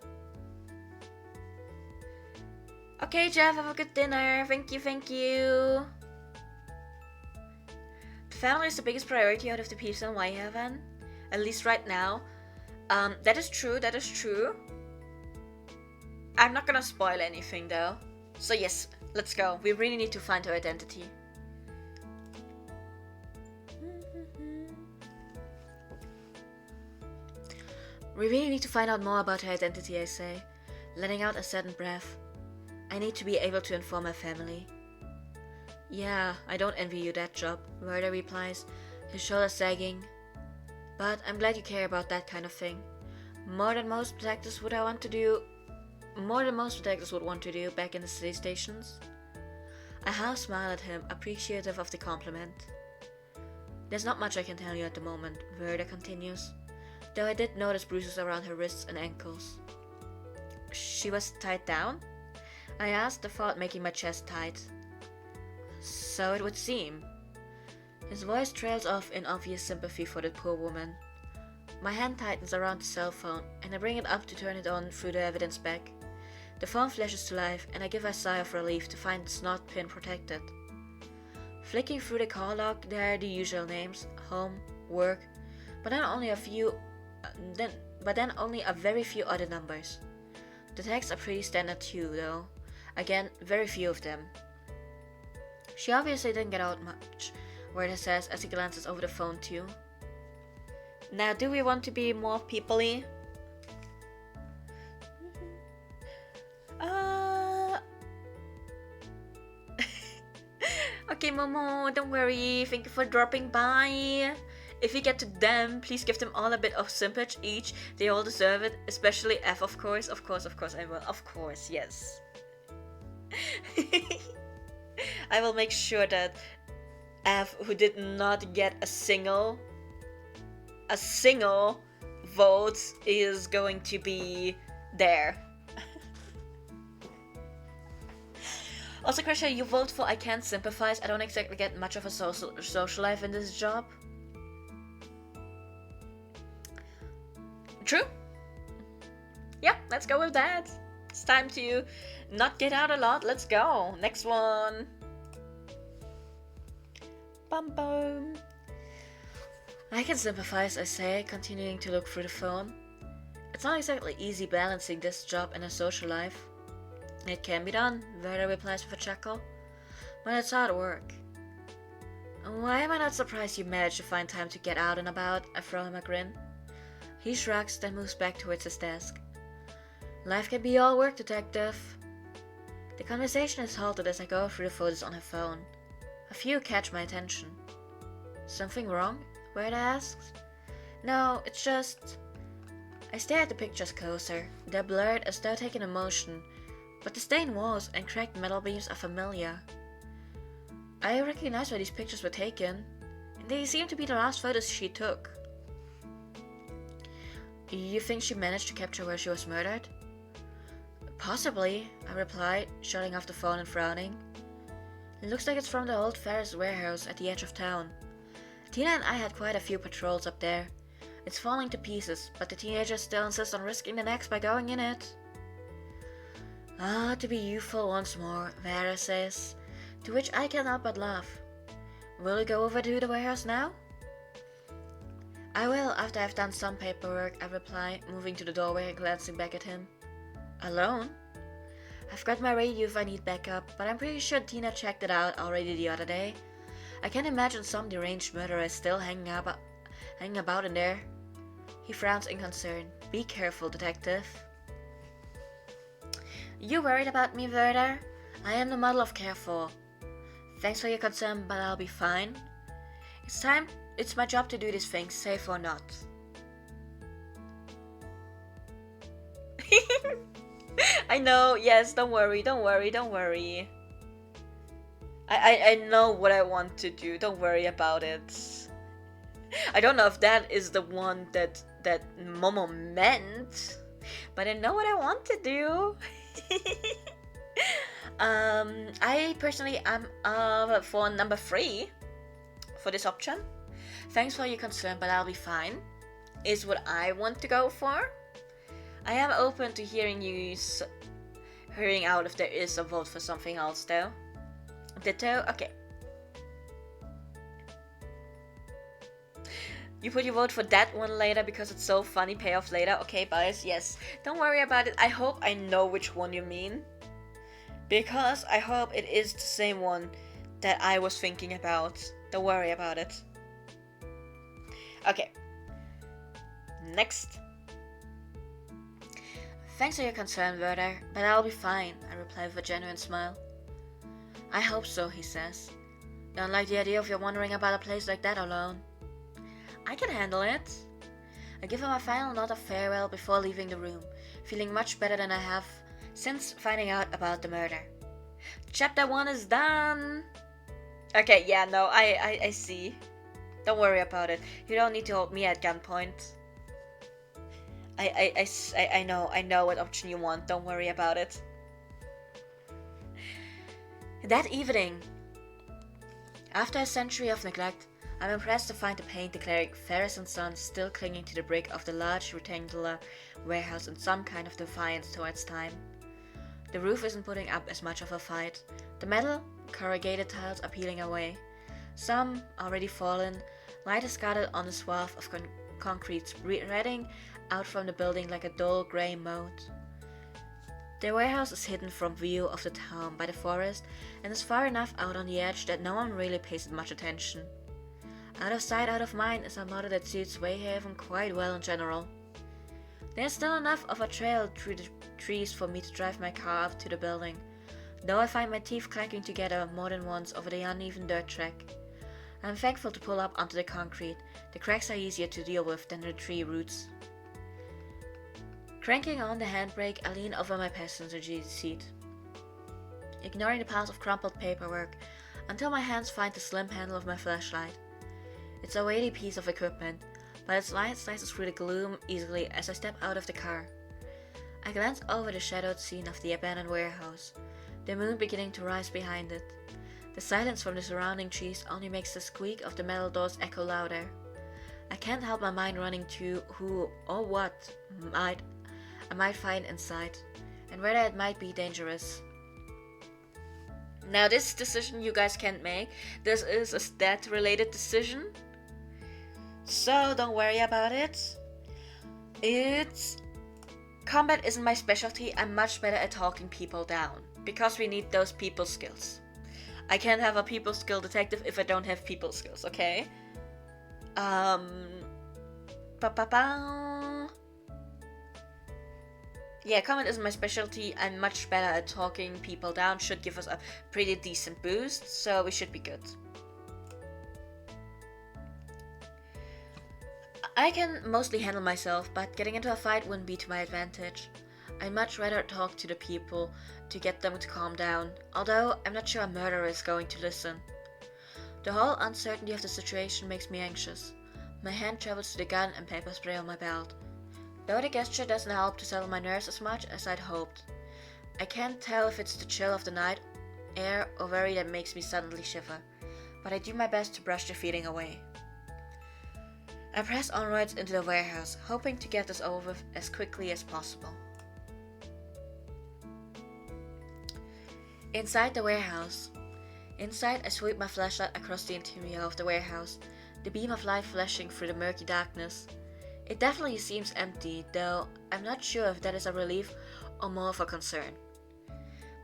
Okay, Jeff, have a good dinner. Thank you, thank you. The family is the biggest priority out of the peeps in Wayhaven. At least right now. That is true, that is true. I'm not gonna spoil anything though. So yes, let's go. We really need to find her identity. We really need to find out more about her identity, I say, letting out a sudden breath. I need to be able to inform my family. Yeah, I don't envy you that job, Werder replies, his shoulders sagging. But I'm glad you care about that kind of thing. More than most detectives would want to do back in the city stations. I half smile at him, appreciative of the compliment. There's not much I can tell you at the moment, Werder continues, though I did notice bruises around her wrists and ankles. She was tied down? I asked, the thought making my chest tight. So it would seem. His voice trails off in obvious sympathy for the poor woman. My hand tightens around the cell phone, and I bring it up to turn it on through the evidence bag. The phone flashes to life, and I give a sigh of relief to find the snot pin protected. Flicking through the call log, there are the usual names: home, work, but then only a very few other numbers. The texts are pretty standard too, though. Again, very few of them. She obviously didn't get out much, Werder says as he glances over the phone too. Now, do we want to be more people-y? Okay, Momo, don't worry. Thank you for dropping by. If we get to them, please give them all a bit of sympathy each. They all deserve it, especially F, of course. Of course, I will. Of course, yes. I will make sure that F, who did not get a single vote, is going to be there. Also, Crusher, you vote for I can't sympathize. I don't exactly get much of a social life in this job. True. Yeah, let's go with that. It's time to not get out a lot. Let's go. Next one. Bum bum. I can sympathize, I say, continuing to look through the phone. It's not exactly easy balancing this job and a social life. It can be done, Werder replies with a chuckle, but it's hard work. Why am I not surprised you managed to find time to get out and about? I throw him a grin. He shrugs, then moves back towards his desk. Life can be all work, detective. The conversation is halted as I go through the photos on her phone. A few catch my attention. Something wrong? Werder asks. No, it's just... I stare at the pictures closer. They're blurred as though taken in motion, but the stained walls and cracked metal beams are familiar. I recognize where these pictures were taken. They seem to be the last photos she took. You think she managed to capture where she was murdered? Possibly, I replied, shutting off the phone and frowning. It looks like it's from the old Ferris warehouse at the edge of town. Tina and I had quite a few patrols up there. It's falling to pieces, but the teenagers still insist on risking their necks by going in it. Ah, to be youthful once more, Vera says, to which I can't help but laugh. Will you go over to the warehouse now? I will, after I've done some paperwork, I reply, moving to the doorway and glancing back at him. Alone? I've got my radio if I need backup, but I'm pretty sure Tina checked it out already the other day. I can't imagine some deranged murderer still hanging about in there. He frowns in concern. Be careful, detective. You worried about me, Werder? I am the model of careful. Thanks for your concern, but I'll be fine. It's time It's my job to do these things, safe or not. I know, yes, don't worry. I know what I want to do, don't worry about it. I don't know if that is the one that Momo meant, but I know what I want to do. I personally am for number 3 for this option. Thanks for your concern, but I'll be fine, is what I want to go for. I am open to hearing out if there is a vote for something else though. Ditto? Okay. You put your vote for that one later because it's so funny, payoff later. Okay, bias, yes. Don't worry about it. I hope I know which one you mean. Because I hope it is the same one that I was thinking about. Don't worry about it. Okay. Next. Thanks for your concern, Werder, but I'll be fine, I reply with a genuine smile. I hope so, he says. Don't like the idea of you wandering about a place like that alone. I can handle it. I give him a final nod of farewell before leaving the room, feeling much better than I have since finding out about the murder. Chapter 1 is done! Okay, yeah, no, I see. Don't worry about it. You don't need to hold me at gunpoint. I know what option you want. Don't worry about it. That evening, after a century of neglect, I'm impressed to find the paint declaring Ferris & Sons still clinging to the brick of the large rectangular warehouse in some kind of defiance towards time. The roof isn't putting up as much of a fight. The metal, corrugated tiles are peeling away. Some, already fallen, lie discarded on a swath of concrete spreading out from the building like a dull grey moat. The warehouse is hidden from view of the town by the forest and is far enough out on the edge that no one really pays it much attention. Out of sight, out of mind is a motto that suits Wayhaven quite well in general. There's still enough of a trail through the trees for me to drive my car up to the building, though I find my teeth clacking together more than once over the uneven dirt track. I'm thankful to pull up onto the concrete. The cracks are easier to deal with than the tree roots. Cranking on the handbrake, I lean over my passenger seat, ignoring the piles of crumpled paperwork until my hands find the slim handle of my flashlight. It's a weighty piece of equipment, but its light slices through the gloom easily as I step out of the car. I glance over the shadowed scene of the abandoned warehouse, the moon beginning to rise behind it. The silence from the surrounding trees only makes the squeak of the metal doors echo louder. I can't help my mind running to who or what I might find inside, and whether it might be dangerous. Now this decision you guys can't make. This is a stat-related decision, so don't worry about it. Combat isn't my specialty. I'm much better at talking people down, because we need those people skills. I can't have a people skill detective if I don't have people skills, okay? Yeah, combat isn't my specialty. I'm much better at talking people down. Should give us a pretty decent boost, so we should be good. I can mostly handle myself, but getting into a fight wouldn't be to my advantage. I'd much rather talk to the people to get them to calm down, although I'm not sure a murderer is going to listen. The whole uncertainty of the situation makes me anxious. My hand travels to the gun and paper spray on my belt, though the gesture doesn't help to settle my nerves as much as I'd hoped. I can't tell if it's the chill of the night air or worry that makes me suddenly shiver, but I do my best to brush the feeling away. I press onwards into the warehouse, hoping to get this over with as quickly as possible. Inside the warehouse. Inside, I sweep my flashlight across the interior of the warehouse, the beam of light flashing through the murky darkness. It definitely seems empty, though I'm not sure if that is a relief or more of a concern.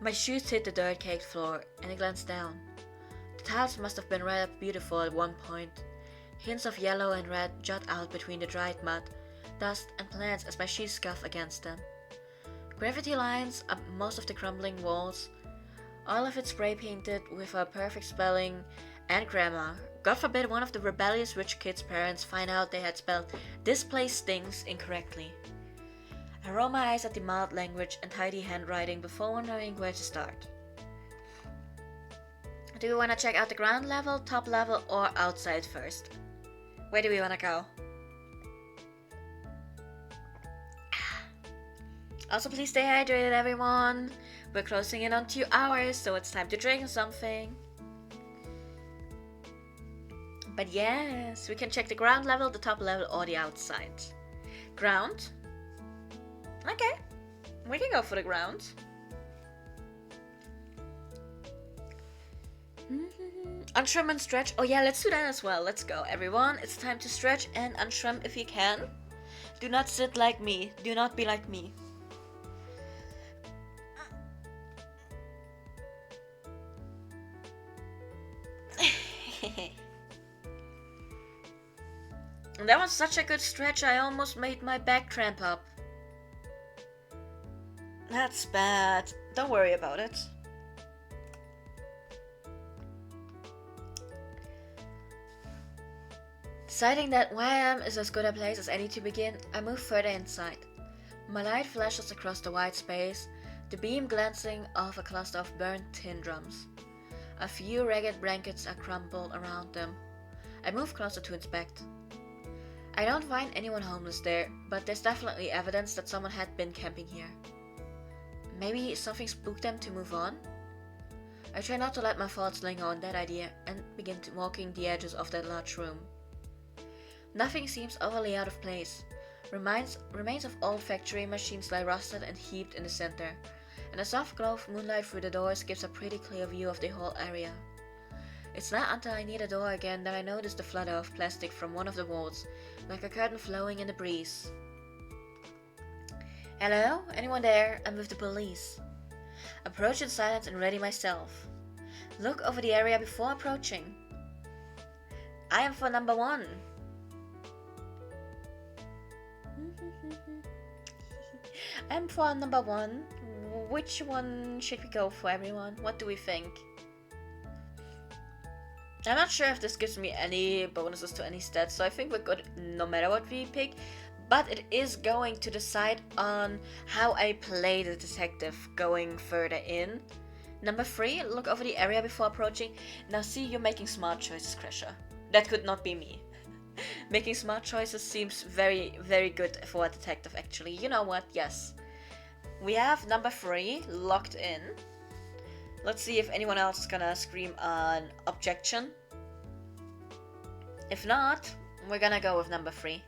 My shoes hit the dirt-caked floor, and I glance down. The tiles must have been rather beautiful at one point. Hints of yellow and red jut out between the dried mud, dust, and plants as my shoes scuff against them. Graffiti lines up most of the crumbling walls, all of it spray painted with a perfect spelling and grammar, God forbid one of the rebellious rich kids' parents find out they had spelled "this place stinks" incorrectly. I roll my eyes at the mild language and tidy handwriting before wondering where to start. Do we want to check out the ground level, top level, or outside first? Where do we want to go? Also, please stay hydrated, everyone. We're closing in on 2 hours, so it's time to drink something. But yes, we can check the ground level, the top level, or the outside. Ground? Okay, we can go for the ground. Untrim and stretch. Oh yeah, let's do that as well. Let's go, everyone. It's time to stretch and untrim if you can. Do not sit like me. Do not be like me. That was such a good stretch, I almost made my back cramp up. That's bad. Don't worry about it. Deciding that Wayhaven is as good a place as any to begin, I move further inside. My light flashes across the wide space, the beam glancing off a cluster of burnt tin drums. A few ragged blankets are crumpled around them. I move closer to inspect. I don't find anyone homeless there, but there's definitely evidence that someone had been camping here. Maybe something spooked them to move on? I try not to let my thoughts linger on that idea and begin walking the edges of that large room. Nothing seems overly out of place. Remains of old factory machines lie rusted and heaped in the center, and a soft glow of moonlight through the doors gives a pretty clear view of the whole area. It's not until I near the door again that I notice the flutter of plastic from one of the walls, like a curtain flowing in the breeze. Hello? Anyone there? I'm with the police. Approach in silence and ready myself. Look over the area before approaching. I am for number 1. I'm for number 1. Which one should we go for, everyone? What do we think? I'm not sure if this gives me any bonuses to any stats, so I think we're good no matter what we pick. But it is going to decide on how I play the detective going further in. Number 3, look over the area before approaching. Now see, you're making smart choices, Crasher. That could not be me. Making smart choices seems very, very good for a detective, actually. You know what? Yes. We have number 3 locked in. Let's see if anyone else is gonna scream an objection. If not, we're gonna go with number 3.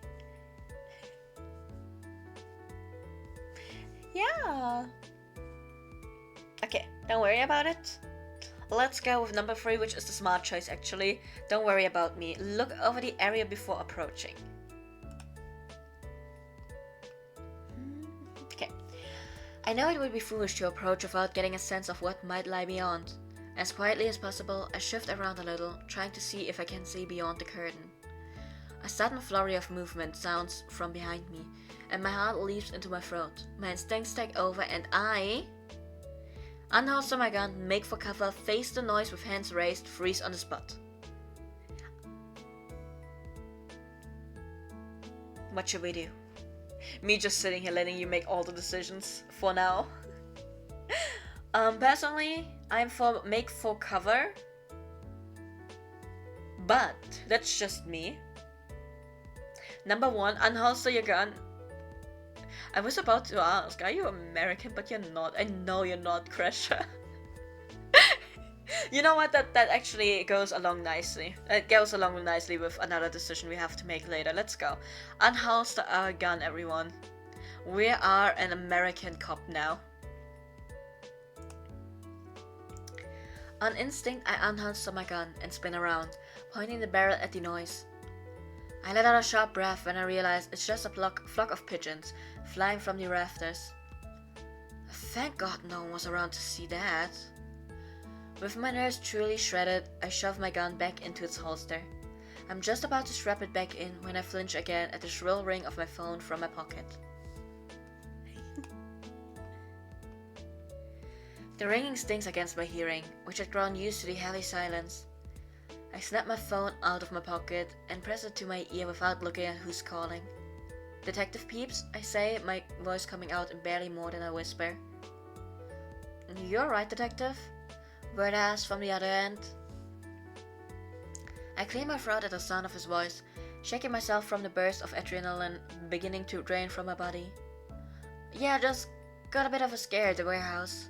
Yeah. Okay, don't worry about it. Let's go with number 3, which is the smart choice actually. Don't worry about me. Look over the area before approaching. Okay. I know it would be foolish to approach without getting a sense of what might lie beyond. As quietly as possible, I shift around a little, trying to see if I can see beyond the curtain. A sudden flurry of movement sounds from behind me, and my heart leaps into my throat. My instincts take over and I unholster my gun, make for cover, face the noise with hands raised, freeze on the spot. What should we do? Me just sitting here letting you make all the decisions for now. Personally, I'm for make for cover, but that's just me. Number 1, unholster your gun. I was about to ask, are you American? But you're not. I know you're not, Crasher. You know what? That actually goes along nicely. It goes along nicely with another decision we have to make later. Let's go. Unholster our gun, everyone. We are an American cop now. On instinct, I unholster my gun and spin around, pointing the barrel at the noise. I let out a sharp breath when I realize it's just a flock of pigeons flying from the rafters. Thank God no one was around to see that. With my nerves truly shredded, I shove my gun back into its holster. I'm just about to strap it back in when I flinch again at the shrill ring of my phone from my pocket. The ringing stings against my hearing, which had grown used to the heavy silence. I snap my phone out of my pocket and press it to my ear without looking at who's calling. Detective Peeps, I say, my voice coming out in barely more than a whisper. You're right, Detective, Word asks from the other end. I clear my throat at the sound of his voice, shaking myself from the burst of adrenaline beginning to drain from my body. Yeah, just got a bit of a scare at the warehouse.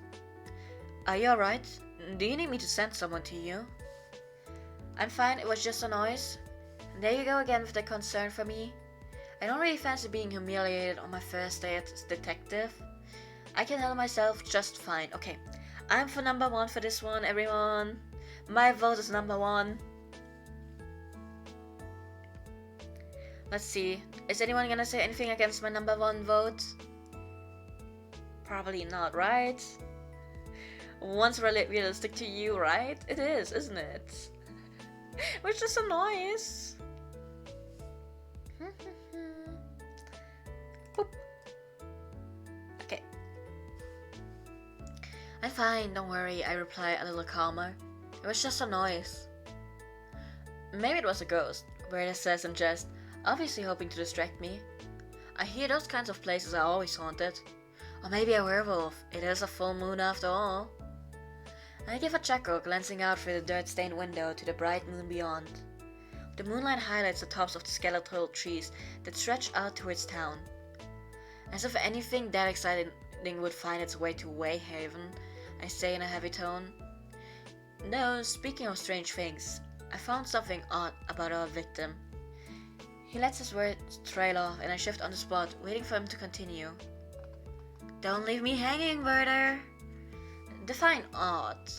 Are you alright? Do you need me to send someone to you? I'm fine, it was just a noise. There you go again with the concern for me. I don't really fancy being humiliated on my first day as detective. I can handle myself just fine. Okay, I'm for number 1 for this one, everyone. My vote is number 1. Let's see, is anyone gonna say anything against my number 1 vote? Probably not, right? One's really realistic to you, right? It is, isn't it? Which is a noise. Boop. Okay. I'm fine, don't worry, I reply a little calmer. It was just a noise. Maybe it was a ghost, Werner says in jest, obviously hoping to distract me. I hear those kinds of places are always haunted. Or maybe a werewolf, it is a full moon after all. I give a chuckle, glancing out through the dirt-stained window to the bright moon beyond. The moonlight highlights the tops of the skeletal trees that stretch out towards town. As if anything that exciting would find its way to Wayhaven, I say in a heavy tone. No, speaking of strange things, I found something odd about our victim. He lets his words trail off and I shift on the spot, waiting for him to continue. Don't leave me hanging, Werner! Define odd.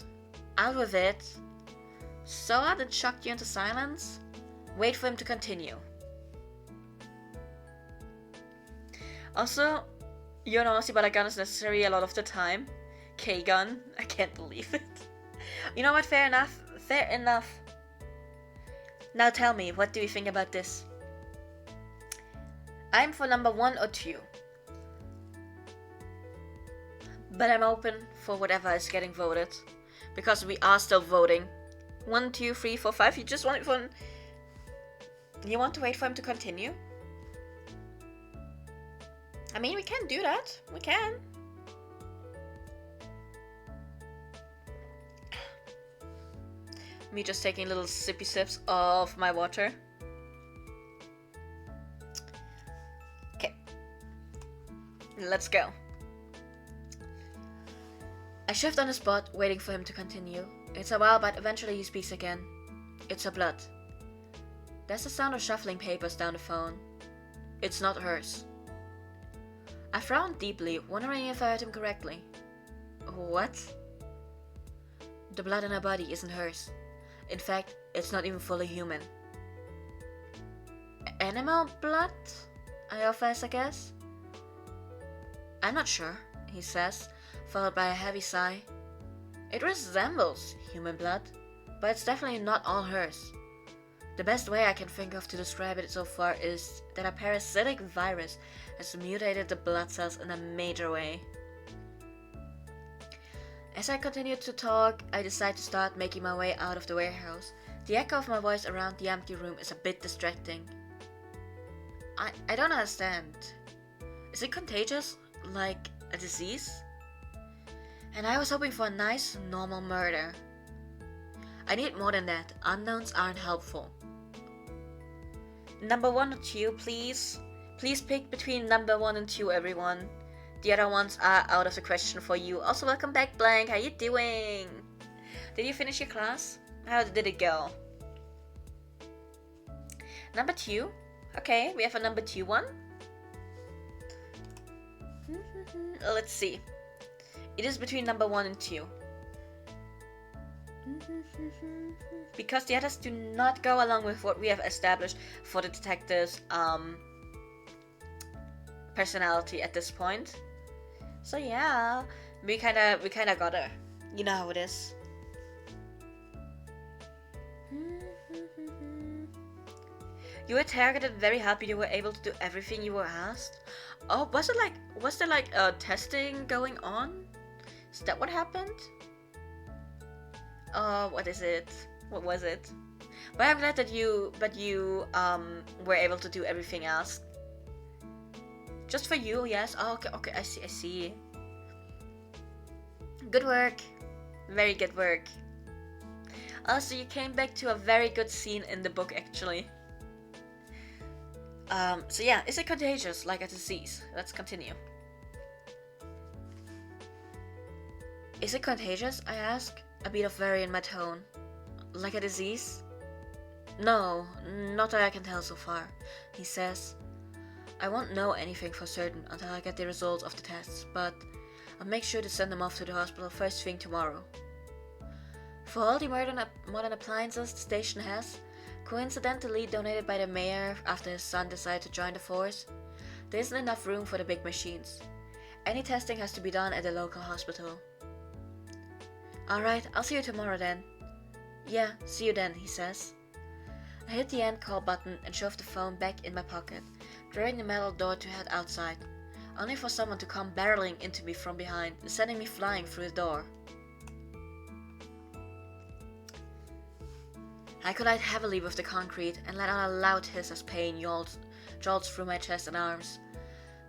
Out with it. So odd it shocked you into silence? Wait for him to continue. Also, you're nasty, but a gun is necessary a lot of the time. K-gun. I can't believe it. You know what? Fair enough. Fair enough. Now tell me, what do you think about this? I'm for number 1 or 2. But I'm open for whatever is getting voted. Because we are still voting. 1, 2, 3, 4, 5. You just want it for... You want to wait for him to continue? I mean, we can do that. We can. Me just taking little sippy sips of my water. Okay. Let's go. I shift on the spot, waiting for him to continue. It's a while, but eventually he speaks again. It's her blood. There's the sound of shuffling papers down the phone. It's not hers. I frowned deeply, wondering if I heard him correctly. What? The blood in her body isn't hers. In fact, it's not even fully human. Animal blood? I offer as a guess. I'm not sure, he says, followed by a heavy sigh. It resembles human blood, but it's definitely not all hers. The best way I can think of to describe it so far is that a parasitic virus has mutated the blood cells in a major way. As I continue to talk, I decide to start making my way out of the warehouse. The echo of my voice around the empty room is a bit distracting. I don't understand. Is it contagious? Like a disease? And I was hoping for a nice, normal murder. I need more than that. Unknowns aren't helpful. Number 1 or 2, please. Please pick between number 1 and 2, everyone. The other ones are out of the question for you. Also, welcome back, Blank. How you doing? Did you finish your class? How did it go? Number 2. Okay, we have a number 2 one. Let's see. It is between number 1 and 2. Because the others do not go along with what we have established for the detective's personality at this point. So yeah, we kinda got her. You know how it is. You were targeted, very happy you were able to do everything you were asked. Oh, was there like testing going on? Is that what happened? What is it? What was it? But I'm glad that you were able to do everything else. Just for you, yes. Oh, okay, I see. Good work. Very good work. Also, you came back to a very good scene in the book, actually. So yeah, is it contagious, like a disease? Let's continue. Is it contagious, I ask, a bit of worry in my tone. Like a disease? No, not that I can tell so far, he says. I won't know anything for certain until I get the results of the tests, but I'll make sure to send them off to the hospital first thing tomorrow. For all the modern appliances the station has, coincidentally donated by the mayor after his son decided to join the force, there isn't enough room for the big machines. Any testing has to be done at the local hospital. Alright, I'll see you tomorrow then. Yeah, see you then, he says. I hit the end call button and shove the phone back in my pocket, drawing the metal door to head outside, only for someone to come barreling into me from behind, sending me flying through the door. I collide heavily with the concrete and let out a loud hiss as pain jolts through my chest and arms.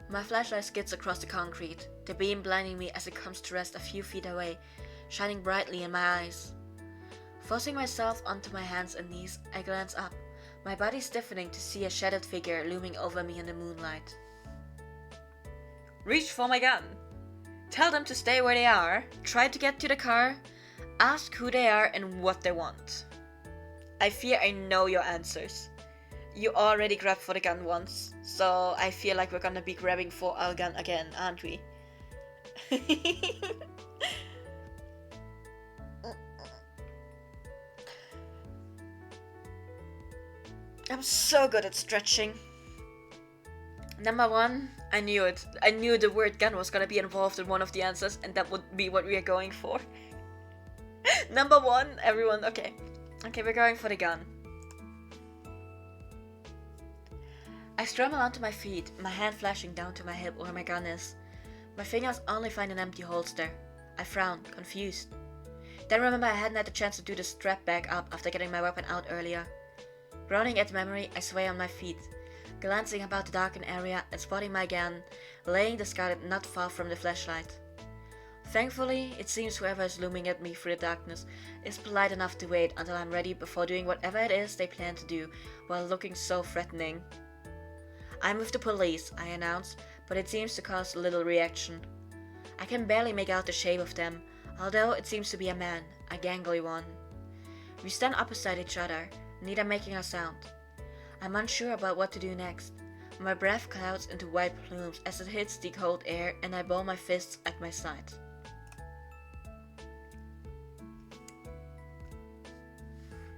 My flashlight skids across the concrete, the beam blinding me as it comes to rest a few feet away, shining brightly in my eyes. Forcing myself onto my hands and knees, I glance up, my body stiffening to see a shadowed figure looming over me in the moonlight. Reach for my gun. Tell them to stay where they are, try to get to the car, ask who they are and what they want. I fear I know your answers. You already grabbed for the gun once, so I feel like we're gonna be grabbing for our gun again, aren't we? I'm so good at stretching. Number one, I knew it. I knew the word gun was gonna be involved in one of the answers, and that would be what we are going for. Number one, everyone, okay. Okay, we're going for the gun. I scramble onto my feet, my hand flashing down to my hip where my gun is. My fingers only find an empty holster. I frown, confused. Then remember I hadn't had the chance to do the strap back up after getting my weapon out earlier. Groaning at the memory, I sway on my feet, glancing about the darkened area and spotting my gun, laying discarded not far from the flashlight. Thankfully, it seems whoever is looming at me through the darkness is polite enough to wait until I'm ready before doing whatever it is they plan to do while looking so threatening. I'm with the police, I announce, but it seems to cause little reaction. I can barely make out the shape of them, although it seems to be a man, a gangly one. We stand opposite each other, neither making a sound. I'm unsure about what to do next. My breath clouds into white plumes as it hits the cold air and I ball my fists at my side.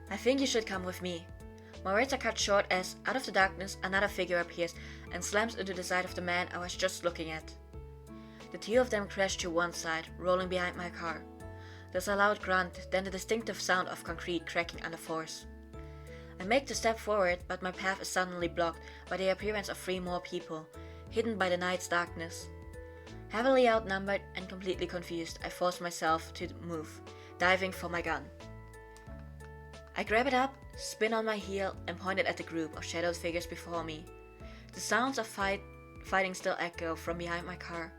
I think you should come with me. My words are cut short as, out of the darkness, another figure appears and slams into the side of the man I was just looking at. The two of them crash to one side, rolling behind my car. There's a loud grunt, then the distinctive sound of concrete cracking under force. I make the step forward, but my path is suddenly blocked by the appearance of 3 more people, hidden by the night's darkness. Heavily outnumbered and completely confused, I force myself to move, diving for my gun. I grab it up, spin on my heel, and point it at the group of shadowed figures before me. The sounds of fighting still echo from behind my car.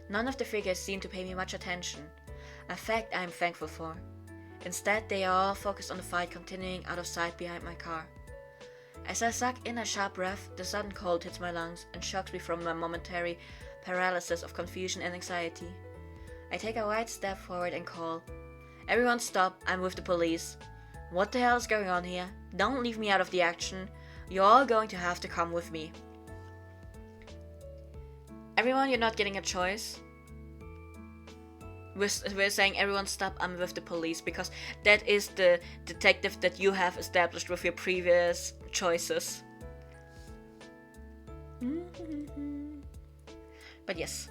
None of the figures seem to pay me much attention, a fact I am thankful for. Instead, they are all focused on the fight continuing out of sight behind my car. As I suck in a sharp breath, the sudden cold hits my lungs and shocks me from my momentary paralysis of confusion and anxiety. I take a wide step forward and call, "Everyone stop, I'm with the police. What the hell is going on here? Don't leave me out of the action. You're all going to have to come with me." Everyone, you're not getting a choice. We're saying everyone stop, I'm with the police, because that is the detective that you have established with your previous choices. But yes.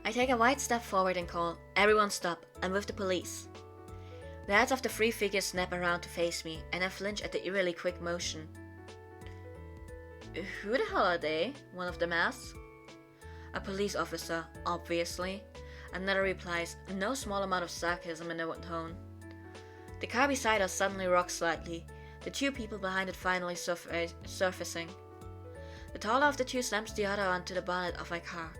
I take a wide step forward and call, "Everyone stop, I'm with the police." The heads of the 3 figures snap around to face me, and I flinch at the eerily quick motion. "Who the hell are they?" one of them asks. "A police officer, obviously. Another replies, no small amount of sarcasm in the tone. The car beside us suddenly rocks slightly, the two people behind it finally surfacing. The taller of the two slams the other onto the bonnet of my car,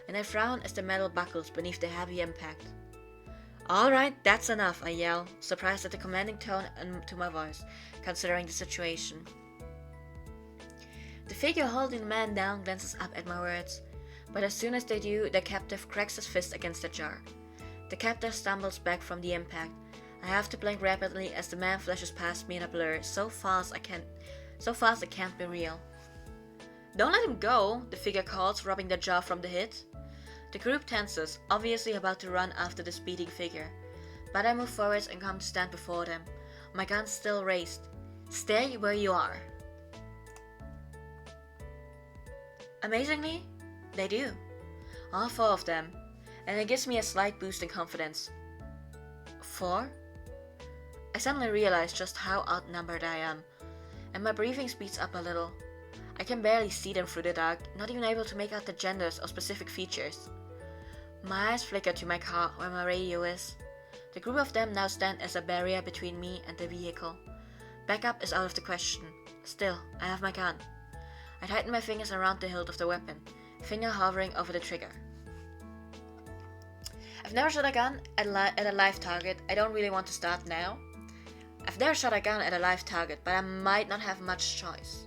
and I frown as the metal buckles beneath the heavy impact. Alright, that's enough, I yell, surprised at the commanding tone to my voice, considering the situation. The figure holding the man down glances up at my words, but as soon as they do, the captive cracks his fist against the jar. The captive stumbles back from the impact. I have to blink rapidly as the man flashes past me in a blur, so fast it can't be real. Don't let him go, the figure calls, rubbing the jar from the hit. The group tenses, obviously about to run after the speeding figure, but I move forwards and come to stand before them, my gun still raised. Stay where you are. Amazingly, they do. All 4 of them, and it gives me a slight boost in confidence. 4? I suddenly realize just how outnumbered I am, and my breathing speeds up a little. I can barely see them through the dark, not even able to make out the genders or specific features. My eyes flicker to my car where my radio is. The group of them now stand as a barrier between me and the vehicle. Backup is out of the question. Still, I have my gun. I tighten my fingers around the hilt of the weapon, finger hovering over the trigger. I've never shot a gun at a live target. I don't really want to start now. I've never shot a gun at a live target, but I might not have much choice.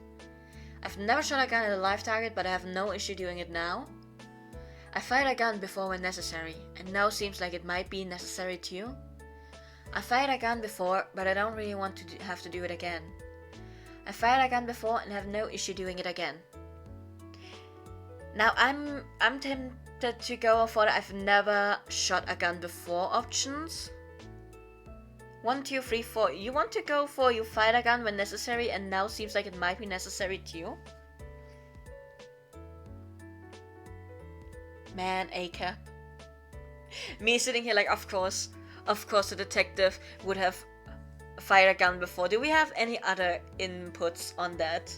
I've never shot a gun at a live target, but I have no issue doing it now. I fired a gun before when necessary, and now seems like it might be necessary too. I fired a gun before, but I don't really want to have to do it again. I fired a gun before and have no issue doing it again. Now I'm tempted to go for the I've never shot a gun before options. 1, 2, 3, 4. You want to go for you fired a gun when necessary and now seems like it might be necessary too? Man, A-cap. Me sitting here like, of course the detective would have fired a gun before. Do we have any other inputs on that?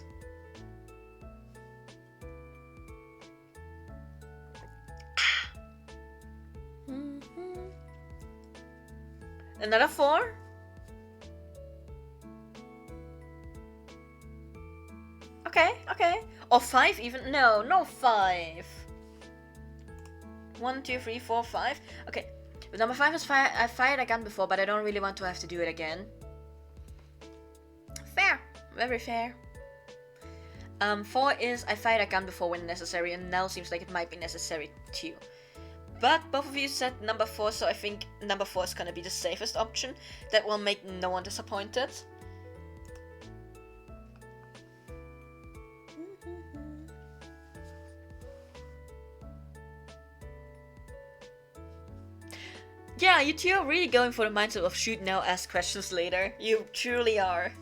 Another 4? Okay. Or 5 even? No 5. 1, 2, 3, 4, 5. Okay. But number 5 is I fired a gun before, but I don't really want to have to do it again. Fair. Very fair. 4 is I fired a gun before when necessary, and now seems like it might be necessary too. But both of you said number 4, so I think number 4 is gonna be the safest option. That will make no one disappointed. Yeah, you two are really going for the mindset of shoot now, ask questions later. You truly are.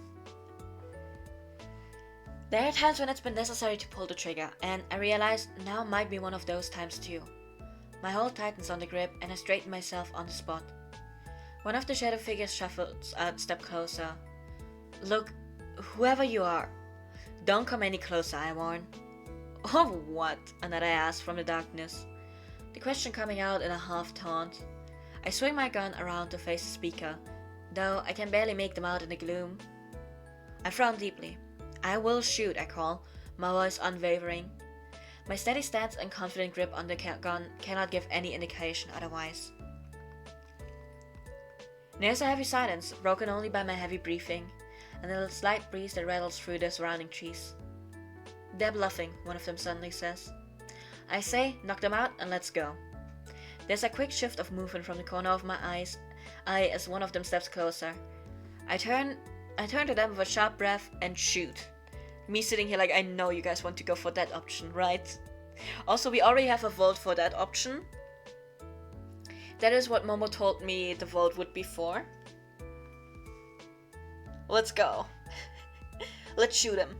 There are times when it's been necessary to pull the trigger, and I realize now might be one of those times too. My hold tightens on the grip, and I straighten myself on the spot. One of the shadow figures shuffles a step closer. Look, whoever you are, don't come any closer, I warn. Oh, what? Another ask from the darkness. The question coming out in a half taunt. I swing my gun around to face the speaker, though I can barely make them out in the gloom. I frown deeply. I will shoot, I call, my voice unwavering. My steady stance and confident grip on the gun cannot give any indication otherwise. There's a heavy silence, broken only by my heavy breathing, and a slight breeze that rattles through the surrounding trees. They're bluffing, one of them suddenly says. I say, knock them out and let's go. There's a quick shift of movement from the corner of my eye as one of them steps closer. I turn to them with a sharp breath and shoot. Me sitting here like, I know you guys want to go for that option, right? Also, we already have a vault for that option. That is what Momo told me the vault would be for. Let's go. Let's shoot him.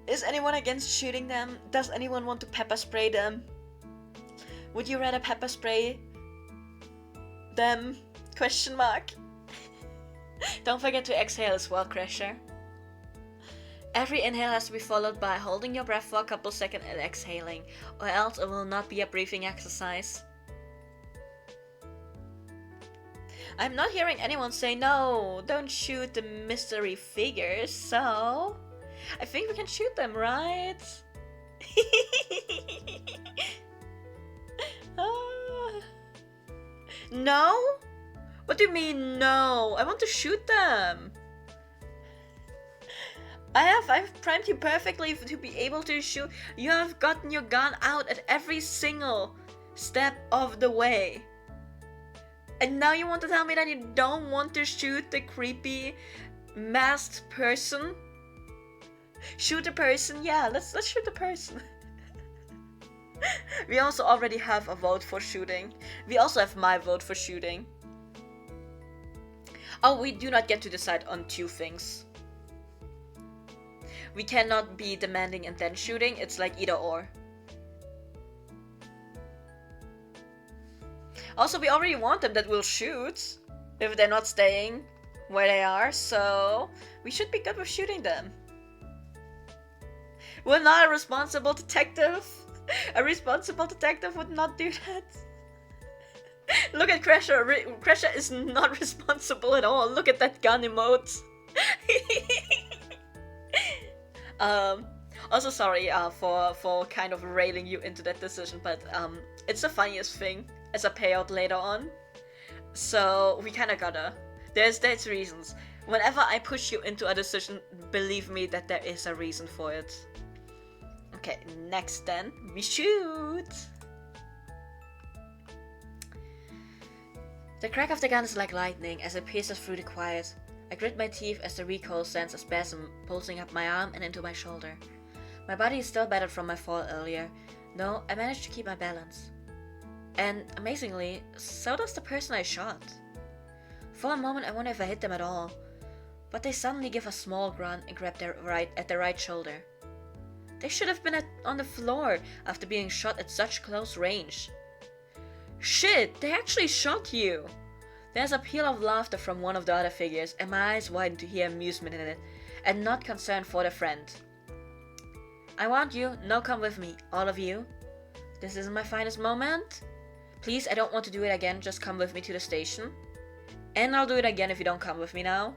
Is anyone against shooting them? Does anyone want to pepper spray them? Would you rather pepper spray them? Question mark. Don't forget to exhale as well, Crasher. Every inhale has to be followed by holding your breath for a couple seconds and exhaling, or else it will not be a breathing exercise. I'm not hearing anyone say no, don't shoot the mystery figures, so I think we can shoot them, right? No? What do you mean no? I want to shoot them. I've primed you perfectly to be able to shoot. You have gotten your gun out at every single step of the way. And now you want to tell me that you don't want to shoot the creepy masked person? Shoot the person? Yeah, let's shoot the person. We also already have a vote for shooting. We also have my vote for shooting. Oh, we do not get to decide on two things. We cannot be demanding and then shooting. It's like either or. Also, we already want them that will shoot if they're not staying where they are, so we should be good with shooting them. We're not a responsible detective. A responsible detective would not do that. Look at Crasher. Crasher is not responsible at all. Look at that gun emote. Also sorry for kind of railing you into that decision, but it's the funniest thing as a payout later on. So we kinda gotta. There's reasons. Whenever I push you into a decision, believe me that there is a reason for it. Okay, next then, we shoot! The crack of the gun is like lightning as it pierces through the quiet. I grit my teeth as the recoil sends a spasm pulsing up my arm and into my shoulder. My body is still battered from my fall earlier, though I managed to keep my balance. And amazingly, so does the person I shot. For a moment I wonder if I hit them at all, but they suddenly give a small grunt and grab their right shoulder. They should have been on the floor after being shot at such close range. Shit, they actually shot you! There's a peal of laughter from one of the other figures, and my eyes widen to hear amusement in it, and not concern for their friend. I want you, now come with me, all of you. This isn't my finest moment. Please, I don't want to do it again, just come with me to the station. And I'll do it again if you don't come with me now.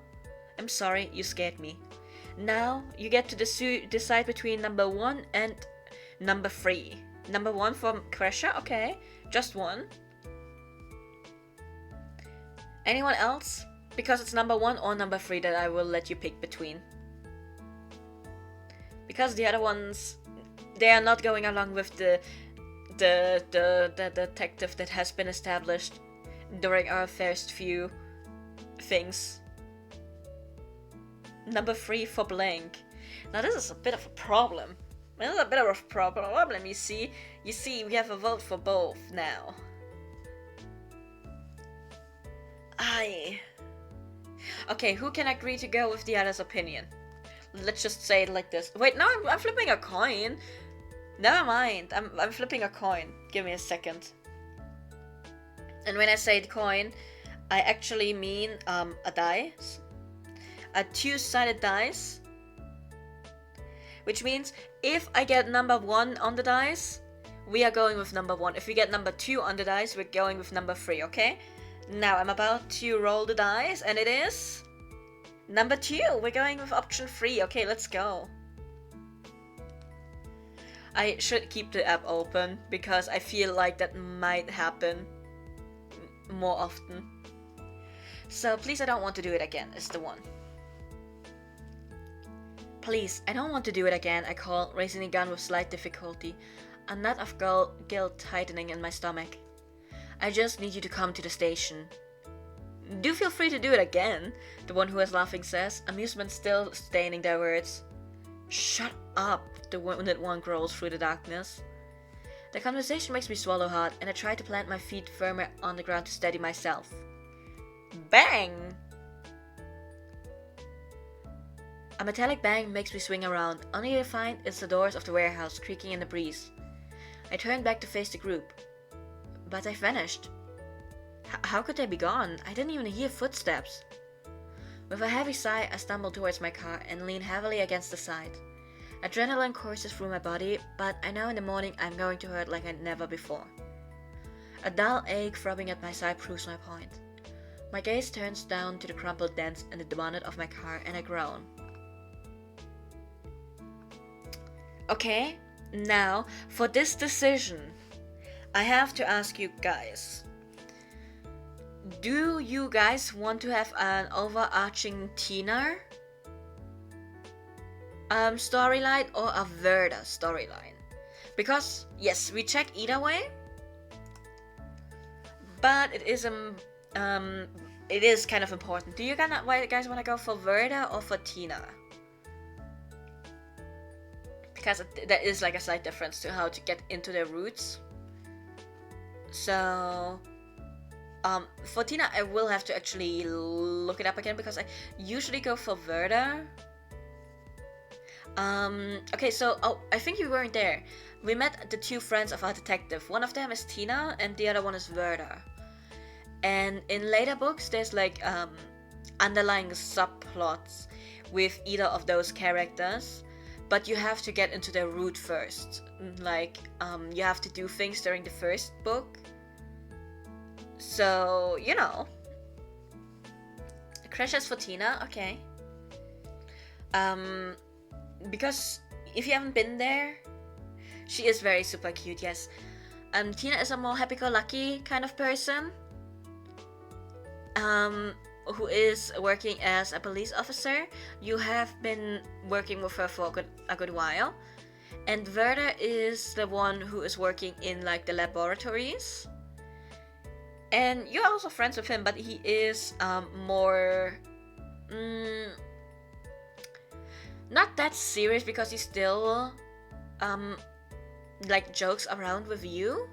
I'm sorry, you scared me. Now, you get to decide between number 1 and number 3. Number 1 for Crasher, okay. Just one. Anyone else? Because it's number 1 or number 3 that I will let you pick between. Because the other ones, they are not going along with the detective that has been established during our first few things. Number 3 for blank. Now this is a bit of a problem. This is a bit of a problem, you see. You see, we have a vote for both now. Okay, who can agree to go with the other's opinion? Let's just say it like this. Wait, no, I'm flipping a coin. Never mind, I'm flipping a coin. Give me a second. And when I say coin, I actually mean a dice. A two-sided dice. Which means if I get number 1 on the dice, we are going with number 1. If we get number 2 on the dice, we're going with number 3, okay? Now I'm about to roll the dice, and it is number 2. We're going with option 3. Okay, let's go. I should keep the app open because I feel like that might happen more often. So please, I don't want to do it again, is the one. Please, I don't want to do it again, I call, raising the gun with slight difficulty, a knot of guilt tightening in my stomach. I just need you to come to the station. Do feel free to do it again, the one who is laughing says, amusement still staining their words. Shut up, the wounded one growls through the darkness. The conversation makes me swallow hard, and I try to plant my feet firmer on the ground to steady myself. Bang! A metallic bang makes me swing around, only to find it's the doors of the warehouse creaking in the breeze. I turn back to face the group. But they've vanished. How could they be gone? I didn't even hear footsteps. With a heavy sigh, I stumble towards my car and lean heavily against the side. Adrenaline courses through my body, but I know in the morning I'm going to hurt like I never before. A dull ache throbbing at my side proves my point. My gaze turns down to the crumpled dents in the bonnet of my car and I groan. Okay, now for this decision, I have to ask you guys. Do you guys want to have an overarching Tina storyline or a Verda storyline? Because yes, we check either way, but it is kind of important. Do you guys want to go for Verda or for Tina? Because there is like a slight difference to how to get into their roots. So for Tina, I will have to actually look it up again because I usually go for Verda. Okay, so I think you weren't there. We met the two friends of our detective. One of them is Tina and the other one is Verda. And in later books, there's like underlying subplots with either of those characters, but you have to get into their root first. Like, you have to do things during the first book. So, you know. Crushes for Tina, okay. Because if you haven't been there, she is very super cute, yes. Tina is a more happy-go-lucky kind of person. Who is working as a police officer. You have been working with her for a good while. And Verda is the one who is working in like the laboratories. And you're also friends with him, but he is more not that serious because he still like jokes around with you.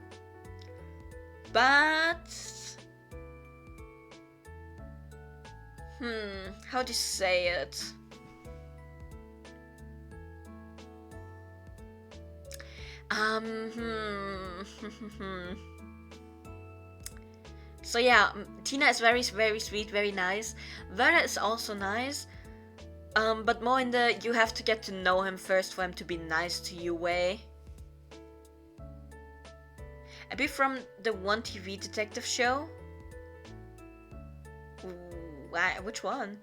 But how do you say it? So yeah, Tina is very, very sweet, very nice. Verda is also nice, but more in the you have to get to know him first for him to be nice to you way. A bit from the one TV detective show. Which one?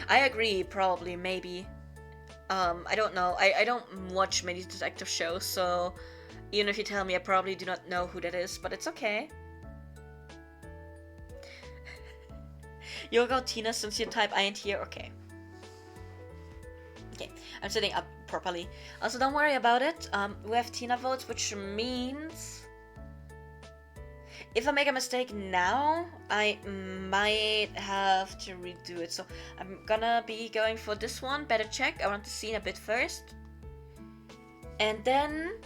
I agree, probably, maybe. I don't know. I don't watch many detective shows, so even if you tell me, I probably do not know who that is, but it's okay. You'll go Tina since your type ain't here? Okay. Okay, I'm sitting up properly. Also, don't worry about it. We have Tina votes, which means if I make a mistake now, I might have to redo it. So I'm gonna be going for this one. Better check. I want the scene a bit first. And then,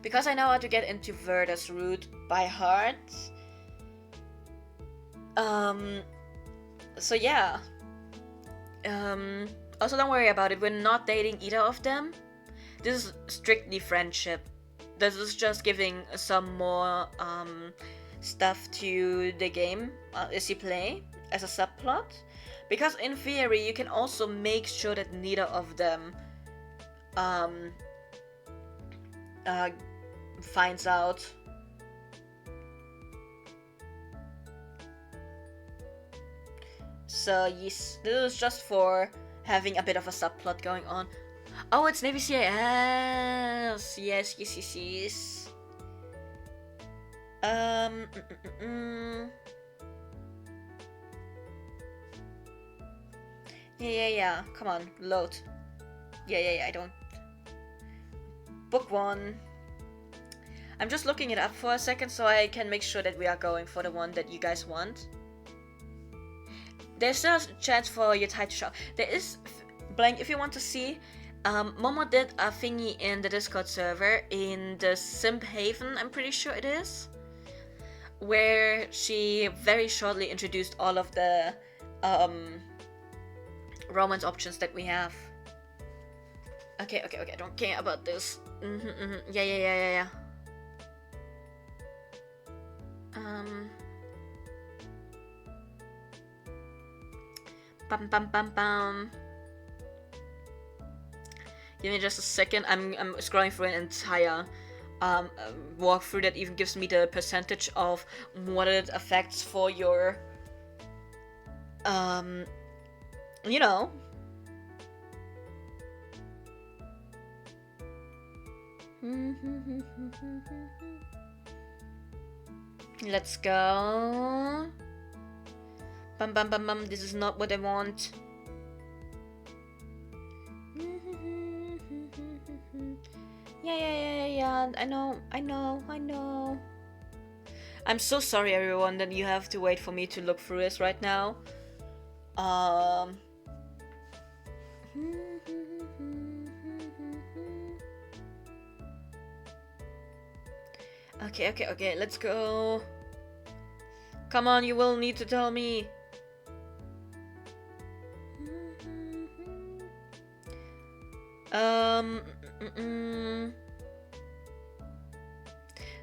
because I know how to get into Verda's route by heart. So yeah. Also, don't worry about it. We're not dating either of them. This is strictly friendship. This is just giving some more stuff to the game as you play as a subplot. Because in theory, you can also make sure that neither of them finds out. So yes, this is just for having a bit of a subplot going on. Oh, it's Navy CIS. Yes. Yeah. Come on, load. Yeah. I don't. Book 1. I'm just looking it up for a second so I can make sure that we are going for the one that you guys want. There's still a chance for your type to show. There is blank if you want to see. Momo did a thingy in the Discord server in the Simp Haven, I'm pretty sure it is, where she very shortly introduced all of the romance options that we have. Okay, I don't care about this. Yeah. Bum. Give me just a second. I'm scrolling through an entire walkthrough that even gives me the percentage of what it affects for your, you know. Let's go. Bum bum bum bum, this is not what I want. Yeah, I know. I'm so sorry everyone that you have to wait for me to look through this right now. Okay, let's go. Come on, you will need to tell me.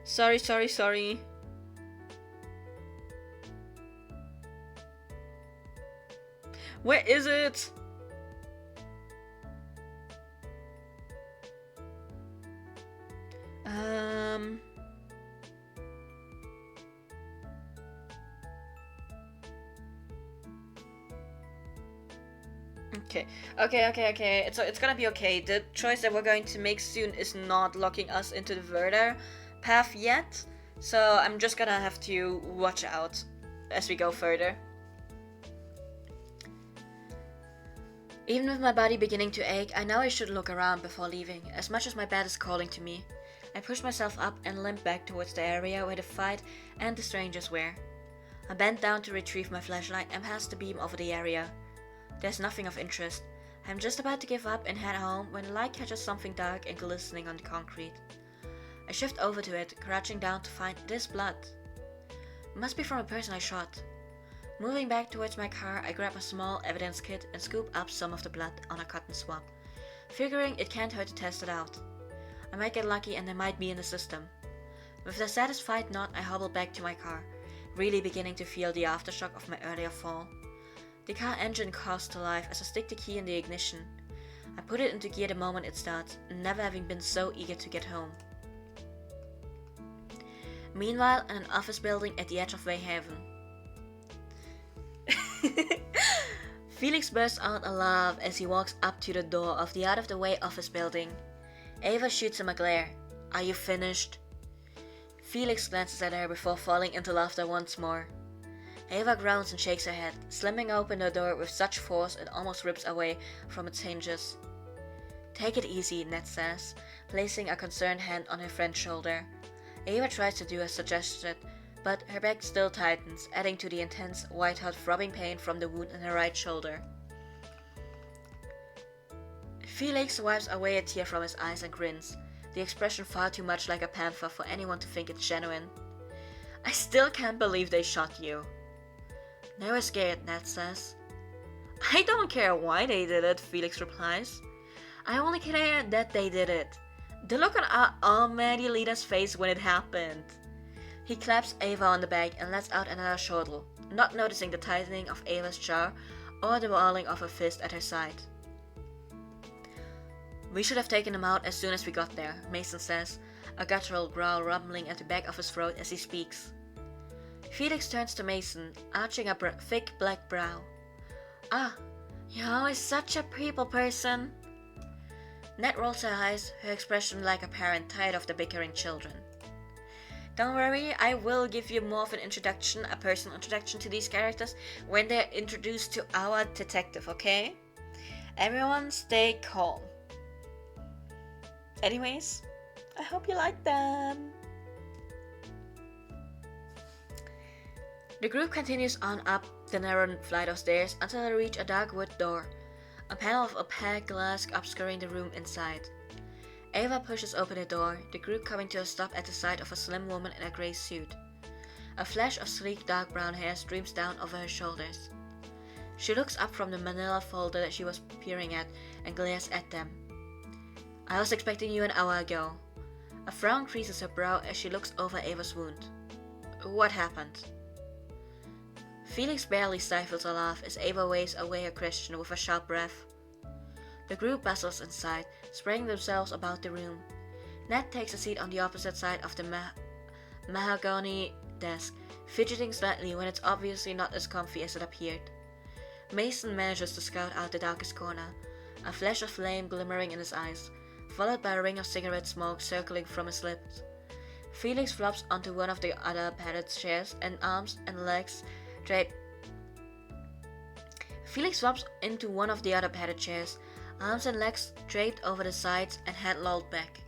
Sorry. Where is it? Okay. It's gonna be okay. The choice that we're going to make soon is not locking us into the further path yet, so I'm just gonna have to watch out as we go further. Even with my body beginning to ache, I know I should look around before leaving, as much as my bed is calling to me. I push myself up and limp back towards the area where the fight and the strangers were. I bend down to retrieve my flashlight and pass the beam over the area. There's nothing of interest. I'm just about to give up and head home when the light catches something dark and glistening on the concrete. I shift over to it, crouching down to find it is blood. It must be from a person I shot. Moving back towards my car, I grab a small evidence kit and scoop up some of the blood on a cotton swab, figuring it can't hurt to test it out. I might get lucky and they might be in the system. With a satisfied nod, I hobble back to my car, really beginning to feel the aftershock of my earlier fall. The car engine calls to life as I stick the key in the ignition. I put it into gear the moment it starts, never having been so eager to get home. Meanwhile, in an office building at the edge of Wayhaven. Felix bursts out a laugh as he walks up to the door of the out-of-the-way office building. Ava shoots him a glare. Are you finished? Felix glances at her before falling into laughter once more. Ava groans and shakes her head, slamming open the door with such force it almost rips away from its hinges. Take it easy, Ned says, placing a concerned hand on her friend's shoulder. Ava tries to do as suggested, but her back still tightens, adding to the intense, white-hot throbbing pain from the wound in her right shoulder. Felix wipes away a tear from his eyes and grins, the expression far too much like a panther for anyone to think it's genuine. I still can't believe they shot you. They were scared, Ned says. I don't care why they did it, Felix replies. I only care that they did it. The look on our almighty leader's face when it happened. He claps Ava on the back and lets out another chortle, not noticing the tightening of Ava's jaw or the balling of her fist at her side. We should have taken him out as soon as we got there, Mason says, a guttural growl rumbling at the back of his throat as he speaks. Felix turns to Mason, arching a thick black brow. Ah, you're always such a people person. Ned rolls her eyes, her expression like a parent tired of the bickering children. Don't worry, I will give you more of an introduction, a personal introduction to these characters when they're introduced to our detective, okay? Everyone stay calm. Anyways, I hope you like them. The group continues on up the narrow flight of stairs until they reach a dark wood door, a panel of opaque glass obscuring the room inside. Ava pushes open the door, the group coming to a stop at the sight of a slim woman in a grey suit. A flash of sleek dark brown hair streams down over her shoulders. She looks up from the manila folder that she was peering at and glares at them. I was expecting you an hour ago. A frown creases her brow as she looks over Ava's wound. What happened? Felix barely stifles a laugh as Ava waves away her question with a sharp breath. The group bustles inside, spraying themselves about the room. Ned takes a seat on the opposite side of the mahogany desk, fidgeting slightly when it's obviously not as comfy as it appeared. Mason manages to scout out the darkest corner, a flash of flame glimmering in his eyes, followed by a ring of cigarette smoke circling from his lips. Felix flops onto one of the other padded chairs and arms and legs draped. Felix flops into one of the other padded chairs, arms and legs draped over the sides and head lolled back.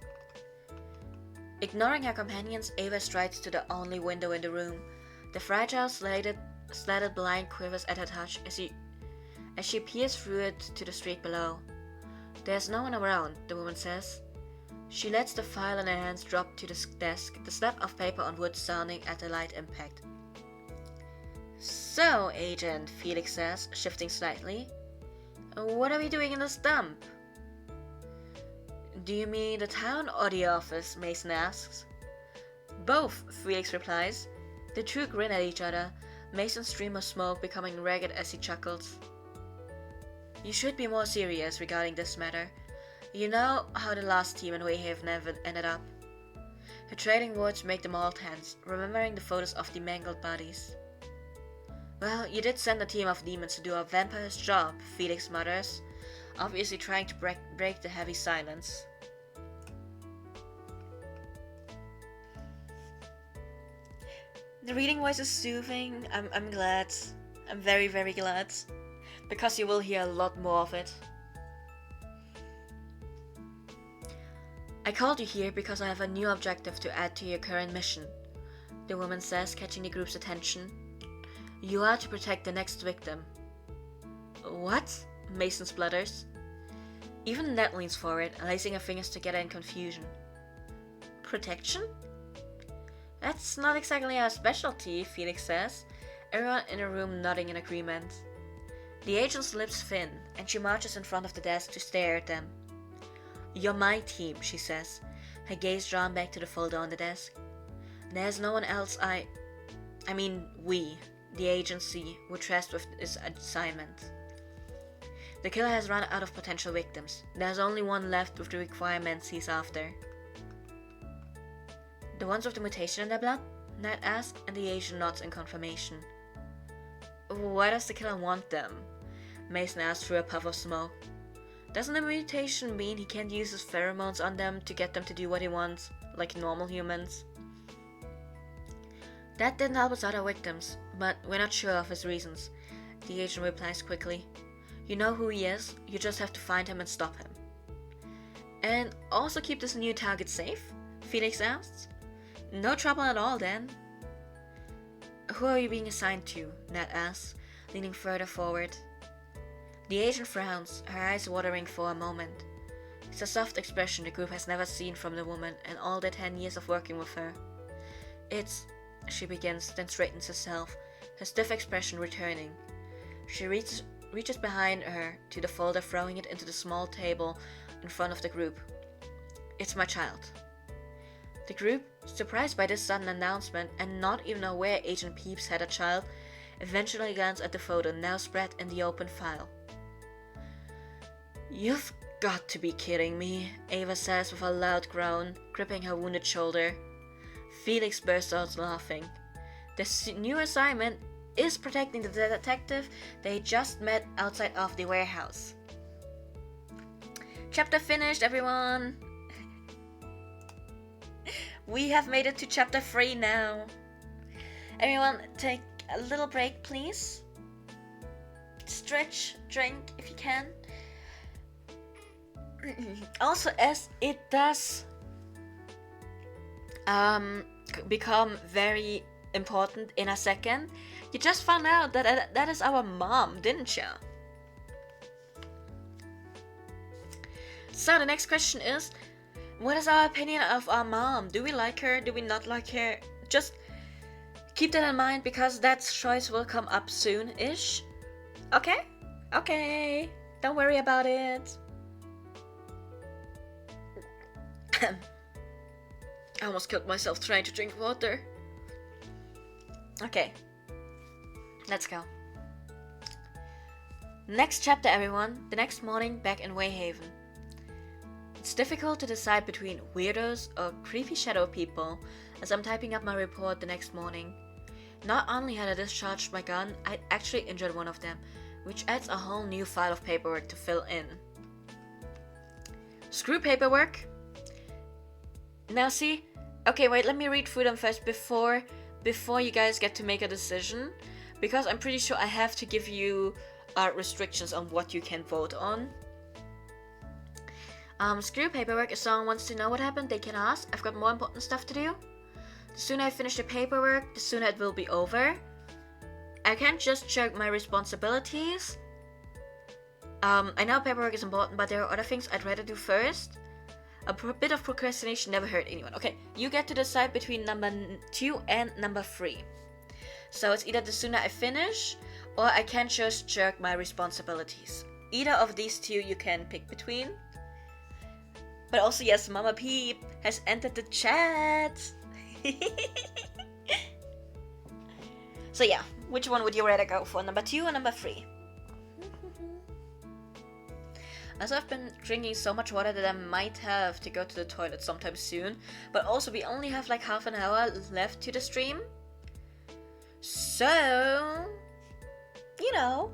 Ignoring her companions, Ava strides to the only window in the room. The fragile slatted blind quivers at her touch as she peers through it to the street below. There's no one around, the woman says. She lets the file in her hands drop to the desk, the slap of paper on wood sounding at the light impact. So, Agent, Felix says, shifting slightly. What are we doing in this dump? Do you mean the town or the office? Mason asks. Both, Felix replies. The two grin at each other, Mason's stream of smoke becoming ragged as he chuckles. You should be more serious regarding this matter. You know how the last team in Wayhaven ended up. Her trailing words make them all tense, remembering the photos of the mangled bodies. Well, you did send a team of demons to do a vampire's job, Felix mutters, obviously trying to break the heavy silence. The reading voice is soothing. I'm glad. I'm very, very glad. Because you will hear a lot more of it. I called you here because I have a new objective to add to your current mission, the woman says, catching the group's attention. You are to protect the next victim. What? Mason splutters. Even Ned leans forward, lacing her fingers together in confusion. Protection? That's not exactly our specialty, Felix says, everyone in the room nodding in agreement. The agent's lips thin, and she marches in front of the desk to stare at them. You're my team, she says, her gaze drawn back to the folder on the desk. There's no one else we, the agency, were tasked with this assignment. The killer has run out of potential victims. There's only one left with the requirements he's after. The ones with the mutation in their blood? Ned asks, and the agent nods in confirmation. Why does the killer want them? Mason asks through a puff of smoke. Doesn't the mutation mean he can't use his pheromones on them to get them to do what he wants, like normal humans? That didn't help his other victims, but we're not sure of his reasons. The agent replies quickly. You know who he is, you just have to find him and stop him. And also keep this new target safe? Felix asks. No trouble at all then. Who are you being assigned to? Ned asks, leaning further forward. The agent frowns, her eyes watering for a moment. It's a soft expression the group has never seen from the woman in all their 10 years of working with her. It's, she begins, then straightens herself, her stiff expression returning. She reaches behind her to the folder, throwing it into the small table in front of the group. It's my child. The group, surprised by this sudden announcement and not even aware Agent Peeps had a child, eventually glance at the photo now spread in the open file. You've got to be kidding me, Ava says with a loud groan, gripping her wounded shoulder. Felix bursts out laughing. The new assignment is protecting the detective they just met outside of the warehouse. Chapter finished, everyone! We have made it to chapter 3 now. Everyone, take a little break, please. Stretch, drink if you can. Also, as it does become very important in a second, you just found out that that is our mom, didn't you? So the next question is, what is our opinion of our mom? Do we like her? Do we not like her? Just keep that in mind because that choice will come up soon-ish. Okay? Okay. Don't worry about it. I almost killed myself trying to drink water. Okay. Let's go. Next chapter, everyone. The next morning, back in Wayhaven. It's difficult to decide between weirdos or creepy shadow people as I'm typing up my report the next morning. Not only had I discharged my gun, I'd actually injured one of them, which adds a whole new file of paperwork to fill in. Screw paperwork. Now see, okay, wait, let me read through them first before you guys get to make a decision, because I'm pretty sure I have to give you restrictions on what you can vote on. Screw paperwork. If someone wants to know what happened, they can ask. I've got more important stuff to do. The sooner I finish the paperwork, the sooner it will be over. I can't just shirk my responsibilities. I know paperwork is important, but there are other things I'd rather do first. A bit of procrastination never hurt anyone. Okay, you get to decide between number 2 and number 3. So it's either the sooner I finish, or I can just shirk my responsibilities. Either of these two you can pick between. But also, yes, Mama Peep has entered the chat. So yeah, which one would you rather go for? Number 2 or number 3? Also, I've been drinking so much water that I might have to go to the toilet sometime soon. But also, we only have like half an hour left to the stream. So, you know,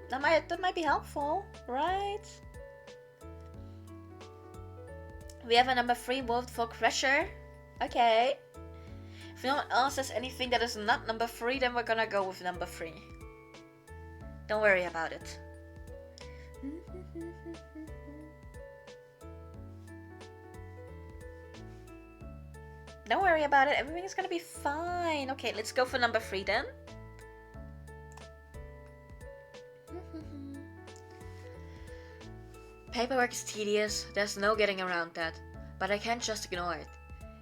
that might be helpful, right? We have a number 3 vote for Crusher. Okay. If no one else says anything that is not number 3, then we're gonna go with number 3. Don't worry about it. Don't worry about it, everything is gonna be fine. Okay, let's go for number 3 then. Paperwork is tedious, there's no getting around that, but I can't just ignore it.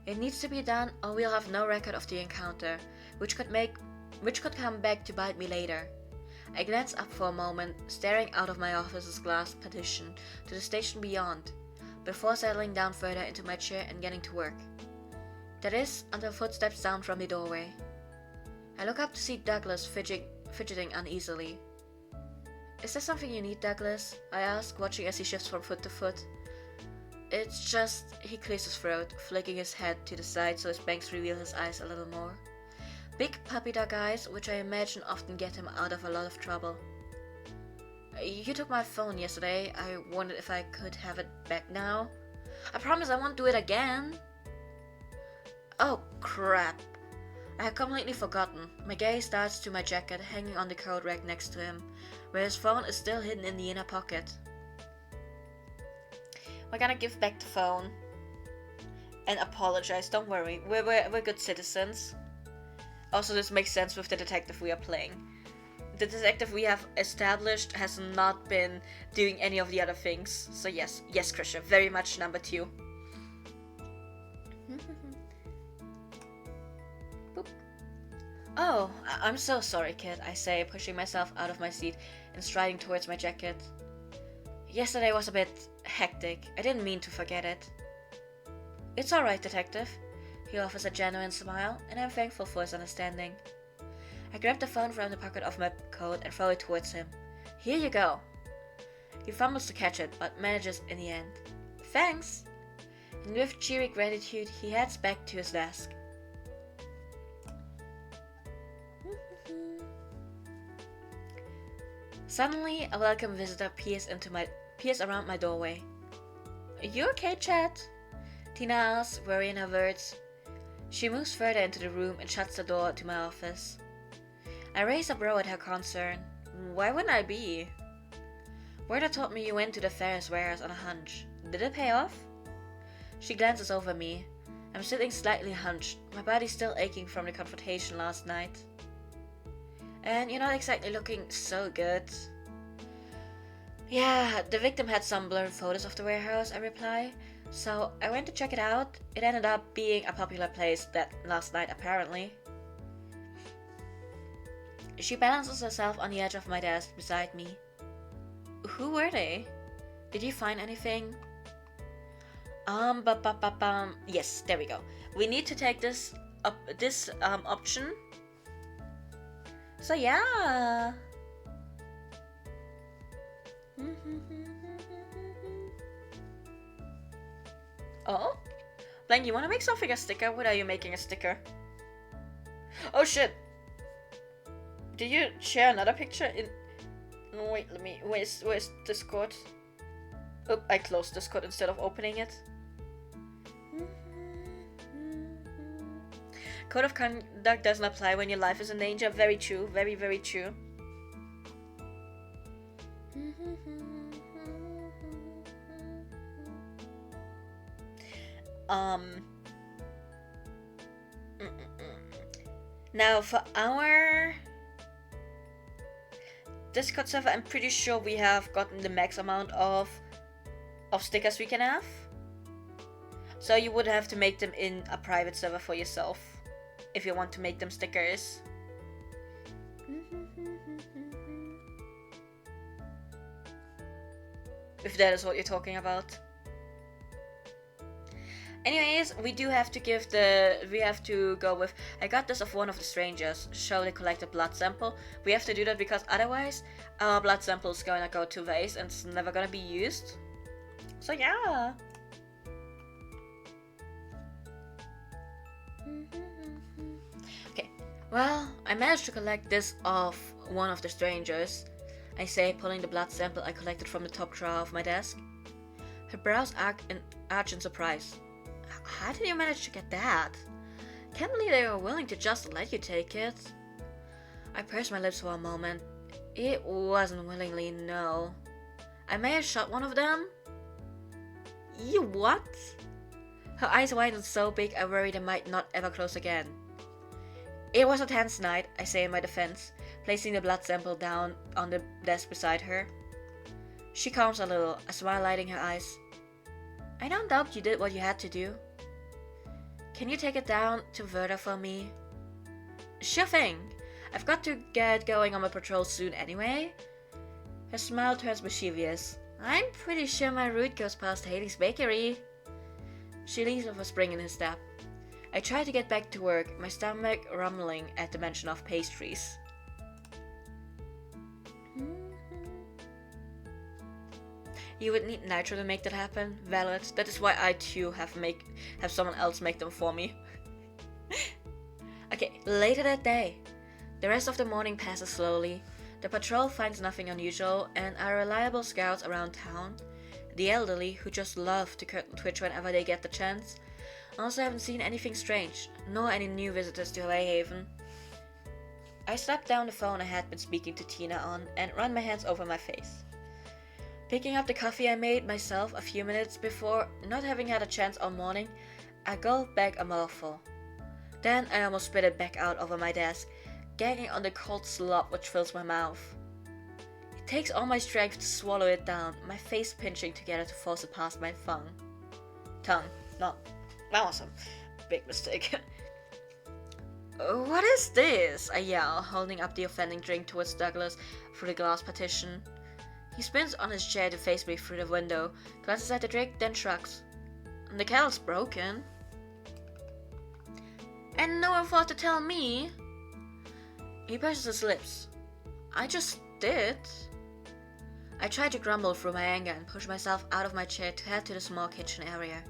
It needs to be done or we'll have no record of the encounter, which could come back to bite me later. I glance up for a moment, staring out of my office's glass partition to the station beyond, before settling down further into my chair and getting to work. That is, until footsteps sound from the doorway. I look up to see Douglas fidgeting uneasily. Is there something you need, Douglas? I ask, watching as he shifts from foot to foot. It's just, he clears his throat, flicking his head to the side so his bangs reveal his eyes a little more. Big puppy dog eyes, which I imagine often get him out of a lot of trouble. You took my phone yesterday. I wondered if I could have it back now. I promise I won't do it again. Oh crap. I had completely forgotten. My gaze darts to my jacket hanging on the coat rack next to him, where his phone is still hidden in the inner pocket. We're gonna give back the phone and apologize. Don't worry, we're good citizens. Also, this makes sense with the detective we are playing. The detective we have established has not been doing any of the other things. So yes, Krisha, very much number 2. Oh, I'm so sorry, kid, I say, pushing myself out of my seat and striding towards my jacket. Yesterday was a bit hectic. I didn't mean to forget it. It's alright, detective. He offers a genuine smile, and I'm thankful for his understanding. I grab the phone from the pocket of my coat and throw it towards him. Here you go. He fumbles to catch it, but manages in the end. Thanks! And with cheery gratitude, he heads back to his desk. Suddenly, a welcome visitor peers around my doorway. You okay, Chad? Tina asks, worrying her words. She moves further into the room and shuts the door to my office. I raise a brow at her concern. Why wouldn't I be? Werther told me you went to the Ferris warehouse on a hunch. Did it pay off? She glances over me. I'm sitting slightly hunched, my body still aching from the confrontation last night. And you're not exactly looking so good. Yeah, the victim had some blurred photos of the warehouse, I reply. So I went to check it out. It ended up being a popular place that last night, apparently. She balances herself on the edge of my desk beside me. Who were they? Did you find anything? Yes, there we go. We need to take this option. So yeah. Oh? Blank, you want to make something a sticker? What are you making a sticker? Oh shit! Did you share another picture in... No, wait, let me... Where's Discord? Oh, I closed Discord instead of opening it. Code of conduct doesn't apply when your life is in danger. Very true. Very, very true. Now for our Discord server, I'm pretty sure we have gotten the max amount of stickers we can have. So you would have to make them in a private server for yourself if you want to make them stickers. If that is what you're talking about. Anyways, we do have to give we have to go with, I got this of one of the strangers, show the collected blood sample. We have to do that because otherwise our blood sample is gonna go to waste and it's never gonna be used. So yeah. Okay, well, I managed to collect this off one of the strangers. I say, pulling the blood sample I collected from the top drawer of my desk. Her brows arch in surprise. How did you manage to get that? Can't believe they were willing to just let you take it. I pursed my lips for a moment. It wasn't willingly, no. I may have shot one of them. You what? Her eyes widened so big I worried they might not ever close again. It was a tense night, I say in my defense, placing the blood sample down on the desk beside her. She calms a little, a smile lighting her eyes. I don't doubt you did what you had to do. Can you take it down to Verda for me? Sure thing. I've got to get going on my patrol soon anyway. Her smile turns mischievous. I'm pretty sure my route goes past Haley's bakery. She leaves with a spring in her step. I try to get back to work, my stomach rumbling at the mention of pastries. You would need nitro to make that happen. Valid. That is why I too have someone else make them for me. Okay, later that day. The rest of the morning passes slowly. The patrol finds nothing unusual, and our reliable scouts around town, the elderly who just love to curtain twitch whenever they get the chance, also haven't seen anything strange, nor any new visitors to Wayhaven. I slapped down the phone I had been speaking to Tina on and run my hands over my face. Picking up the coffee I made myself a few minutes before, not having had a chance all morning, I gulped back a mouthful. Then I almost spit it back out over my desk, gagging on the cold slop which fills my mouth. It takes all my strength to swallow it down, my face pinching together to force it past my tongue. No, that was a big mistake. What is this? I yell, holding up the offending drink towards Douglas through the glass partition. He spins on his chair to face me through the window, glances at the drink, then shrugs. The kettle's broken. And no one thought to tell me? He purses his lips. I just did. I try to grumble through my anger and push myself out of my chair to head to the small kitchen area.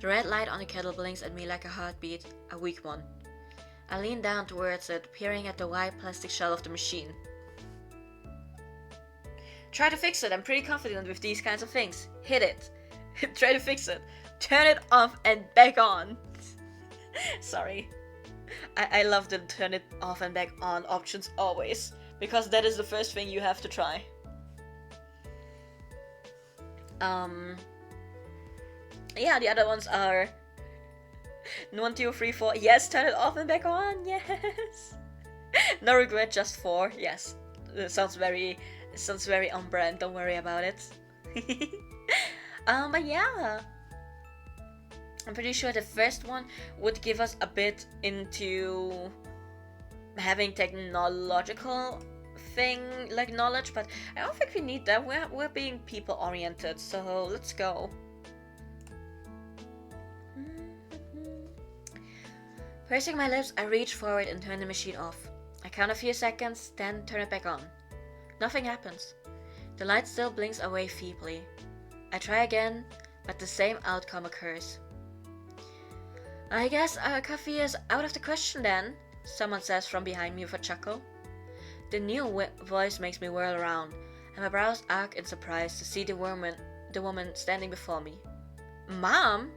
The red light on the kettle blinks at me like a heartbeat, a weak one. I lean down towards it, peering at the white plastic shell of the machine. Try to fix it. I'm pretty confident with these kinds of things. Hit it. Try to fix it. Turn it off and back on. Sorry. I love the turn it off and back on options always, because that is the first thing you have to try. 'The other ones are 1, 2, 3, 4. Yes, turn it off and back on. Yes. No regret, just 4. Yes. It sounds very on brand. Don't worry about it. But yeah. I'm pretty sure the first one would give us a bit into having technological knowledge, but I don't think we need that. We're being people oriented, so let's go. Pursing my lips, I reach forward and turn the machine off. I count a few seconds, then turn it back on. Nothing happens. The light still blinks away feebly. I try again, but the same outcome occurs. I guess coffee is out of the question then, someone says from behind me with a chuckle. The new voice makes me whirl around, and my brows arc in surprise to see the woman standing before me. Mom?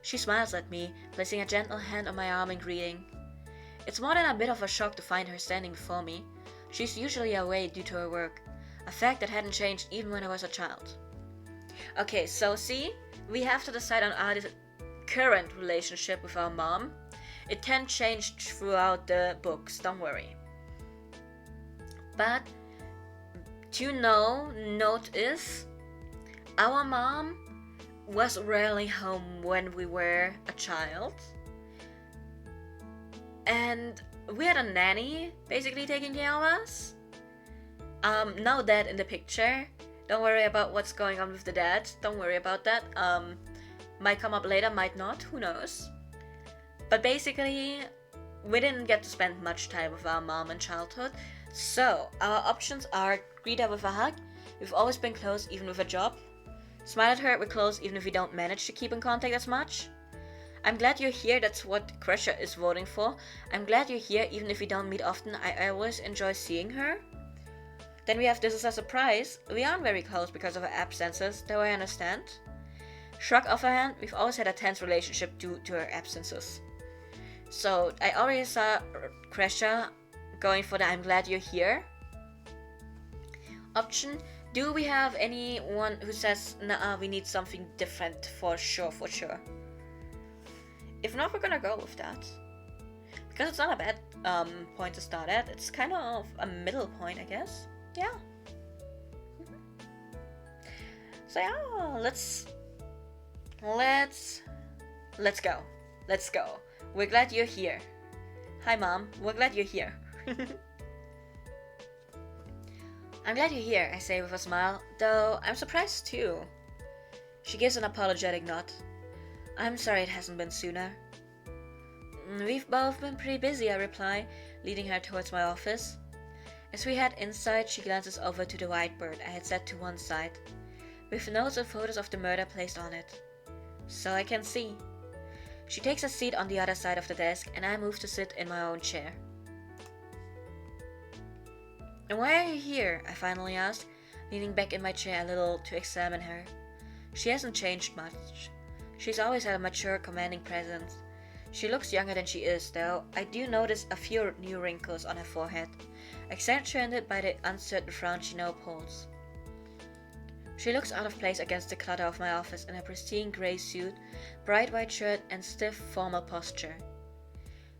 She smiles at me, placing a gentle hand on my arm in greeting. It's more than a bit of a shock to find her standing before me. She's usually away due to her work, a fact that hadn't changed even when I was a child. Okay, so see, we have to decide on our current relationship with our mom. It can change throughout the books, don't worry. But to note is, our mom was rarely home when we were a child. And we had a nanny basically taking care of us. No dad in the picture. Don't worry about what's going on with the dad. Don't worry about that. Might come up later, might not, who knows. But basically, we didn't get to spend much time with our mom in childhood. So, our options are greet her with a hug. We've always been close even with a job. Smile at her, we're close even if we don't manage to keep in contact as much. I'm glad you're here, that's what Crusher is voting for. I'm glad you're here even if we don't meet often, I always enjoy seeing her. Then we have this is a surprise. We aren't very close because of her absences, though I understand. Shrug off her hand, we've always had a tense relationship due to her absences. So, I already saw Crusher going for the I'm glad you're here option. Do we have anyone who says, nah, we need something different for sure? If not, we're gonna go with that. Because it's not a bad point to start at. It's kind of a middle point, I guess. Yeah. So yeah, let's go. Let's go. We're glad you're here. Hi Mom, we're glad you're here. I'm glad you're here, I say with a smile, though I'm surprised too. She gives an apologetic nod. I'm sorry it hasn't been sooner. We've both been pretty busy, I reply, leading her towards my office. As we head inside, she glances over to the whiteboard I had set to one side, with notes and photos of the murder placed on it. So I can see. She takes a seat on the other side of the desk, and I move to sit in my own chair. And why are you here? I finally asked, leaning back in my chair a little to examine her. She hasn't changed much. She's always had a mature, commanding presence. She looks younger than she is, though. I do notice a few new wrinkles on her forehead, accentuated by the uncertain frown she now pulls. She looks out of place against the clutter of my office in her pristine grey suit, bright white shirt, and stiff, formal posture.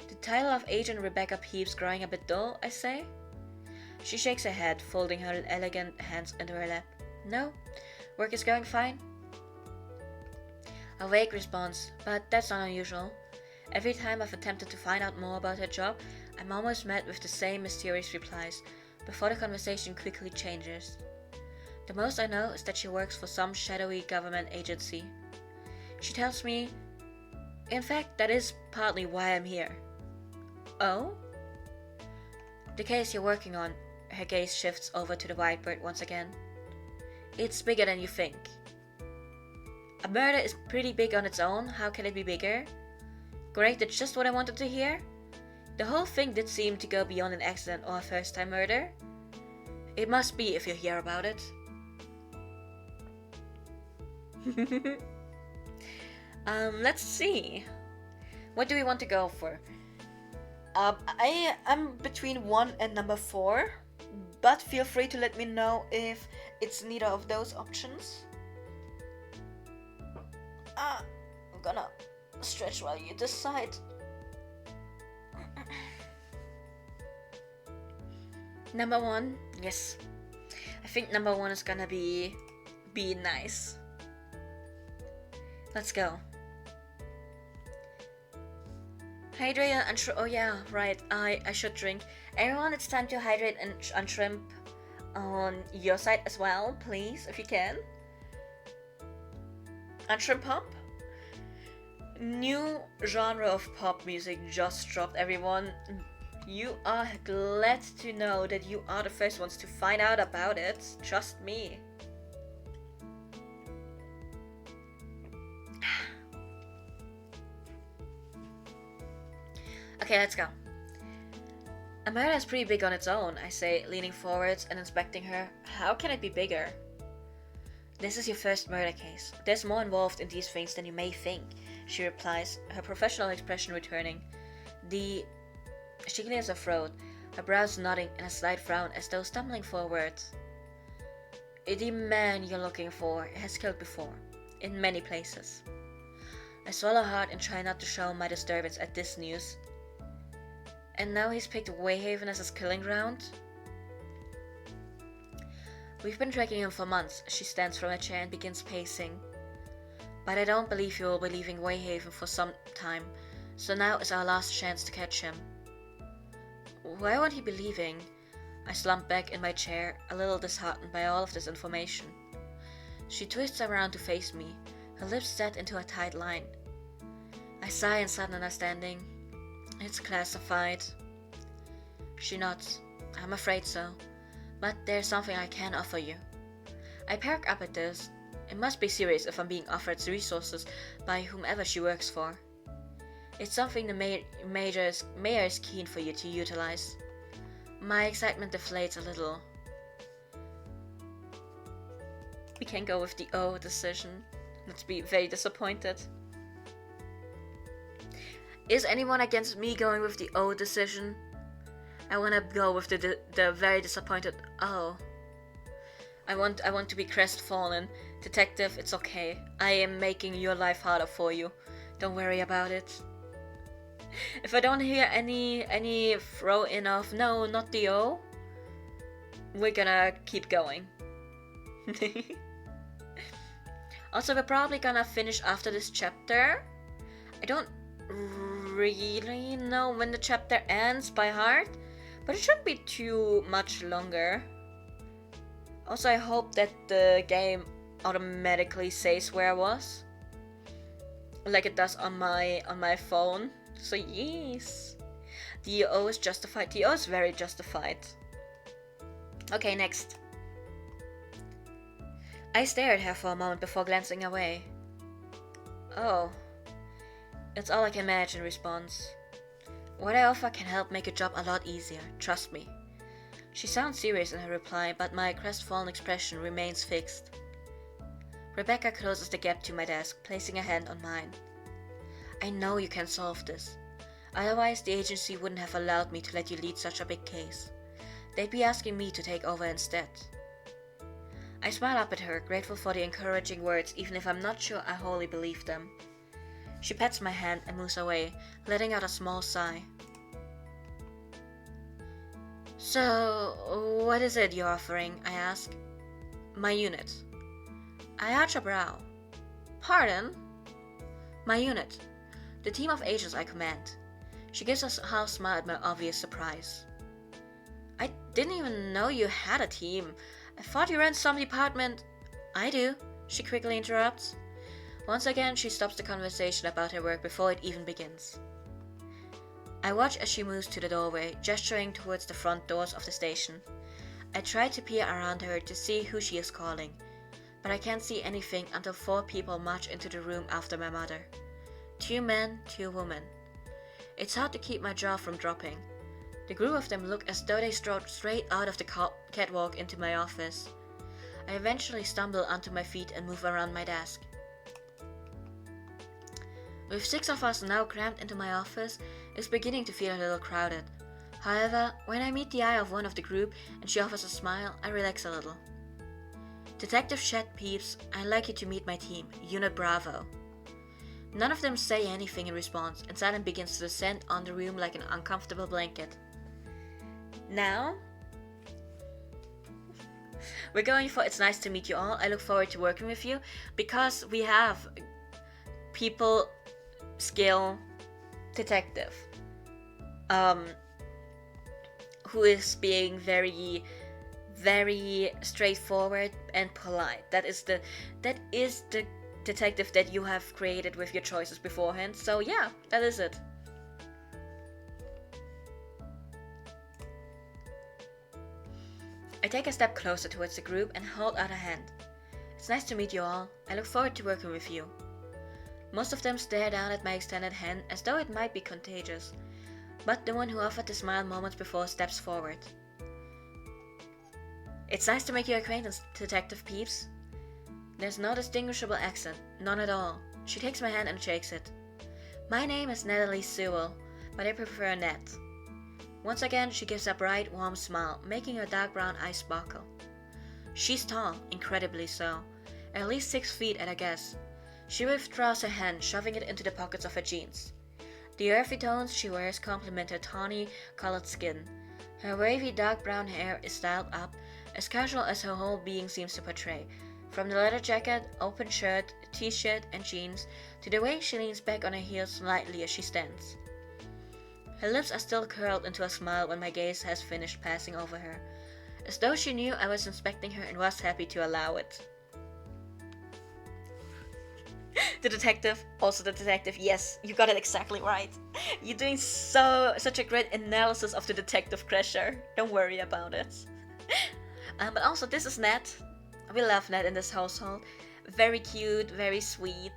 The title of Agent Rebecca Peeps growing a bit dull, I say? She shakes her head, folding her elegant hands into her lap. No, work is going fine. A vague response, but that's not unusual. Every time I've attempted to find out more about her job, I'm almost met with the same mysterious replies, before the conversation quickly changes. The most I know is that she works for some shadowy government agency. She tells me, in fact, that is partly why I'm here. Oh? The case you're working on, her gaze shifts over to the whiteboard once again. It's bigger than you think. A murder is pretty big on its own, how can it be bigger? Great, that's just what I wanted to hear. The whole thing did seem to go beyond an accident or a first-time murder. It must be if you hear about it. Let's see. What do we want to go for? I'm between 1 and number 4, but feel free to let me know if it's neither of those options. I'm gonna stretch while you decide. Number 1, yes. I think number 1 is gonna be nice. Let's go. Hydrate and oh yeah, right, I should drink. Everyone, it's time to hydrate and shrimp on your side as well, please, if you can. And shrimp pop. New genre of pop music just dropped, everyone. You are glad to know that you are the first ones to find out about it. Trust me. Okay, let's go. A murder is pretty big on its own, I say, leaning forwards and inspecting her. How can it be bigger? This is your first murder case. There's more involved in these things than you may think, she replies, her professional expression returning. She clears her throat, her brows nodding in a slight frown as though stumbling for words. The man you're looking for has killed before, in many places. I swallow hard and try not to show my disturbance at this news. And now he's picked Wayhaven as his killing ground? We've been tracking him for months. She stands from her chair and begins pacing. But I don't believe you will be leaving Wayhaven for some time, so now is our last chance to catch him. Why won't he be leaving? I slump back in my chair, a little disheartened by all of this information. She twists around to face me, her lips set into a tight line. I sigh in sudden understanding. It's classified. She nods. I'm afraid so. But there's something I can offer you. I perk up at this. It must be serious if I'm being offered resources by whomever she works for. It's something the mayor is keen for you to utilize. My excitement deflates a little. We can go with the O decision. Let's be very disappointed. Is anyone against me going with the O decision? I want to go with the very disappointed O. I want to be crestfallen. Detective, it's okay. I am making your life harder for you. Don't worry about it. If I don't hear any throw in of no, not the O, we're gonna keep going. Also, we're probably gonna finish after this chapter. I don't really know when the chapter ends by heart, but it shouldn't be too much longer. Also, I hope that the game automatically says where I was, like it does on my phone. So yes, the O is justified. The O is very justified. Okay, next. I stare at her for a moment before glancing away. Oh, that's all I can manage in response. What I offer can help make your job a lot easier, trust me. She sounds serious in her reply, but my crestfallen expression remains fixed. Rebecca closes the gap to my desk, placing a hand on mine. I know you can solve this. Otherwise, the agency wouldn't have allowed me to let you lead such a big case. They'd be asking me to take over instead. I smile up at her, grateful for the encouraging words, even if I'm not sure I wholly believe them. She pats my hand and moves away, letting out a small sigh. So, what is it you're offering? I ask. My unit. I arch a brow. Pardon? My unit. The team of agents I command. She gives a half smile at my obvious surprise. I didn't even know you had a team. I thought you ran some department. I do, she quickly interrupts. Once again, she stops the conversation about her work before it even begins. I watch as she moves to the doorway, gesturing towards the front doors of the station. I try to peer around her to see who she is calling, but I can't see anything until 4 people march into the room after my mother. 2 men, 2 women. It's hard to keep my jaw from dropping. The group of them look as though they strode straight out of the catwalk into my office. I eventually stumble onto my feet and move around my desk. With 6 of us now crammed into my office, it's beginning to feel a little crowded. However, when I meet the eye of one of the group and she offers a smile, I relax a little. Detective Chat Peeps, I'd like you to meet my team, Unit Bravo. None of them say anything in response, and silence begins to descend on the room like an uncomfortable blanket. Now, we're going for It's Nice to Meet You All. I look forward to working with you, because we have people skill detective who is being very, very straightforward and polite. That is the detective that you have created with your choices beforehand. So yeah, that is it. I take a step closer towards the group and hold out a hand. It's nice to meet you all. I look forward to working with you. Most of them stare down at my extended hand as though it might be contagious. but the one who offered the smile moments before steps forward. It's nice to make your acquaintance, Detective Peeps. There's no distinguishable accent, none at all. She takes my hand and shakes it. My name is Natalie Sewell, but I prefer Nat. Once again, she gives a bright, warm smile, making her dark brown eyes sparkle. She's tall, incredibly so, at least 6 feet at a guess. She withdraws her hand, shoving it into the pockets of her jeans. The earthy tones she wears complement her tawny, colored skin. Her wavy, dark brown hair is styled up, as casual as her whole being seems to portray, from the leather jacket, open shirt, t-shirt, and jeans, to the way she leans back on her heels slightly as she stands. Her lips are still curled into a smile when my gaze has finished passing over her, as though she knew I was inspecting her and was happy to allow it. The detective, yes, you got it exactly right. You're doing such a great analysis of the detective crasher. Don't worry about it. But also, this is Nat. We love Nat in this household. Very cute, very sweet.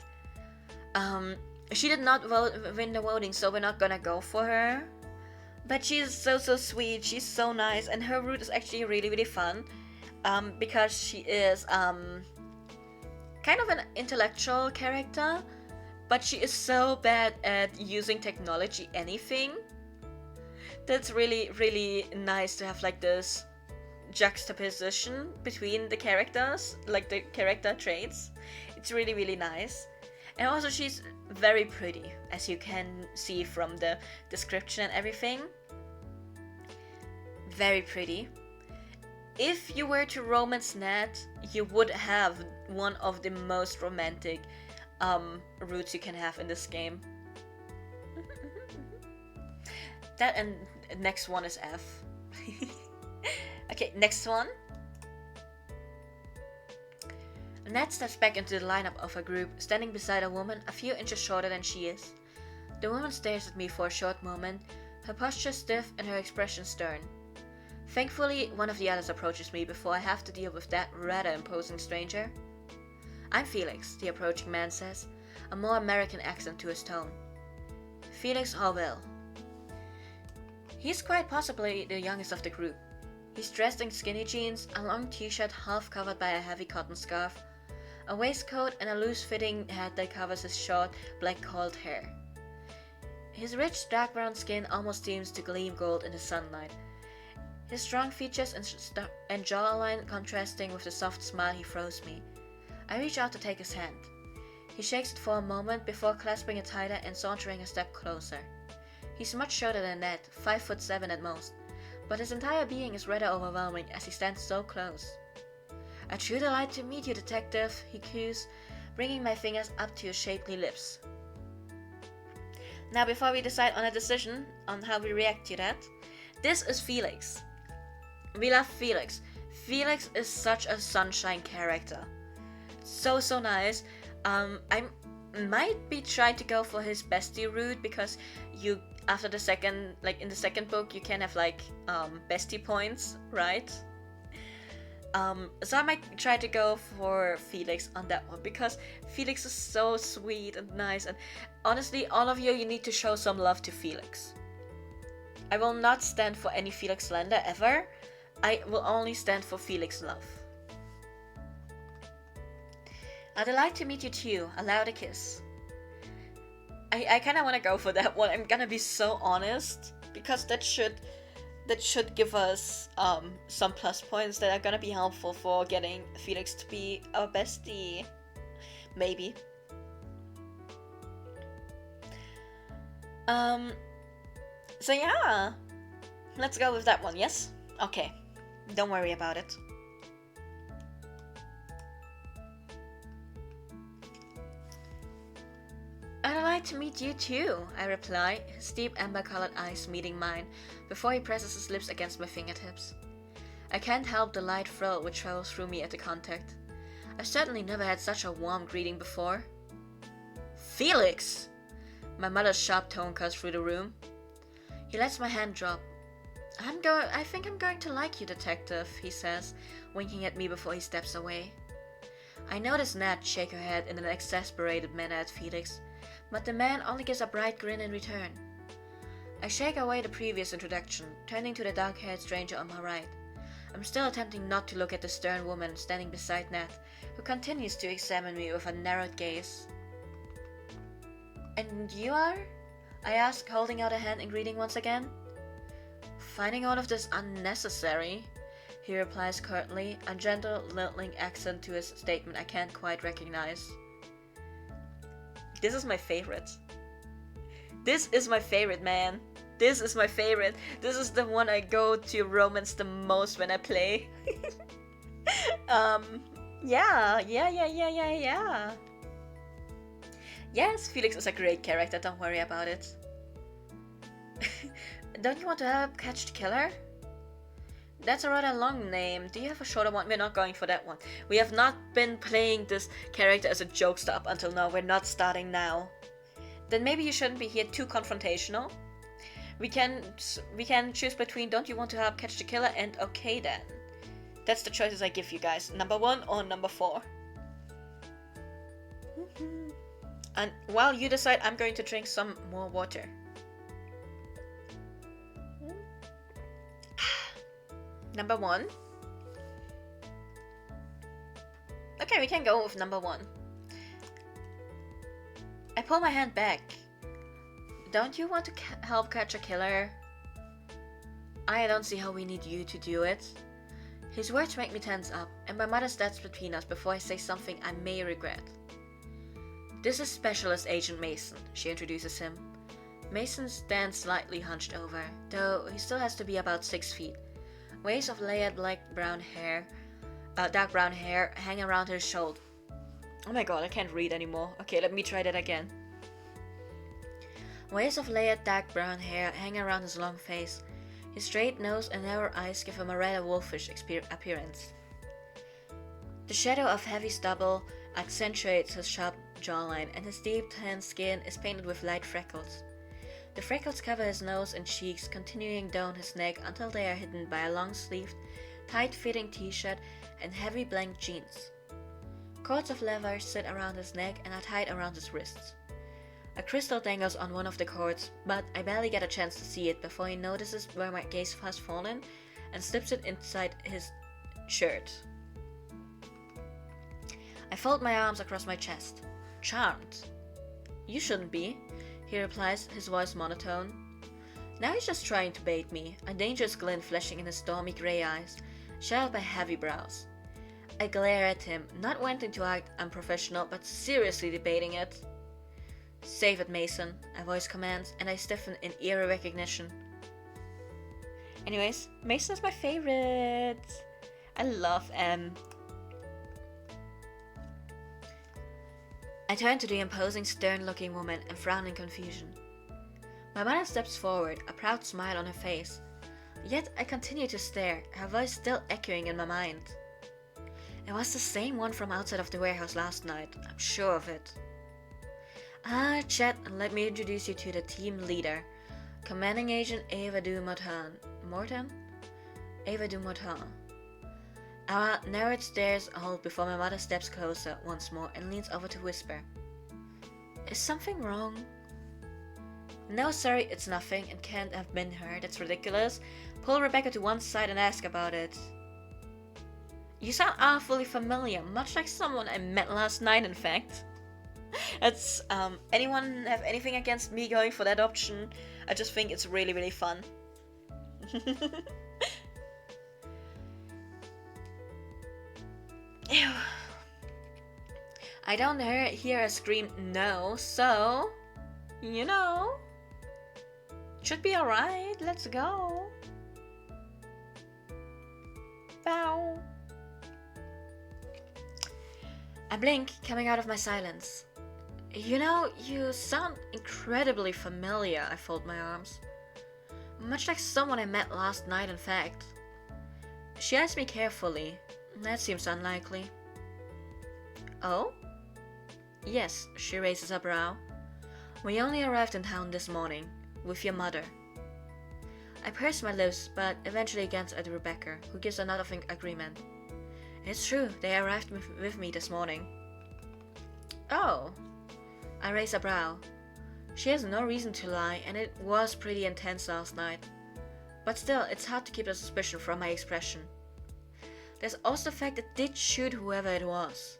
She did not win the voting, so we're not gonna go for her. But she's so sweet, she's so nice, and her route is actually really fun. Because she is kind of an intellectual character, but she is so bad at using technology anything. That's really nice to have like this juxtaposition between the characters, like the character traits. It's really nice. And also she's very pretty, as you can see from the description and everything. Very pretty. If you were to romance Nat, you would have one of the most romantic routes you can have in this game. That and next one is F. Okay, next one. Nat steps back into the lineup of her group, standing beside a woman a few inches shorter than she is. The woman stares at me for a short moment, her posture stiff and her expression stern. Thankfully, one of the others approaches me before I have to deal with that rather imposing stranger. I'm Felix, the approaching man says, a more American accent to his tone. Felix Howell. He's quite possibly the youngest of the group. He's dressed in skinny jeans, a long t-shirt half covered by a heavy cotton scarf, a waistcoat and a loose-fitting hat that covers his short, black-curled hair. His rich, dark brown skin almost seems to gleam gold in the sunlight, his strong features and jawline contrasting with the soft smile he throws me. I reach out to take his hand. He shakes it for a moment before clasping it tighter and sauntering a step closer. He's much shorter than Ned, 5'7" at most, but his entire being is rather overwhelming as he stands so close. A true delight to meet you, detective, he coos, bringing my fingers up to his shapely lips. Now, before we decide on a decision on how we react to that, this is Felix. We love Felix. Felix is such a sunshine character. So nice. I might be trying to go for his bestie route because you, after the second, like in the second book, you can have like bestie points, right? So I might try to go for Felix on that one because Felix is so sweet and nice, and honestly, all of you need to show some love to Felix. I will not stand for any Felix slander ever. I will only stand for Felix love. I'd like to meet you too. Allow the kiss. I kind of want to go for that one. I'm gonna be so honest because that should give us some plus points that are gonna be helpful for getting Felix to be our bestie. Maybe. So yeah, let's go with that one, yes? Okay, don't worry about it. I'd like to meet you too, I reply, his deep amber-colored eyes meeting mine, before he presses his lips against my fingertips. I can't help the light thrill which travels through me at the contact. I've certainly never had such a warm greeting before. Felix! My mother's sharp tone cuts through the room. He lets my hand drop. I think I'm going to like you, detective, he says, winking at me before he steps away. I notice Nat shake her head in an exasperated manner at Felix, but the man only gives a bright grin in return. I shake away the previous introduction, turning to the dark-haired stranger on my right. I'm still attempting not to look at the stern woman standing beside Ned, who continues to examine me with a narrowed gaze. And you are? I ask, holding out a hand in greeting once again. Finding all of this unnecessary, he replies curtly, a gentle, littling accent to his statement I can't quite recognize. This is my favorite. This is my favorite, man. This is my favorite. This is the one I go to romance the most when I play. Yeah. Yes, Felix is a great character, don't worry about it. Don't you want to help catch the killer? That's a rather long name. Do you have a shorter one? We're not going for that one. We have not been playing this character as a jokester up until now. We're not starting now. Then maybe you shouldn't be here too confrontational. We can choose between don't you want to help catch the killer and okay then. That's the choices I give you guys. Number 1 or number 4. And while you decide, I'm going to drink some more water. Number 1. Okay, we can go with number 1. I pull my hand back. Don't you want to help catch a killer? I don't see how we need you to do it. His words make me tense up, and my mother stands between us before I say something I may regret. This is Specialist Agent Mason, she introduces him. Mason stands slightly hunched over, though he still has to be about 6 feet. Waves of layered dark brown hair hang around his shoulder. Oh my god, I can't read anymore. Okay, let me try that again. Waves of layered dark brown hair hang around his long face. His straight nose and narrow eyes give him a rather wolfish appearance. The shadow of heavy stubble accentuates his sharp jawline, and his deep tan skin is painted with light freckles. The freckles cover his nose and cheeks, continuing down his neck until they are hidden by a long-sleeved, tight-fitting t-shirt and heavy blank jeans. Cords of leather sit around his neck and are tied around his wrists. A crystal dangles on one of the cords, but I barely get a chance to see it before he notices where my gaze has fallen and slips it inside his shirt. I fold my arms across my chest. Charmed. You shouldn't be, he replies, his voice monotone. Now he's just trying to bait me, a dangerous glint flashing in his stormy grey eyes, shadowed by heavy brows. I glare at him, not wanting to act unprofessional, but seriously debating it. Save it, Mason, a voice commands, and I stiffen in eerie recognition. Anyways, Mason is my favorite. I love M. I turn to the imposing, stern-looking woman and frown in confusion. My mother steps forward, a proud smile on her face. Yet I continue to stare, her voice still echoing in my mind. It was the same one from outside of the warehouse last night, I'm sure of it. Ah, Chat, and let me introduce you to the team leader, Commanding Agent Ava Morton? Ava Morton. Our narrowed stares hold before my mother steps closer once more and leans over to whisper. Is something wrong? No, sorry, it's nothing and can't have been her, that's ridiculous. Pull Rebecca to one side and ask about it. You sound awfully familiar, much like someone I met last night, in fact. That's, anyone have anything against me going for that option? I just think it's really, really fun. Ew. I don't hear a scream no, so, you know, should be alright, let's go. Bow. I blink, coming out of my silence. You know, you sound incredibly familiar, I fold my arms. Much like someone I met last night, in fact. She eyes me carefully. That seems unlikely. Oh? Yes, she raises a brow. We only arrived in town this morning, with your mother. I purse my lips, but eventually glance at Rebecca, who gives a nod of agreement. It's true, they arrived with me this morning. Oh. I raise a brow. She has no reason to lie, and it was pretty intense last night. But still, it's hard to keep the suspicion from my expression. There's also the fact it did shoot whoever it was.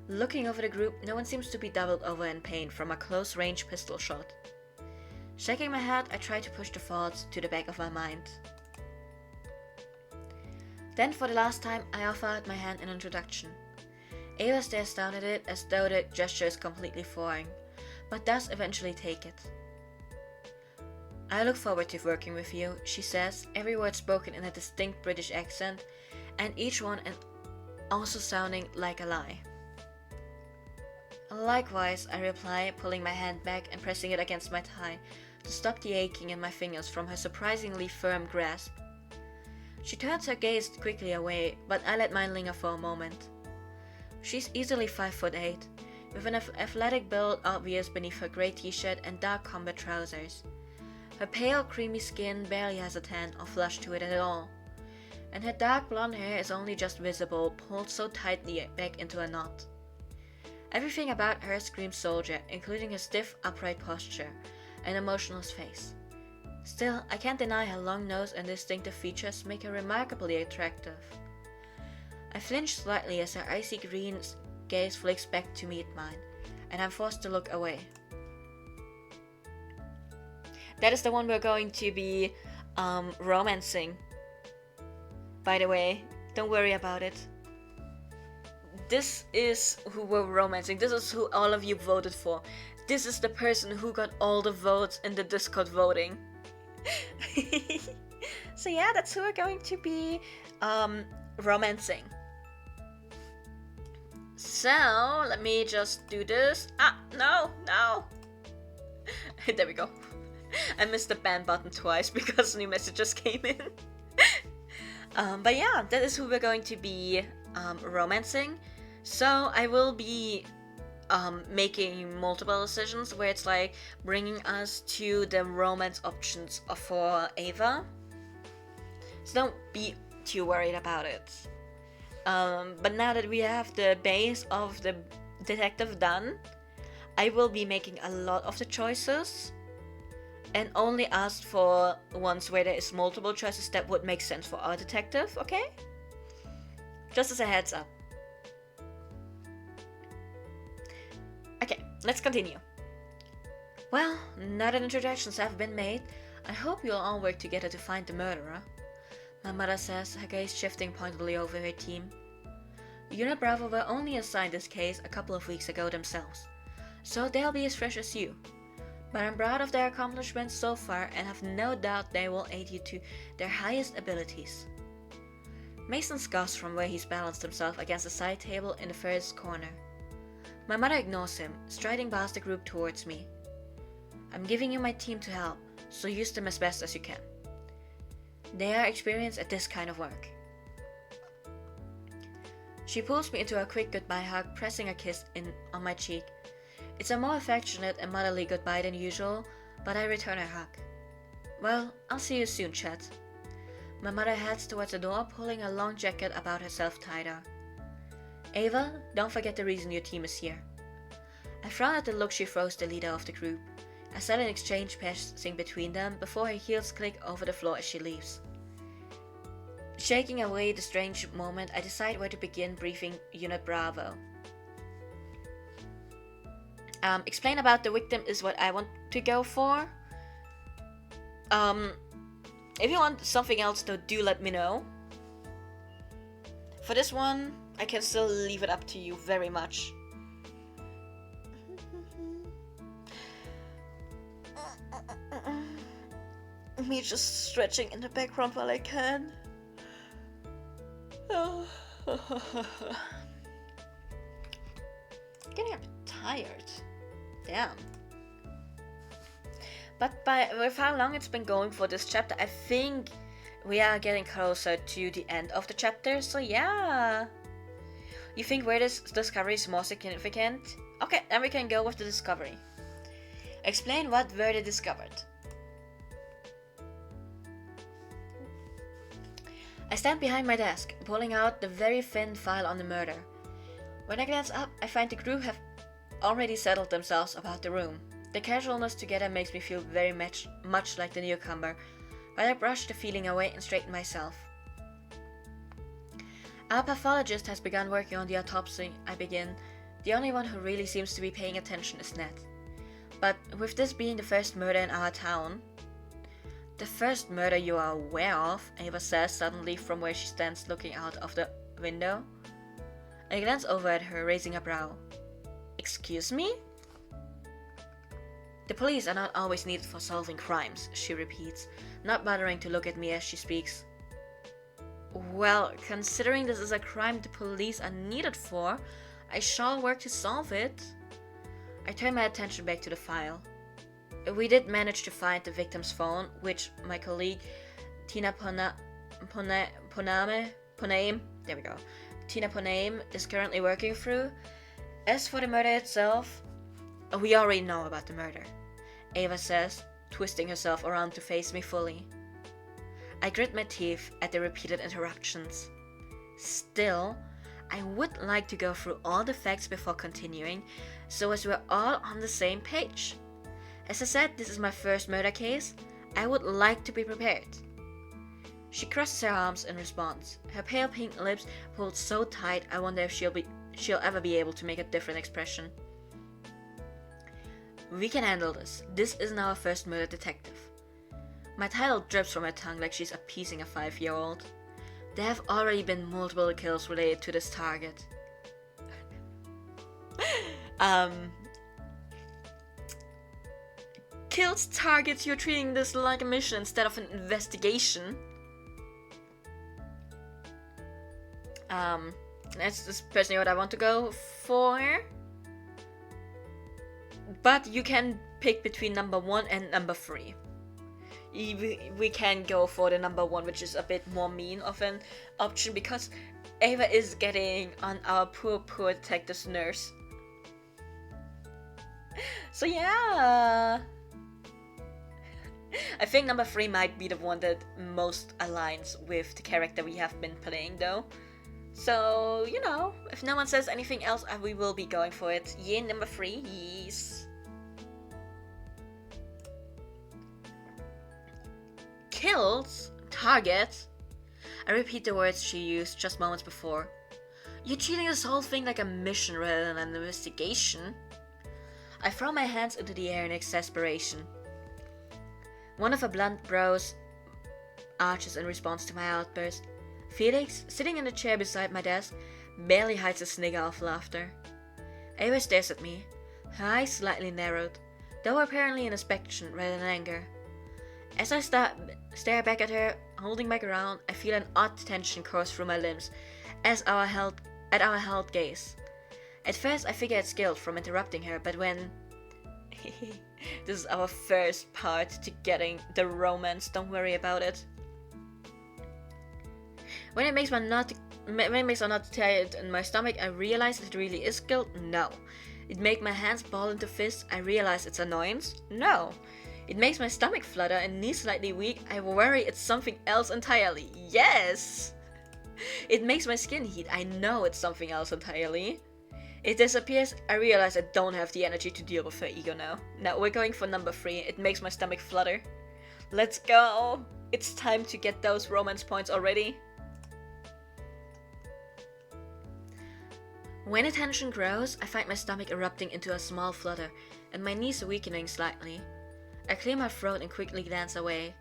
Looking over the group, no one seems to be doubled over in pain from a close-range pistol shot. Shaking my head, I try to push the thoughts to the back of my mind. Then, for the last time, I offer out my hand in introduction. Ava stares down at it as though the gesture is completely foreign, but does eventually take it. I look forward to working with you, she says, every word spoken in a distinct British accent, and each one also sounding like a lie. Likewise, I reply, pulling my hand back and pressing it against my thigh to stop the aching in my fingers from her surprisingly firm grasp. She turns her gaze quickly away, but I let mine linger for a moment. She's easily 5'8", with an athletic build obvious beneath her grey t-shirt and dark combat trousers. Her pale, creamy skin barely has a tan or flush to it at all, and her dark blonde hair is only just visible, pulled so tightly back into a knot. Everything about her screams soldier, including her stiff, upright posture and emotionless face. Still, I can't deny her long nose and distinctive features make her remarkably attractive. I flinch slightly as her icy green gaze flicks back to meet mine, and I'm forced to look away. That is the one we're going to be romancing. By the way, don't worry about it. This is who we're romancing. This is who all of you voted for. This is the person who got all the votes in the Discord voting. So yeah, that's who we're going to be romancing. So, let me just do this. No. There we go. I missed the ban button twice because new messages came in. But yeah, that is who we're going to be romancing. So I will be making multiple decisions where it's like bringing us to the romance options for Ava. So don't be too worried about it. But now that we have the base of the detective done, I will be making a lot of the choices and only ask for ones where there is multiple choices that would make sense for our detective, okay? Just as a heads up. Okay, let's continue. Well, now that introductions have been made, I hope you'll all work together to find the murderer. My mother says, her gaze shifting pointedly over her team. Unit Bravo were only assigned this case a couple of weeks ago themselves, so they'll be as fresh as you. But I'm proud of their accomplishments so far and have no doubt they will aid you to their highest abilities. Mason scoffs from where he's balanced himself against the side table in the furthest corner. My mother ignores him, striding past the group towards me. I'm giving you my team to help, so use them as best as you can. They are experienced at this kind of work. She pulls me into a quick goodbye hug, pressing a kiss on my cheek. It's a more affectionate and motherly goodbye than usual, but I return her hug. Well, I'll see you soon, Chet. My mother heads towards the door, pulling a long jacket about herself tighter. Ava, don't forget the reason your team is here. I frown at the look she throws the leader of the group, a sudden exchange passing between them before her heels click over the floor as she leaves. Shaking away the strange moment, I decide where to begin briefing Unit Bravo. Explain about the victim is what I want to go for. If you want something else though, do let me know. For this one, I can still leave it up to you very much. Me just stretching in the background while I can. Getting a bit tired. Damn. But with how long it's been going for this chapter, I think we are getting closer to the end of the chapter, so yeah. You think where this discovery is more significant? Okay, then we can go with the discovery. Explain what were they discovered. I stand behind my desk, pulling out the very thin file on the murder. When I glance up, I find the group have already settled themselves about the room. The casualness together makes me feel very much like the newcomer, but I brush the feeling away and straighten myself. Our pathologist has begun working on the autopsy, I begin. The only one who really seems to be paying attention is Ned. But with this being the first murder in our town... The first murder you are aware of, Ava says suddenly from where she stands looking out of the window. I glance over at her, raising a brow. Excuse me? The police are not always needed for solving crimes, she repeats, not bothering to look at me as she speaks. Well, considering this is a crime the police are needed for, I shall work to solve it. I turn my attention back to the file. We did manage to find the victim's phone, which my colleague Tina Ponaim is currently working through. As for the murder itself, we already know about the murder, Ava says, twisting herself around to face me fully. I grit my teeth at the repeated interruptions. Still, I would like to go through all the facts before continuing, so as we're all on the same page. As I said, this is my first murder case. I would like to be prepared. She crosses her arms in response, her pale pink lips pulled so tight I wonder if she'll ever be able to make a different expression. We can handle this. This isn't our first murder detective. My title drips from her tongue like she's appeasing a 5-year-old. There have already been multiple kills related to this target. Kills targets, you're treating this like a mission instead of an investigation. That's personally what I want to go for. But you can pick between number 1 and number 3. We can go for the number 1, which is a bit more mean of an option because Ava is getting on our poor detective's nerves. So yeah, I think number 3 might be the one that most aligns with the character we have been playing though. So, you know, if no one says anything else, we will be going for it. Yeah, number 3, yes. Kills? Target? I repeat the words she used just moments before. You're treating this whole thing like a mission rather than an investigation. I throw my hands into the air in exasperation. One of her blunt brows arches in response to my outburst. Felix, sitting in the chair beside my desk, barely hides a snigger of laughter. Ava stares at me, her eyes slightly narrowed, though apparently in inspection rather than anger. As I stare back at her, holding my ground, I feel an odd tension course through my limbs at our held gaze. At first I figure it's guilt from interrupting her, but when... This is our first part to getting the romance, don't worry about it. When it makes my knot tired in my stomach, I realize it really is guilt? No. It makes my hands ball into fists, I realize it's annoyance? No. It makes my stomach flutter and knees slightly weak, I worry it's something else entirely. Yes! It makes my skin heat, I know it's something else entirely. It disappears, I realize I don't have the energy to deal with her ego now. Now we're going for number 3, it makes my stomach flutter. Let's go! It's time to get those romance points already. When the tension grows, I find my stomach erupting into a small flutter, and my knees weakening slightly. I clear my throat and quickly glance away.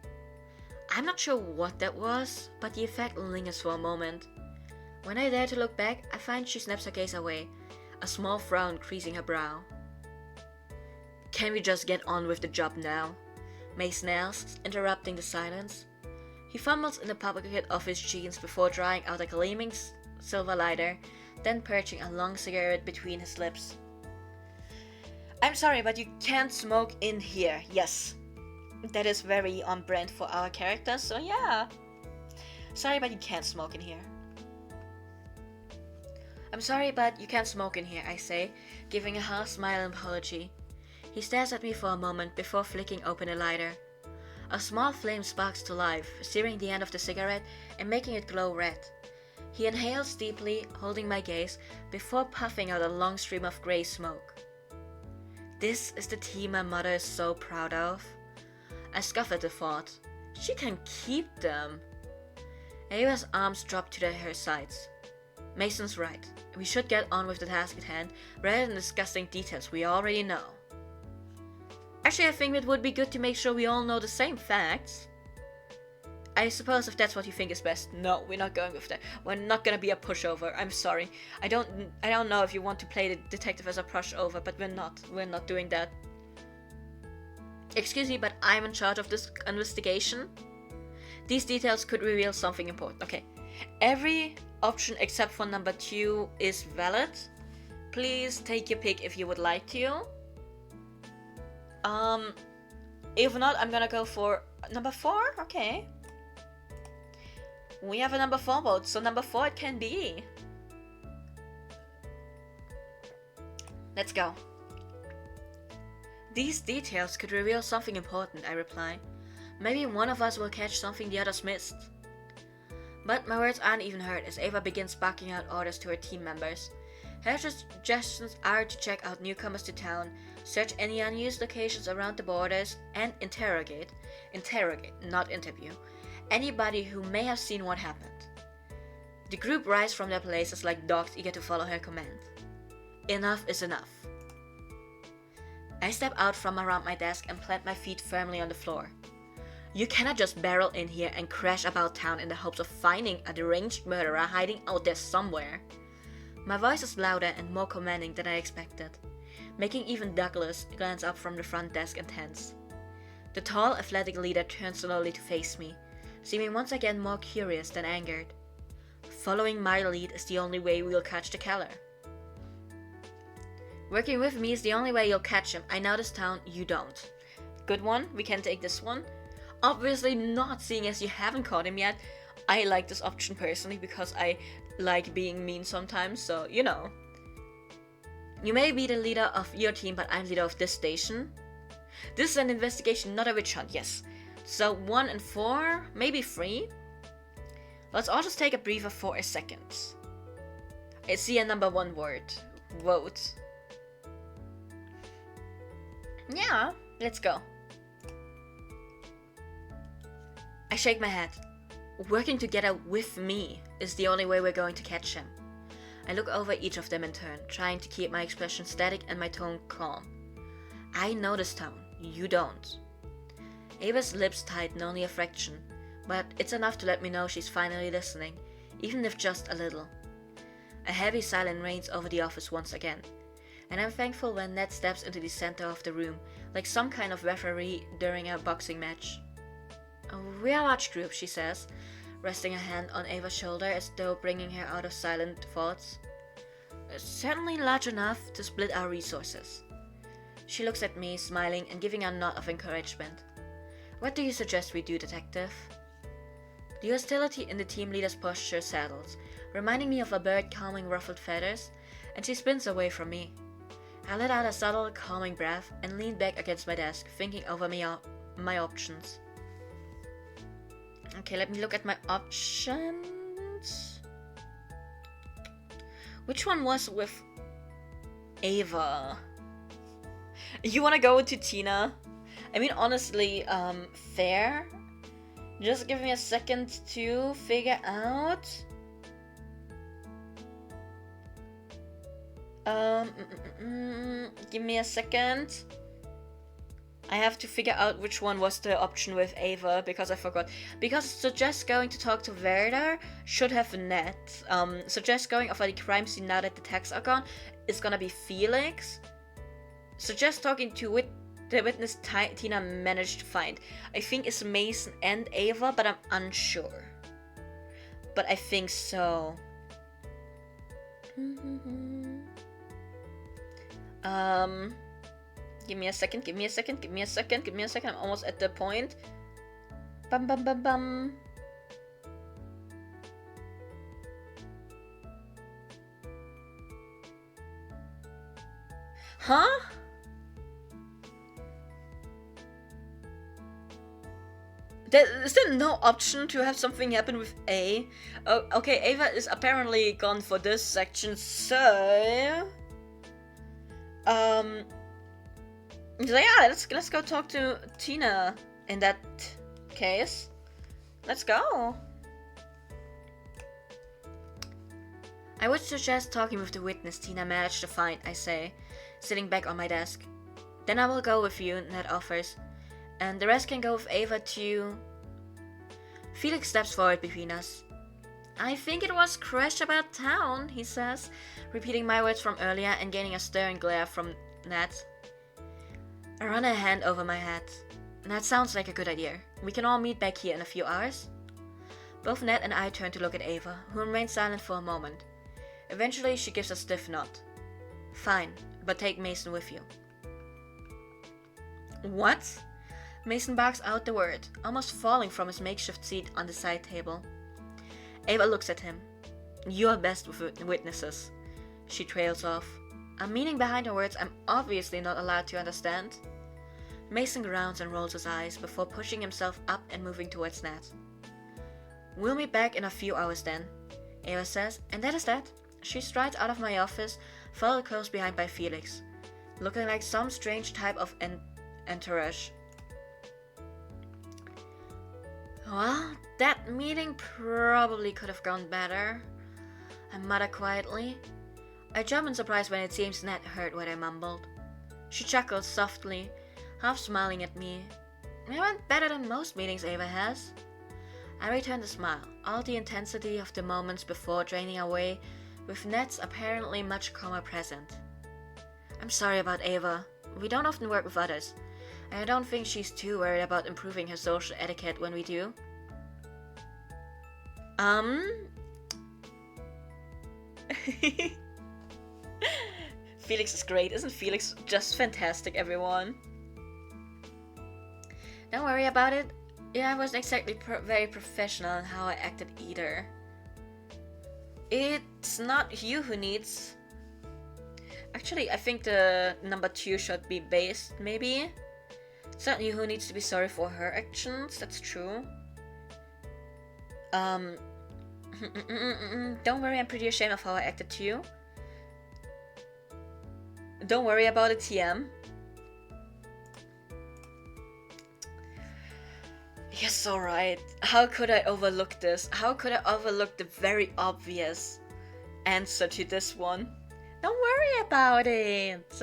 I'm not sure what that was, but the effect lingers for a moment. When I dare to look back, I find she snaps her gaze away, a small frown creasing her brow. Can we just get on with the job now? Mason asks, interrupting the silence. He fumbles in the pocket of his jeans before drawing out a gleaming silver lighter, then perching a long cigarette between his lips. I'm sorry, but you can't smoke in here. Yes. That is very on brand for our character, so yeah. Sorry, but you can't smoke in here. I'm sorry, but you can't smoke in here, I say, giving a half smile and apology. He stares at me for a moment before flicking open a lighter. A small flame sparks to life, searing the end of the cigarette and making it glow red. He inhales deeply, holding my gaze, before puffing out a long stream of grey smoke. This is the team my mother is so proud of. I scoff at the thought. She can keep them. Ava's arms drop to her sides. Mason's right. We should get on with the task at hand, rather than discussing details we already know. Actually, I think it would be good to make sure we all know the same facts. I suppose if that's what you think is best. No, we're not going with that. We're not gonna be a pushover. I'm sorry. I don't know if you want to play the detective as a pushover, but we're not. We're not doing that. Excuse me, but I'm in charge of this investigation. These details could reveal something important. Okay. Every option except for number 2 is valid. Please take your pick if you would like to. If not, I'm gonna go for number 4. Okay. We have a number 4 vote, so number 4 it can be. Let's go. These details could reveal something important, I reply. Maybe one of us will catch something the others missed. But my words aren't even heard as Ava begins barking out orders to her team members. Her suggestions are to check out newcomers to town, search any unused locations around the borders, and interrogate, not interview, anybody who may have seen what happened. The group rise from their places like dogs eager to follow her command. Enough is enough. I step out from around my desk and plant my feet firmly on the floor. You cannot just barrel in here and crash about town in the hopes of finding a deranged murderer hiding out there somewhere. My voice is louder and more commanding than I expected, making even Douglas glance up from the front desk and tense. The tall, athletic leader turns slowly to face me, seeming once again more curious than angered. Following my lead is the only way we'll catch the killer. Working with me is the only way you'll catch him. I know this town, you don't. Good one, we can take this one. Obviously not, seeing as you haven't caught him yet. I like this option personally because I like being mean sometimes, so you know. You may be the leader of your team, but I'm leader of this station. This is an investigation, not a witch hunt, yes. So 1 and 4, maybe 3. Let's all just take a breather for a second. I see a number 1 word. Vote. Yeah, let's go. I shake my head. Working together with me is the only way we're going to catch him. I look over each of them in turn, trying to keep my expression static and my tone calm. I know this town, you don't. Ava's lips tighten only a fraction, but it's enough to let me know she's finally listening, even if just a little. A heavy silence reigns over the office once again, and I'm thankful when Ned steps into the center of the room, like some kind of referee during a boxing match. We're a large group, she says, resting a hand on Ava's shoulder as though bringing her out of silent thoughts. Certainly large enough to split our resources. She looks at me, smiling and giving a nod of encouragement. What do you suggest we do, Detective? The hostility in the team leader's posture settles, reminding me of a bird calming ruffled feathers, and she spins away from me. I let out a subtle, calming breath and lean back against my desk, thinking over my options. Okay, let me look at my options. Which one was with Ava? You wanna go to Tina? I mean, honestly, fair. Just give me a second to figure out. Give me a second. I have to figure out which one was the option with Ava, because I forgot. Because suggest going to talk to Werder should have Ned. Suggest going over the crime scene now that the tags are gone is gonna be Felix. Suggest talking to the witness Tina managed to find. I think it's Mason and Ava, but I'm unsure. But I think so. Give me a second, give me a second, give me a second, give me a second. I'm almost at the point. Bum bum bum bum. Huh? Is there no option to have something happen with A? Oh, okay, Ava is apparently gone for this section, so... So yeah, let's go talk to Tina in that case. Let's go. I would suggest talking with the witness Tina managed to find, I say, sitting back on my desk. Then I will go with you, Ned offers, and the rest can go with Ava too. Felix steps forward between us. I think it was Crash About Town, he says, repeating my words from earlier and gaining a stern glare from Ned. I run a hand over my head. That sounds like a good idea. We can all meet back here in a few hours. Both Ned and I turn to look at Ava, who remains silent for a moment. Eventually, she gives a stiff nod. Fine, but take Mason with you. What? Mason barks out the word, almost falling from his makeshift seat on the side table. Ava looks at him. You're best with witnesses. She trails off. A meaning behind her words I'm obviously not allowed to understand. Mason growls and rolls his eyes before pushing himself up and moving towards Ned. We'll meet back in a few hours then, Ava says, and that is that. She strides out of my office, followed close behind by Felix, looking like some strange type of entourage. Well, that meeting probably could have gone better, I mutter quietly. I jump in surprise when it seems Ned heard what I mumbled. She chuckles softly, half smiling at me. It went better than most meetings Ava has. I return the smile, all the intensity of the moments before draining away, with Ned's apparently much calmer present. I'm sorry about Ava. We don't often work with others, and I don't think she's too worried about improving her social etiquette when we do. Felix is great. Isn't Felix just fantastic, everyone? Don't worry about it. Yeah, I wasn't exactly very professional in how I acted either. It's not you who needs... Actually, I think the number 2 should be based, maybe? It's not you who needs to be sorry for her actions, that's true. Don't worry, I'm pretty ashamed of how I acted to you. Don't worry about it, TM. You're so right. How could I overlook this? How could I overlook the very obvious answer to this one? Don't worry about it.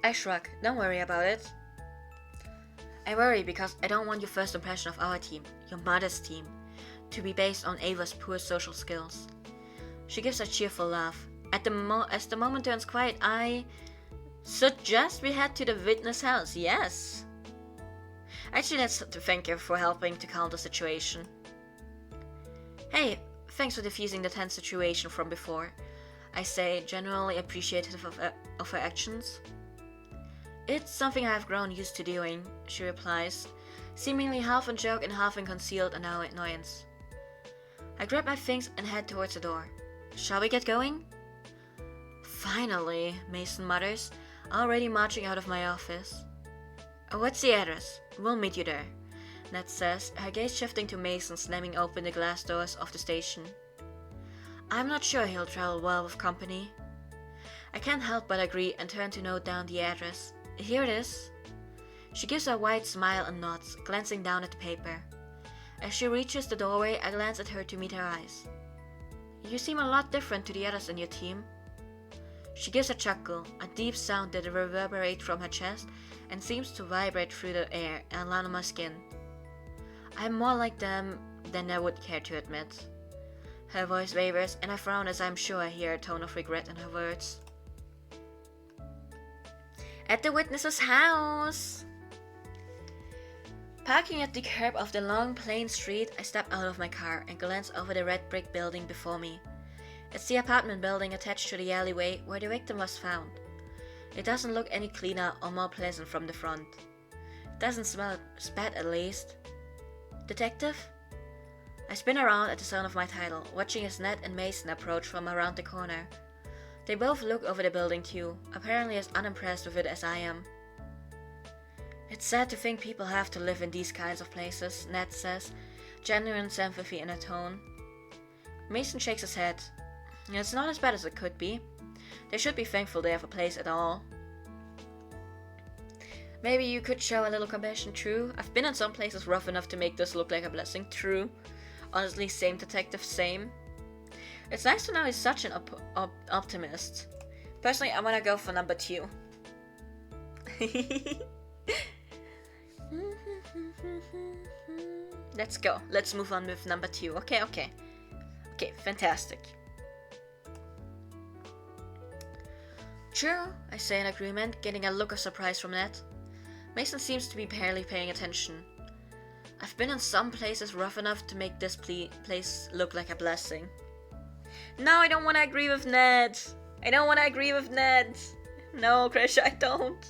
I shrug. Don't worry about it. I worry because I don't want your first impression of our team, your mother's team, to be based on Ava's poor social skills. She gives a cheerful laugh. As the moment turns quiet, I suggest we head to the witness house. Yes. Actually, let's thank you for helping to calm the situation. Hey, thanks for diffusing the tense situation from before. I say, genuinely appreciative of her actions. It's something I've grown used to doing, she replies, seemingly half in joke and half in concealed annoyance. I grab my things and head towards the door. Shall we get going? Finally, Mason mutters, already marching out of my office. What's the address? We'll meet you there, Ned says, her gaze shifting to Mason slamming open the glass doors of the station. I'm not sure he'll travel well with company. I can't help but agree and turn to note down the address. Here it is. She gives a wide smile and nods, glancing down at the paper. As she reaches the doorway, I glance at her to meet her eyes. You seem a lot different to the others in your team. She gives a chuckle, a deep sound that reverberates from her chest and seems to vibrate through the air and land on my skin. I'm more like them than I would care to admit. Her voice wavers, and I frown as I'm sure I hear a tone of regret in her words. At the witness's house! Parking at the curb of the long, plain street, I step out of my car and glance over the red brick building before me. It's the apartment building attached to the alleyway where the victim was found. It doesn't look any cleaner or more pleasant from the front. It doesn't smell spat at least. Detective? I spin around at the sound of my title, watching as Ned and Mason approach from around the corner. They both look over the building too, apparently as unimpressed with it as I am. It's sad to think people have to live in these kinds of places, Ned says, genuine sympathy in her tone. Mason shakes his head. It's not as bad as it could be. They should be thankful they have a place at all. Maybe you could show a little compassion, true. I've been in some places rough enough to make this look like a blessing, true. Honestly, same detective, same. It's nice to know he's such an optimist. Personally, I'm gonna go for number 2. Let's go. Let's move on with number 2. Okay. Okay, fantastic. True, I say in agreement, getting a look of surprise from Ned. Mason seems to be barely paying attention. I've been in some places rough enough to make this place look like a blessing. No, I don't want to agree with Ned. No, Krisha, I don't.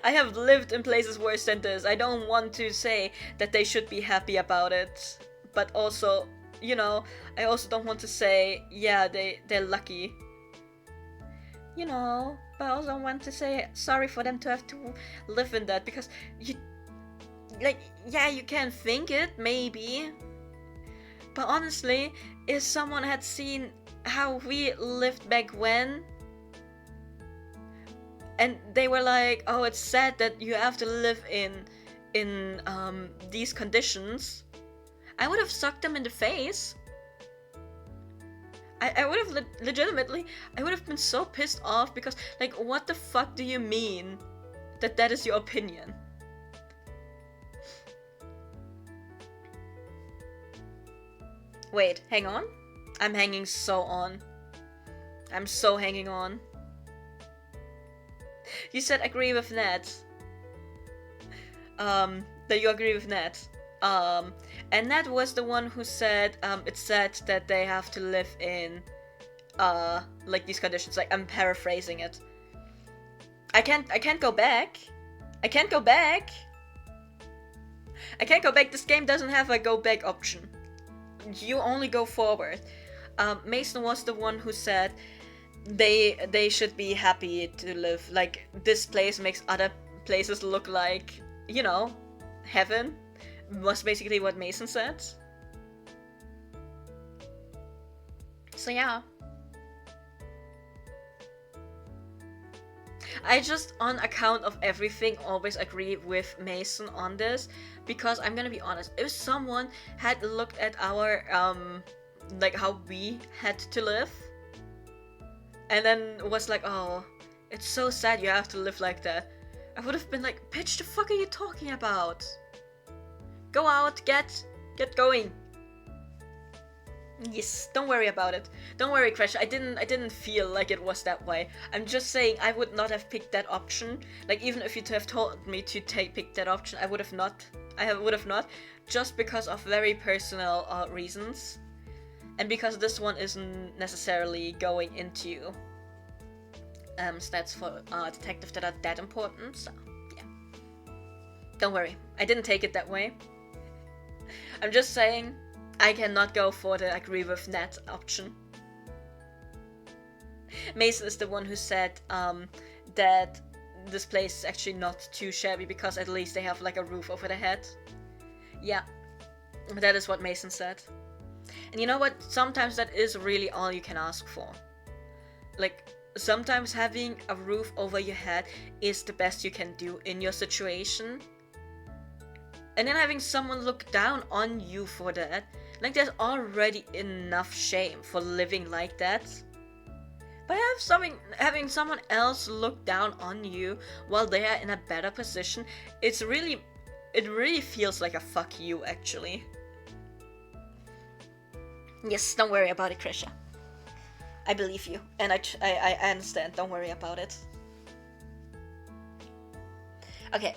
I have lived in places worse than this. I don't want to say that they should be happy about it. But also, you know, I also don't want to say, yeah, they're lucky. You know, but I also want to say sorry for them to have to live in that, because you can think it, maybe. But honestly, if someone had seen how we lived back when, and they were like, oh, it's sad that you have to live in these conditions, I would have sucked them in the face. I would have legitimately, I would have been so pissed off, because, like, what the fuck do you mean that is your opinion? Wait, hang on. I'm hanging so on. I'm so hanging on. You said agree with Ned. That you agree with Ned. And Ned was the one who said, it's sad that they have to live in, like, these conditions. Like, I'm paraphrasing it. I can't go back. I can't go back. This game doesn't have a go back option. You only go forward. Mason was the one who said they should be happy to live. Like, this place makes other places look like, you know, heaven. Was basically what Mason said. So yeah. I just, on account of everything, always agree with Mason on this, because I'm gonna be honest, if someone had looked at our, like, how we had to live, and then was like, oh, it's so sad you have to live like that, I would have been like, bitch, the fuck are you talking about? Go out, get going. Yes, don't worry about it. Don't worry, Crash. I didn't feel like it was that way. I'm just saying I would not have picked that option. Like, even if you'd have told me to pick that option, I would have not. Just because of very personal reasons, and because this one isn't necessarily going into stats for detective that are that important. So yeah, don't worry. I didn't take it that way. I'm just saying I cannot go for the agree with Ned option. Mason is the one who said that this place is actually not too shabby because at least they have like a roof over their head. Yeah, that is what Mason said. And you know what? Sometimes that is really all you can ask for. Like, sometimes having a roof over your head is the best you can do in your situation. And then having someone look down on you for that, like, there's already enough shame for living like that. But having someone else look down on you while they are in a better position, it really feels like a fuck you, actually. Yes, don't worry about it, Krisha. I believe you, and I understand. Don't worry about it. Okay.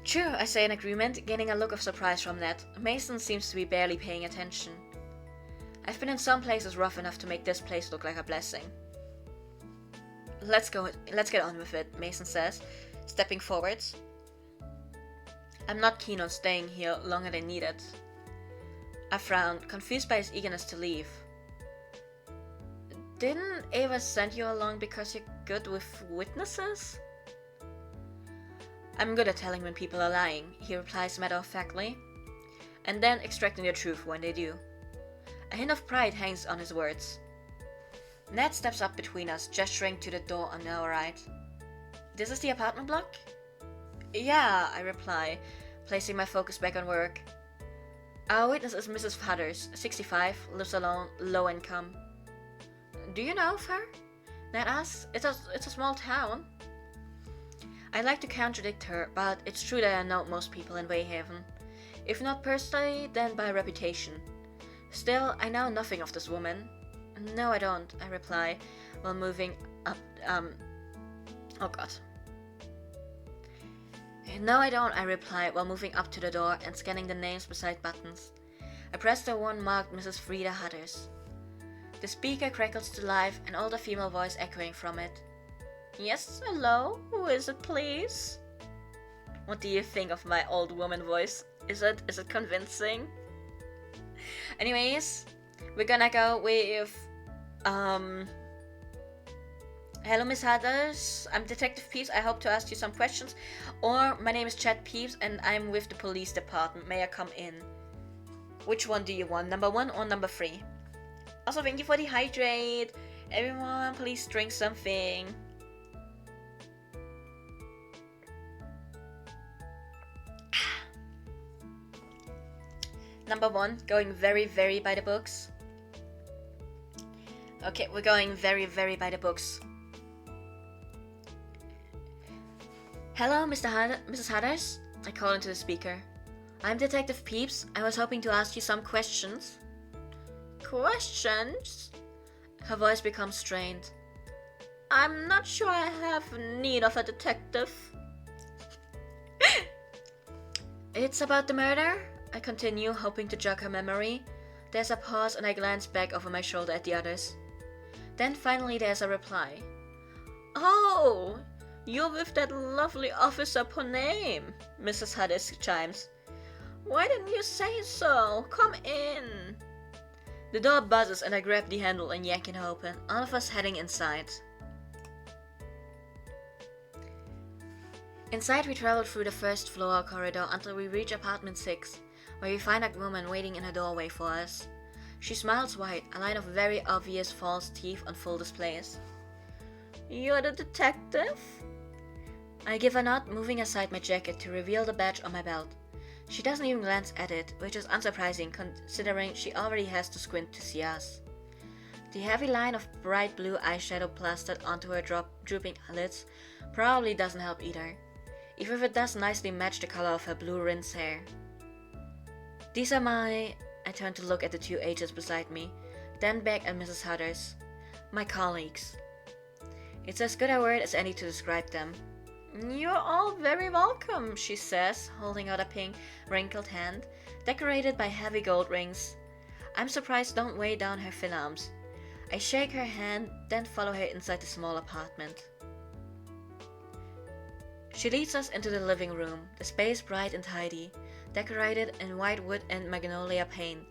True, I say in agreement, getting a look of surprise from Ned. Mason seems to be barely paying attention. I've been in some places rough enough to make this place look like a blessing. Let's get on with it, Mason says, stepping forwards. I'm not keen on staying here longer than needed. I frowned, confused by his eagerness to leave. Didn't Ava send you along because you're good with witnesses? I'm good at telling when people are lying, he replies matter-of-factly, and then extracting the truth when they do. A hint of pride hangs on his words. Ned steps up between us, gesturing to the door on our right. This is the apartment block? Yeah, I reply, placing my focus back on work. Our witness is Mrs. Fudders, 65, lives alone, low income. Do you know of her? Ned asks. It's a small town. I'd like to contradict her, but it's true that I know most people in Wayhaven. If not personally, then by reputation. Still, I know nothing of this woman. No, I don't, I reply, while moving up, oh god. No, I don't, I reply, while moving up to the door and scanning the names beside buttons. I press the one marked Mrs. Frida Hudders. The speaker crackles to life, an older female voice echoing from it. Yes, hello, who is it, please? What do you think of my old woman voice? Is it convincing? Anyways, we're gonna go with, hello Miss Hudders, I'm Detective Peeps, I hope to ask you some questions. Or, my name is Chat Peeps and I'm with the police department, may I come in? Which one do you want, number 1 or number 3? Also, thank you for the hydrate. Everyone, please drink something. Number 1, going very, very by the books. Okay, we're going very, very by the books. Hello, Mrs. Hudders? I call into the speaker. I'm Detective Peeps. I was hoping to ask you some questions. Questions? Her voice becomes strained. I'm not sure I have need of a detective. It's about the murder? I continue, hoping to jog her memory. There's a pause and I glance back over my shoulder at the others. Then finally there's a reply. Oh, you're with that lovely officer per name, Mrs. Hudders chimes. Why didn't you say so? Come in. The door buzzes and I grab the handle and yank it open, all of us heading inside. Inside we travel through the first floor corridor until we reach apartment 6, where we find a woman waiting in a doorway for us. She smiles wide, a line of very obvious false teeth on full displays. You're the detective? I give a nod, moving aside my jacket to reveal the badge on my belt. She doesn't even glance at it, which is unsurprising considering she already has to squint to see us. The heavy line of bright blue eyeshadow plastered onto her drooping lids probably doesn't help either, even if it does nicely match the color of her blue rinse hair. These are my... I turn to look at the 2 agents beside me, then back at Mrs. Hudders. My colleagues. It's as good a word as any to describe them. You're all very welcome, she says, holding out a pink, wrinkled hand, decorated by heavy gold rings. I'm surprised don't weigh down her thin arms. I shake her hand, then follow her inside the small apartment. She leads us into the living room, the space bright and tidy, decorated in white wood and magnolia paint.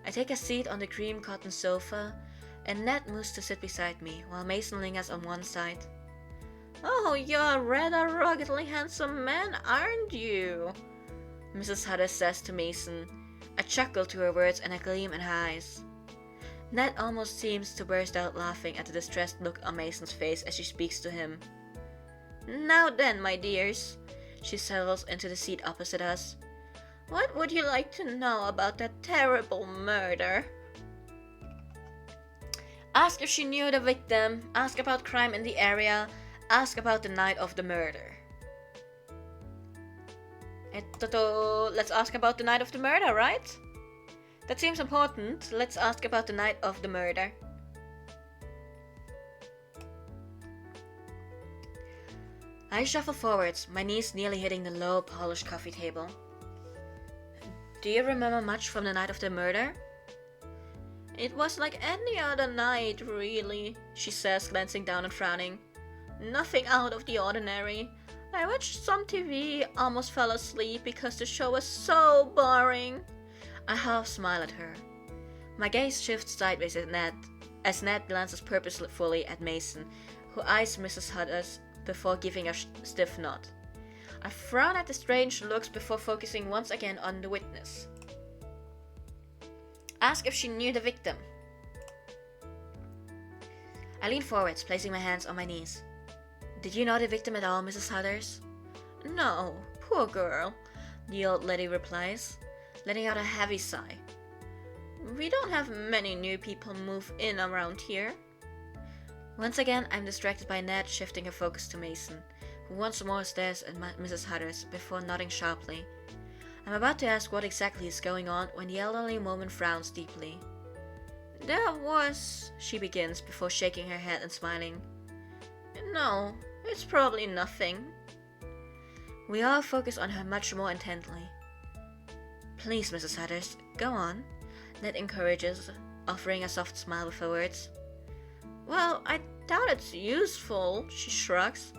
I take a seat on the cream cotton sofa, and Ned moves to sit beside me, while Mason lingers on one side. Oh, you're a rather ruggedly handsome man, aren't you? Mrs. Hudders says to Mason, a chuckle to her words and a gleam in her eyes. Ned almost seems to burst out laughing at the distressed look on Mason's face as she speaks to him. Now then, my dears, she settles into the seat opposite us. What would you like to know about that terrible murder? Ask if she knew the victim, ask about crime in the area, ask about the night of the murder. Let's ask about the night of the murder, right? That seems important. Let's ask about the night of the murder. I shuffle forwards, my knees nearly hitting the low, polished coffee table. Do you remember much from the night of the murder? It was like any other night, really, she says, glancing down and frowning. Nothing out of the ordinary. I watched some TV, almost fell asleep because the show was so boring. I half smile at her. My gaze shifts sideways at Ned, as Ned glances purposefully at Mason, who eyes Mrs. Hudders before giving a stiff nod. I frown at the strange looks before focusing once again on the witness. Ask if she knew the victim. I lean forwards, placing my hands on my knees. Did you know the victim at all, Mrs. Hudders? No, poor girl, the old lady replies, letting out a heavy sigh. We don't have many new people move in around here. Once again, I'm distracted by Ned shifting her focus to Mason, who once more stares at Mrs. Hudders before nodding sharply. I'm about to ask what exactly is going on when the elderly woman frowns deeply. That was... she begins before shaking her head and smiling. No, it's probably nothing. We all focus on her much more intently. Please, Mrs. Hudders, go on, Ned encourages, offering a soft smile with her words. Well, I doubt it's useful, she shrugs,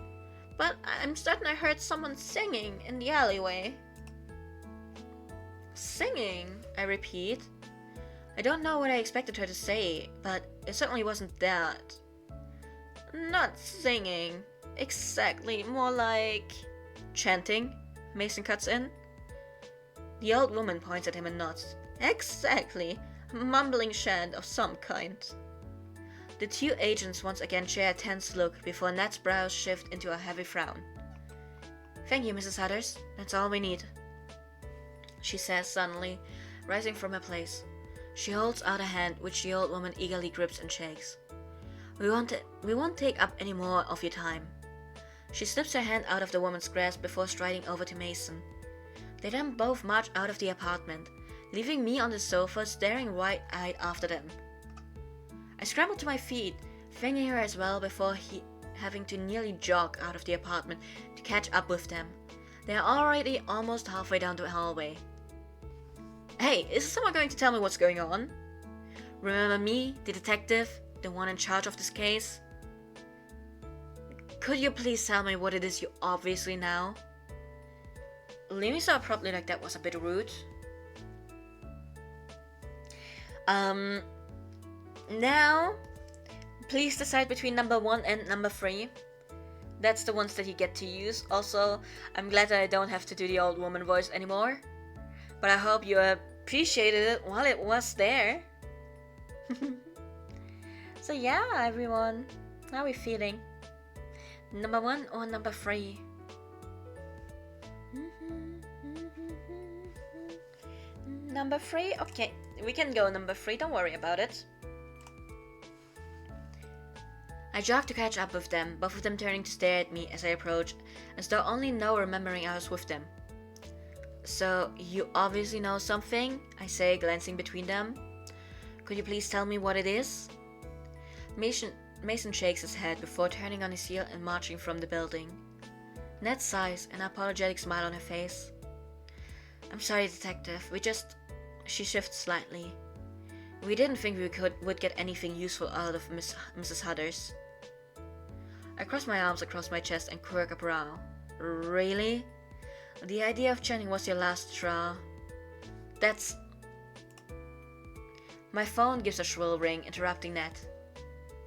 but I'm certain I heard someone singing in the alleyway. Singing, I repeat. I don't know what I expected her to say, but it certainly wasn't that. Not singing, exactly, more like... chanting, Mason cuts in. The old woman points at him and nods. Exactly, a mumbling chant of some kind. The two agents once again share a tense look before Ned's brows shift into a heavy frown. Thank you, Mrs. Hudders, that's all we need, she says suddenly, rising from her place. She holds out a hand which the old woman eagerly grips and shakes. We won't take up any more of your time. She slips her hand out of the woman's grasp before striding over to Mason. They then both march out of the apartment, leaving me on the sofa staring wide-eyed after them. I scramble to my feet, thanking her as well before having to nearly jog out of the apartment to catch up with them. They are already almost halfway down the hallway. Hey, is someone going to tell me what's going on? Remember me, the detective, the one in charge of this case? Could you please tell me what it is you obviously know? Leaving so abruptly like that was a bit rude. Now, please decide between number 1 and number 3. That's the ones that you get to use. Also, I'm glad that I don't have to do the old woman voice anymore. But I hope you appreciated it while it was there. So yeah, everyone, how are we feeling? Number 1 or number 3? Number 3? Okay, we can go number 3, don't worry about it. I jog to catch up with them, both of them turning to stare at me as I approach, as though only now remembering I was with them. So, you obviously know something, I say, glancing between them. Could you please tell me what it is? Mason shakes his head before turning on his heel and marching from the building. Ned sighs, an apologetic smile on her face. I'm sorry, detective, she shifts slightly. We didn't think we would get anything useful out of Mrs. Hudders. I cross my arms across my chest and quirk a brow. Really? The idea of chanting was your last straw. That's... My phone gives a shrill ring, interrupting Ned.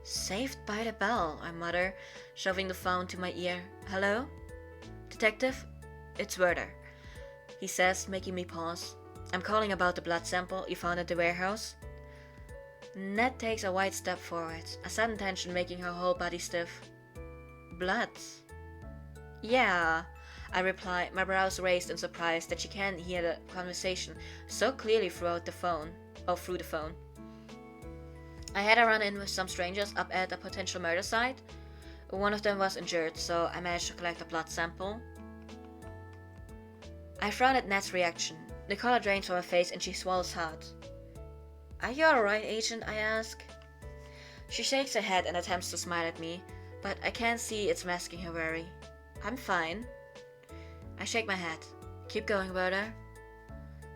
Saved by the bell, I mutter, shoving the phone to my ear. Hello? Detective? It's Werder, he says, making me pause. I'm calling about the blood sample you found at the warehouse. Ned takes a wide step forward, a sudden tension making her whole body stiff. Blood? Yeah, I reply, my brows raised in surprise that she can't hear the conversation so clearly through the phone. I had a run-in with some strangers up at a potential murder site. One of them was injured, so I managed to collect a blood sample. I frown at Ned's reaction. The color drains from her face and she swallows hard. Are you alright, Agent? I ask. She shakes her head and attempts to smile at me, but I can't see it's masking her worry. I'm fine. I shake my head. Keep going, Werder.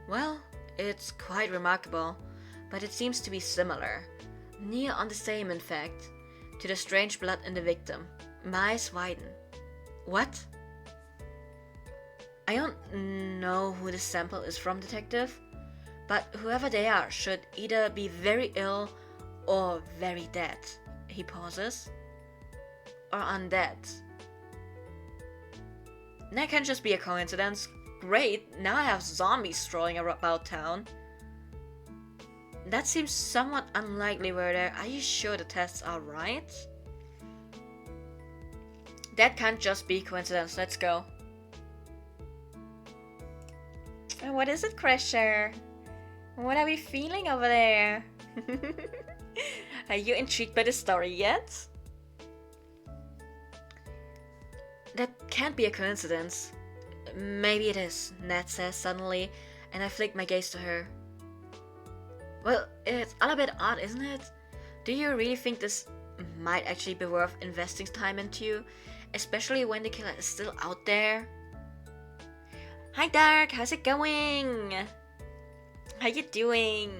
Well, it's quite remarkable, but it seems to be similar. Near on the same, in fact, to the strange blood in the victim. My eyes widen. What? I don't know who this sample is from, Detective, but whoever they are should either be very ill or very dead. He pauses. Or undead. That can just be a coincidence. Great, now I have zombies strolling about town. That seems somewhat unlikely, Werder. Are you sure the tests are right? That can't just be coincidence. Let's go. And what is it, Crasher? What are we feeling over there? Are you intrigued by the story yet? That can't be a coincidence. Maybe it is, Ned says suddenly, and I flick my gaze to her. Well, it's all a bit odd, isn't it? Do you really think this might actually be worth investing time into? Especially when the killer is still out there? Hi Dark, how's it going? How you doing?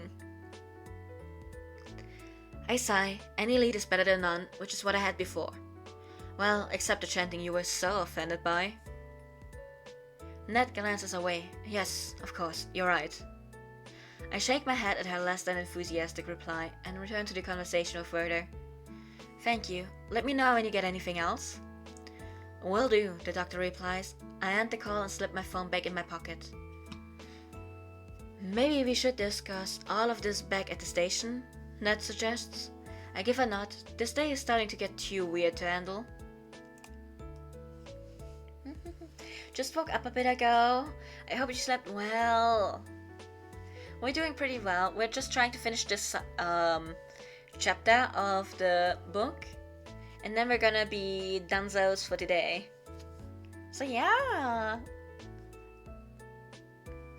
I sigh. Any lead is better than none, which is what I had before. Well, except the chanting you were so offended by. Ned glances away. Yes, of course, you're right. I shake my head at her less than enthusiastic reply and return to the conversation with Werder. Thank you. Let me know when you get anything else. Will do, the doctor replies. I end the call and slip my phone back in my pocket. Maybe we should discuss all of this back at the station, Ned suggests. I give a nod. This day is starting to get too weird to handle. Just woke up a bit ago. I hope you slept well. We're doing pretty well. We're just trying to finish this chapter of the book. And then we're gonna be donezos for today. So yeah.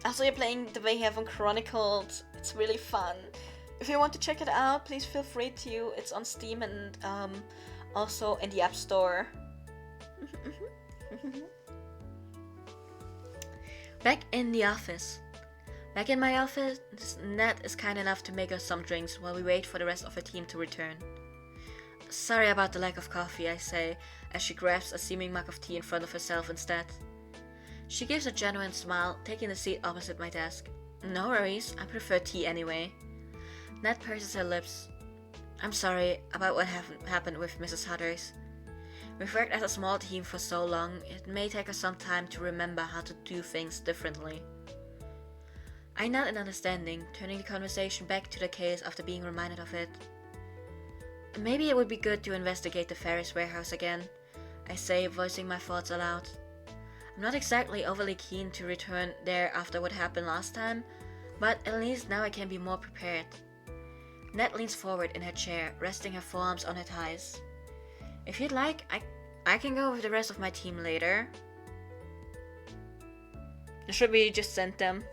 Also, you're playing the Wayhaven Chronicles. It's really fun. If you want to check it out, please feel free to. It's on Steam and also in the App Store. Back in the office. Back in my office, Ned is kind enough to make us some drinks while we wait for the rest of her team to return. Sorry about the lack of coffee, I say, as she grabs a seeming mug of tea in front of herself instead. She gives a genuine smile, taking the seat opposite my desk. No worries, I prefer tea anyway. Ned purses her lips. I'm sorry about what happened with Mrs. Hutters. We've worked as a small team for so long, it may take us some time to remember how to do things differently. I nod in understanding, turning the conversation back to the case after being reminded of it. Maybe it would be good to investigate the Ferris warehouse again, I say, voicing my thoughts aloud. I'm not exactly overly keen to return there after what happened last time, but at least now I can be more prepared. Ned leans forward in her chair, resting her forearms on her thighs. If you'd like, I can go with the rest of my team later. Should we just send them?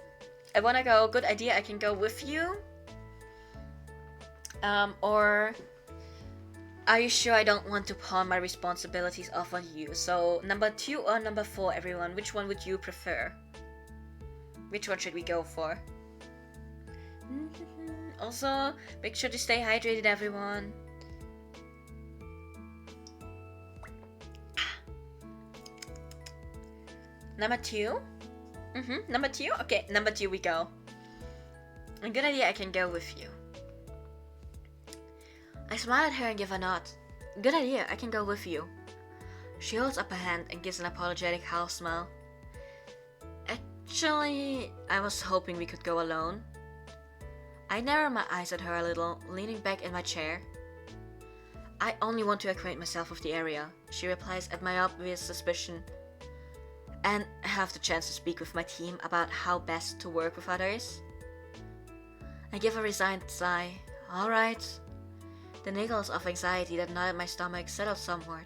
I wanna go, good idea, I can go with you. Or are you sure I don't want to pawn my responsibilities off on you? So number 2 or number 4, everyone, which one would you prefer? Which one should we go for? Also, make sure to stay hydrated, everyone. Number 2? Number 2? Okay, number 2 we go. A good idea, I can go with you. I smile at her and give a nod. Good idea, I can go with you. She holds up her hand and gives an apologetic half smile. Actually, I was hoping we could go alone. I narrow my eyes at her a little, leaning back in my chair. I only want to acquaint myself with the area, she replies at my obvious suspicion, and have the chance to speak with my team about how best to work with others. I give a resigned sigh. Alright. The niggles of anxiety that gnawed at my stomach settled somewhat.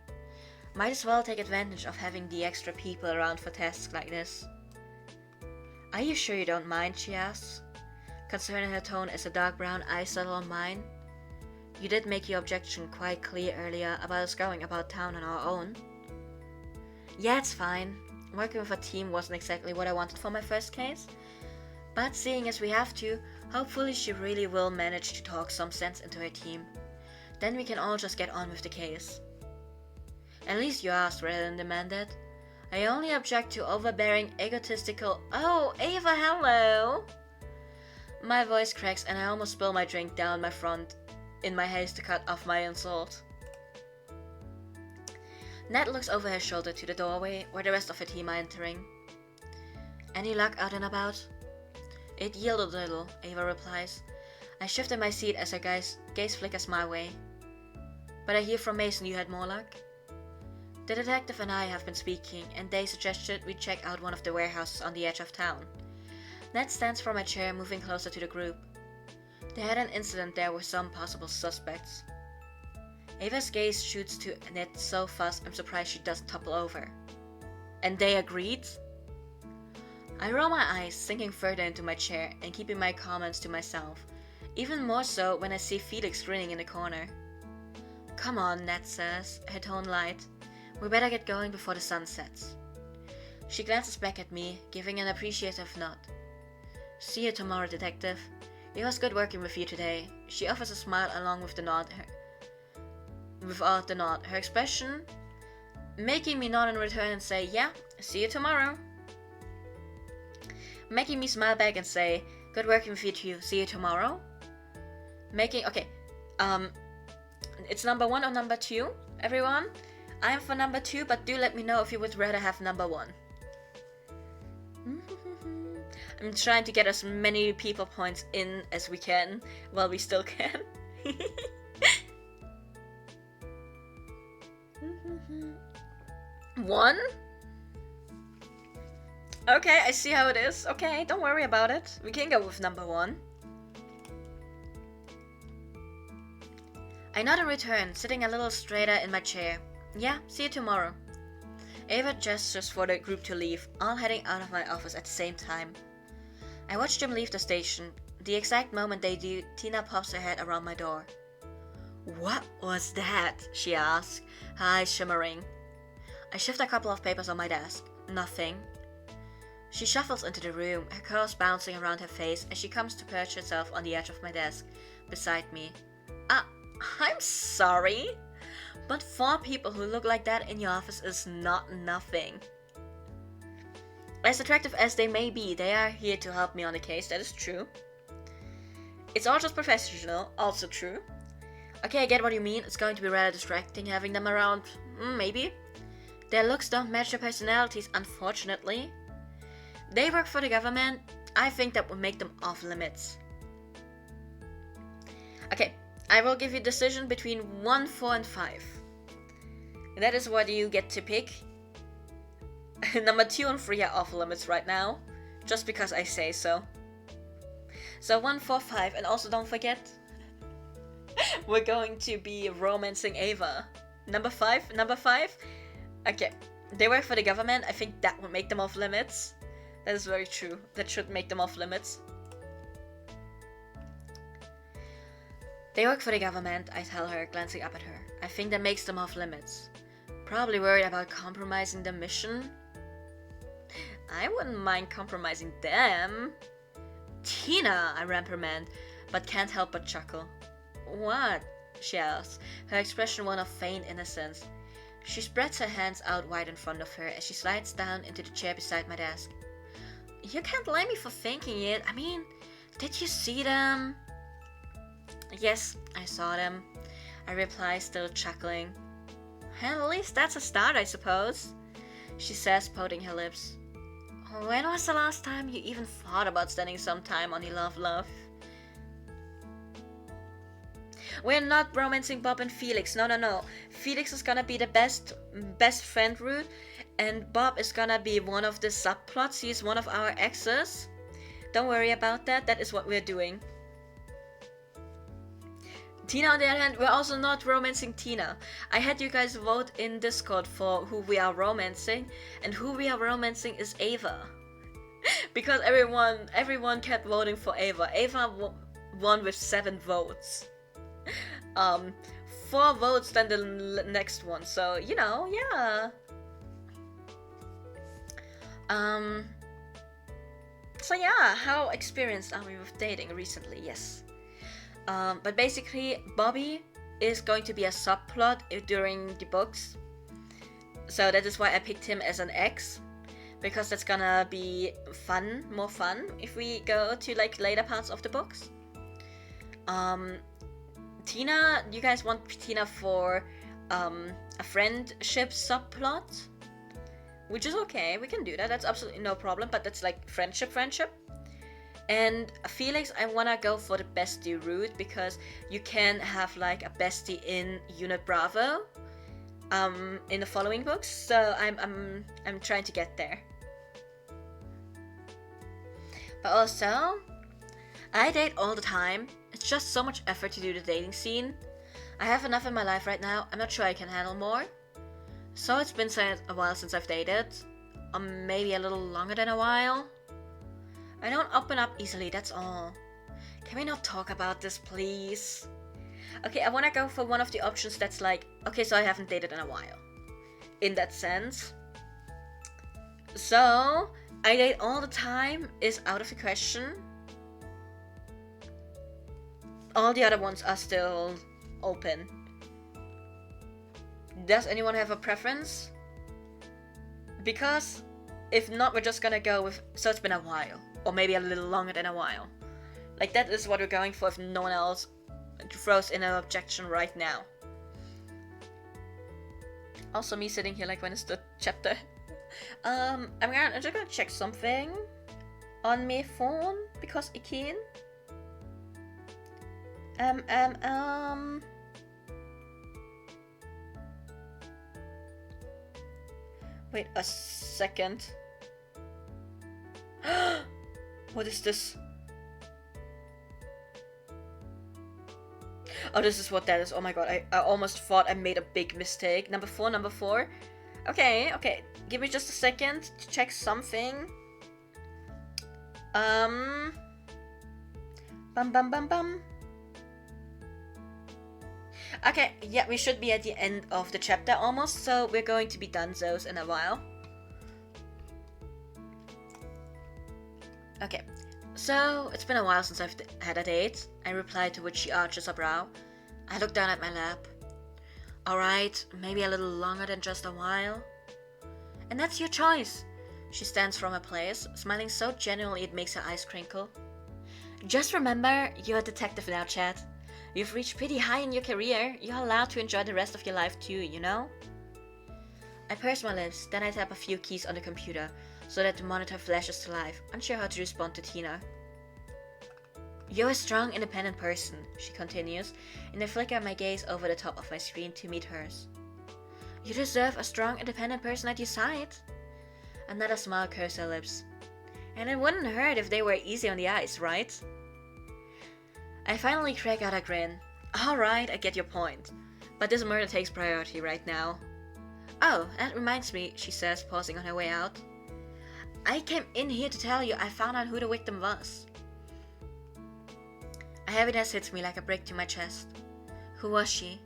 Might as well take advantage of having the extra people around for tasks like this. Are you sure you don't mind, she asks. Concern in her tone as the dark brown eyes settle on mine. You did make your objection quite clear earlier about us going about town on our own. Yeah, it's fine. Working with a team wasn't exactly what I wanted for my first case. But seeing as we have to, hopefully she really will manage to talk some sense into her team. Then we can all just get on with the case. At least you asked rather than demanded. I only object to overbearing, egotistical— Oh, Ava, hello! My voice cracks and I almost spill my drink down my front in my haste to cut off my insult. Ned looks over her shoulder to the doorway, where the rest of her team are entering. Any luck out and about? It yielded a little, Ava replies. I shift in my seat as her gaze flickers my way. But I hear from Mason you had more luck? The detective and I have been speaking, and they suggested we check out one of the warehouses on the edge of town. Ned stands from my chair, moving closer to the group. They had an incident there with some possible suspects. Ava's gaze shoots to Ned so fast I'm surprised she doesn't topple over. And they agreed? I roll my eyes, sinking further into my chair and keeping my comments to myself, even more so when I see Felix grinning in the corner. Come on, Ned says, her tone light. We better get going before the sun sets. She glances back at me, giving an appreciative nod. See you tomorrow, detective. It was good working with you today. She offers a smile along with the nod. Without the nod, her expression making me nod in return and say, yeah, see you tomorrow. Making me smile back and say, good working with you too, see you tomorrow. It's number 1 or number 2, everyone? I am for number 2, but do let me know if you would rather have number 1. I'm trying to get as many people points in as we can, while we still can. 1? Okay, I see how it is. Okay, don't worry about it. We can go with number 1. I nod in return, sitting a little straighter in my chair. Yeah, see you tomorrow. Ava gestures for the group to leave, all heading out of my office at the same time. I watch them leave the station. The exact moment they do, Tina pops her head around my door. What was that? She asks, her eyes shimmering. I shift a couple of papers on my desk. Nothing. She shuffles into the room, her curls bouncing around her face as she comes to perch herself on the edge of my desk, beside me. I'm sorry, but 4 people who look like that in your office is not nothing. As attractive as they may be, they are here to help me on the case, that is true. It's all just professional, also true. Okay, I get what you mean, it's going to be rather distracting having them around, maybe. Their looks don't match their personalities, unfortunately. They work for the government, I think that would make them off limits. Okay, I will give you a decision between 1, 4, and 5. That is what you get to pick. Number 2 and 3 are off limits right now, just because I say so. So 1, 4, 5, and also don't forget, we're going to be romancing Ava. Number 5. Okay, they work for the government, I think that would make them off limits. That is very true, that should make them off limits. They work for the government, I tell her, glancing up at her. I think that makes them off limits. Probably worried about compromising the mission. I wouldn't mind compromising them. Tina, I reprimand, but can't help but chuckle. What? She asks, her expression one of feigned innocence. She spreads her hands out wide in front of her as she slides down into the chair beside my desk. You can't blame me for thinking it. I mean, did you see them? Yes, I saw them, I reply, still chuckling. Well, at least that's a start, I suppose, she says, pouting her lips. When was the last time you even thought about spending some time on your love? We're not romancing Bob and Felix, no. Felix is gonna be the best friend route, and Bob is gonna be one of the subplots. He's one of our exes. Don't worry about that, that is what we're doing. Tina, on the other hand, we're also not romancing Tina. I had you guys vote in Discord for who we are romancing, and who we are romancing is Ava. Because everyone kept voting for Ava. Ava won with 7 votes. 4 votes than the next one, so, you know, yeah. So yeah, how experienced are we with dating recently? Yes. But basically, Bobby is going to be a subplot during the books. So that is why I picked him as an ex. Because that's gonna be fun, more fun, if we go to like later parts of the books. Tina, you guys want Tina for a friendship subplot, which is okay. We can do that. That's absolutely no problem. But that's like friendship. And Felix, I wanna go for the bestie route because you can have like a bestie in Unit Bravo, in the following books. So I'm trying to get there. But also, I date all the time. It's just so much effort to do the dating scene. I have enough in my life right now. I'm not sure I can handle more. So it's been a while since I've dated, or maybe a little longer than a while. I don't open up easily, that's all. Can we not talk about this, please? Okay, I wanna go for one of the options that's like, okay, so I haven't dated in a while. In that sense. So, I date all the time is out of the question. All the other ones are still open. Does anyone have a preference? Because if not, we're just gonna go with, so it's been a while. Or maybe a little longer than a while. Like, that is what we're going for if no one else throws in an objection right now. Also me sitting here like, when is the chapter? I'm just gonna check something on my phone because I can. Wait a second. What is this? Oh, this is what that is. Oh my god, I almost thought I made a big mistake. Number four. Okay. Give me just a second to check something. Bum. Okay, yeah, we should be at the end of the chapter almost, so we're going to be donezo's in a while. Okay, so it's been a while since I've had a date. I replied, to which she arches her brow. I look down at my lap. Alright, maybe a little longer than just a while. And that's your choice. She stands from her place, smiling so genuinely it makes her eyes crinkle. Just remember, you're a detective now, Chad. You've reached pretty high in your career. You're allowed to enjoy the rest of your life too, you know? I purse my lips, then I tap a few keys on the computer, so that the monitor flashes to life, unsure how to respond to Tina. You're a strong, independent person, she continues, and I flicker my gaze over the top of my screen to meet hers. You deserve a strong, independent person at your side. Another smile curves her lips. And it wouldn't hurt if they were easy on the eyes, right? I finally crack out a grin. Alright, I get your point. But this murder takes priority right now. Oh, that reminds me, she says, pausing on her way out. I came in here to tell you I found out who the victim was. A heaviness hits me like a brick to my chest. Who was she?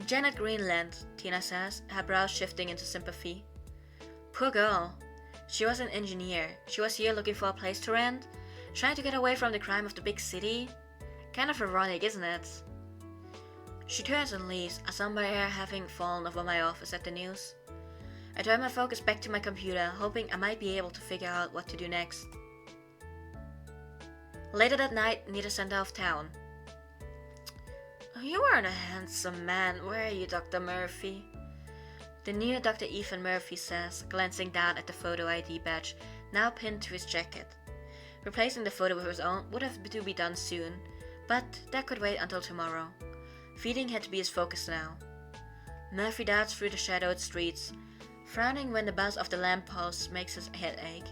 Janet Greenland, Tina says, her brows shifting into sympathy. Poor girl. She was an engineer. She was here looking for a place to rent, trying to get away from the crime of the big city. Kind of ironic, isn't it? She turns and leaves, a somber air having fallen over my office at the news. I turn my focus back to my computer, hoping I might be able to figure out what to do next. Later that night, near the center of town. You are a handsome man. Where are you, Dr. Murphy? The new Dr. Ethan Murphy says, glancing down at the photo ID badge, now pinned to his jacket. Replacing the photo with his own would have to be done soon, but that could wait until tomorrow. Feeding had to be his focus now. Murphy darts through the shadowed streets, frowning when the buzz of the lampposts makes his head ache.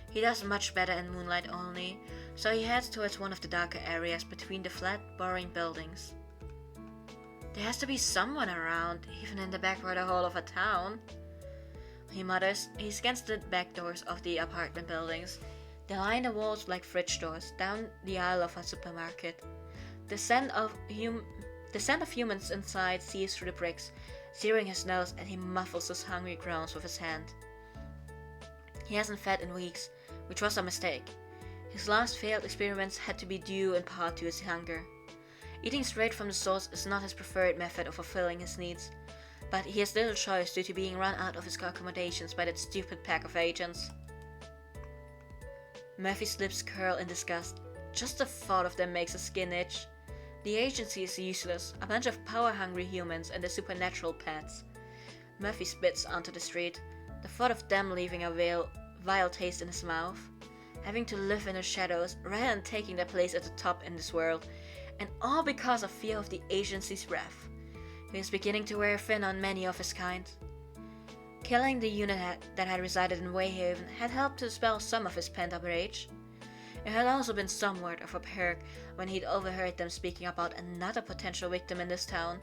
He does much better in moonlight only, so he heads towards one of the darker areas between the flat, boring buildings. There has to be someone around, even in the backward hole of a town. He mutters. He scans the back doors of the apartment buildings. They line the walls like fridge doors, down the aisle of a supermarket. The scent of humans inside seeps through the bricks, searing his nose, and he muffles his hungry groans with his hand. He hasn't fed in weeks, which was a mistake. His last failed experiments had to be due in part to his hunger. Eating straight from the source is not his preferred method of fulfilling his needs, but he has little choice due to being run out of his accommodations by that stupid pack of agents. Murphy's lips curl in disgust. Just the thought of them makes his skin itch. The agency is useless, a bunch of power-hungry humans and their supernatural pets. Murphy spits onto the street, the thought of them leaving a vile taste in his mouth. Having to live in the shadows rather than taking their place at the top in this world, and all because of fear of the agency's wrath. He was beginning to wear thin on many of his kind. Killing the unit that had resided in Wayhaven had helped to dispel some of his pent-up rage. It had also been somewhat of a perk when he'd overheard them speaking about another potential victim in this town.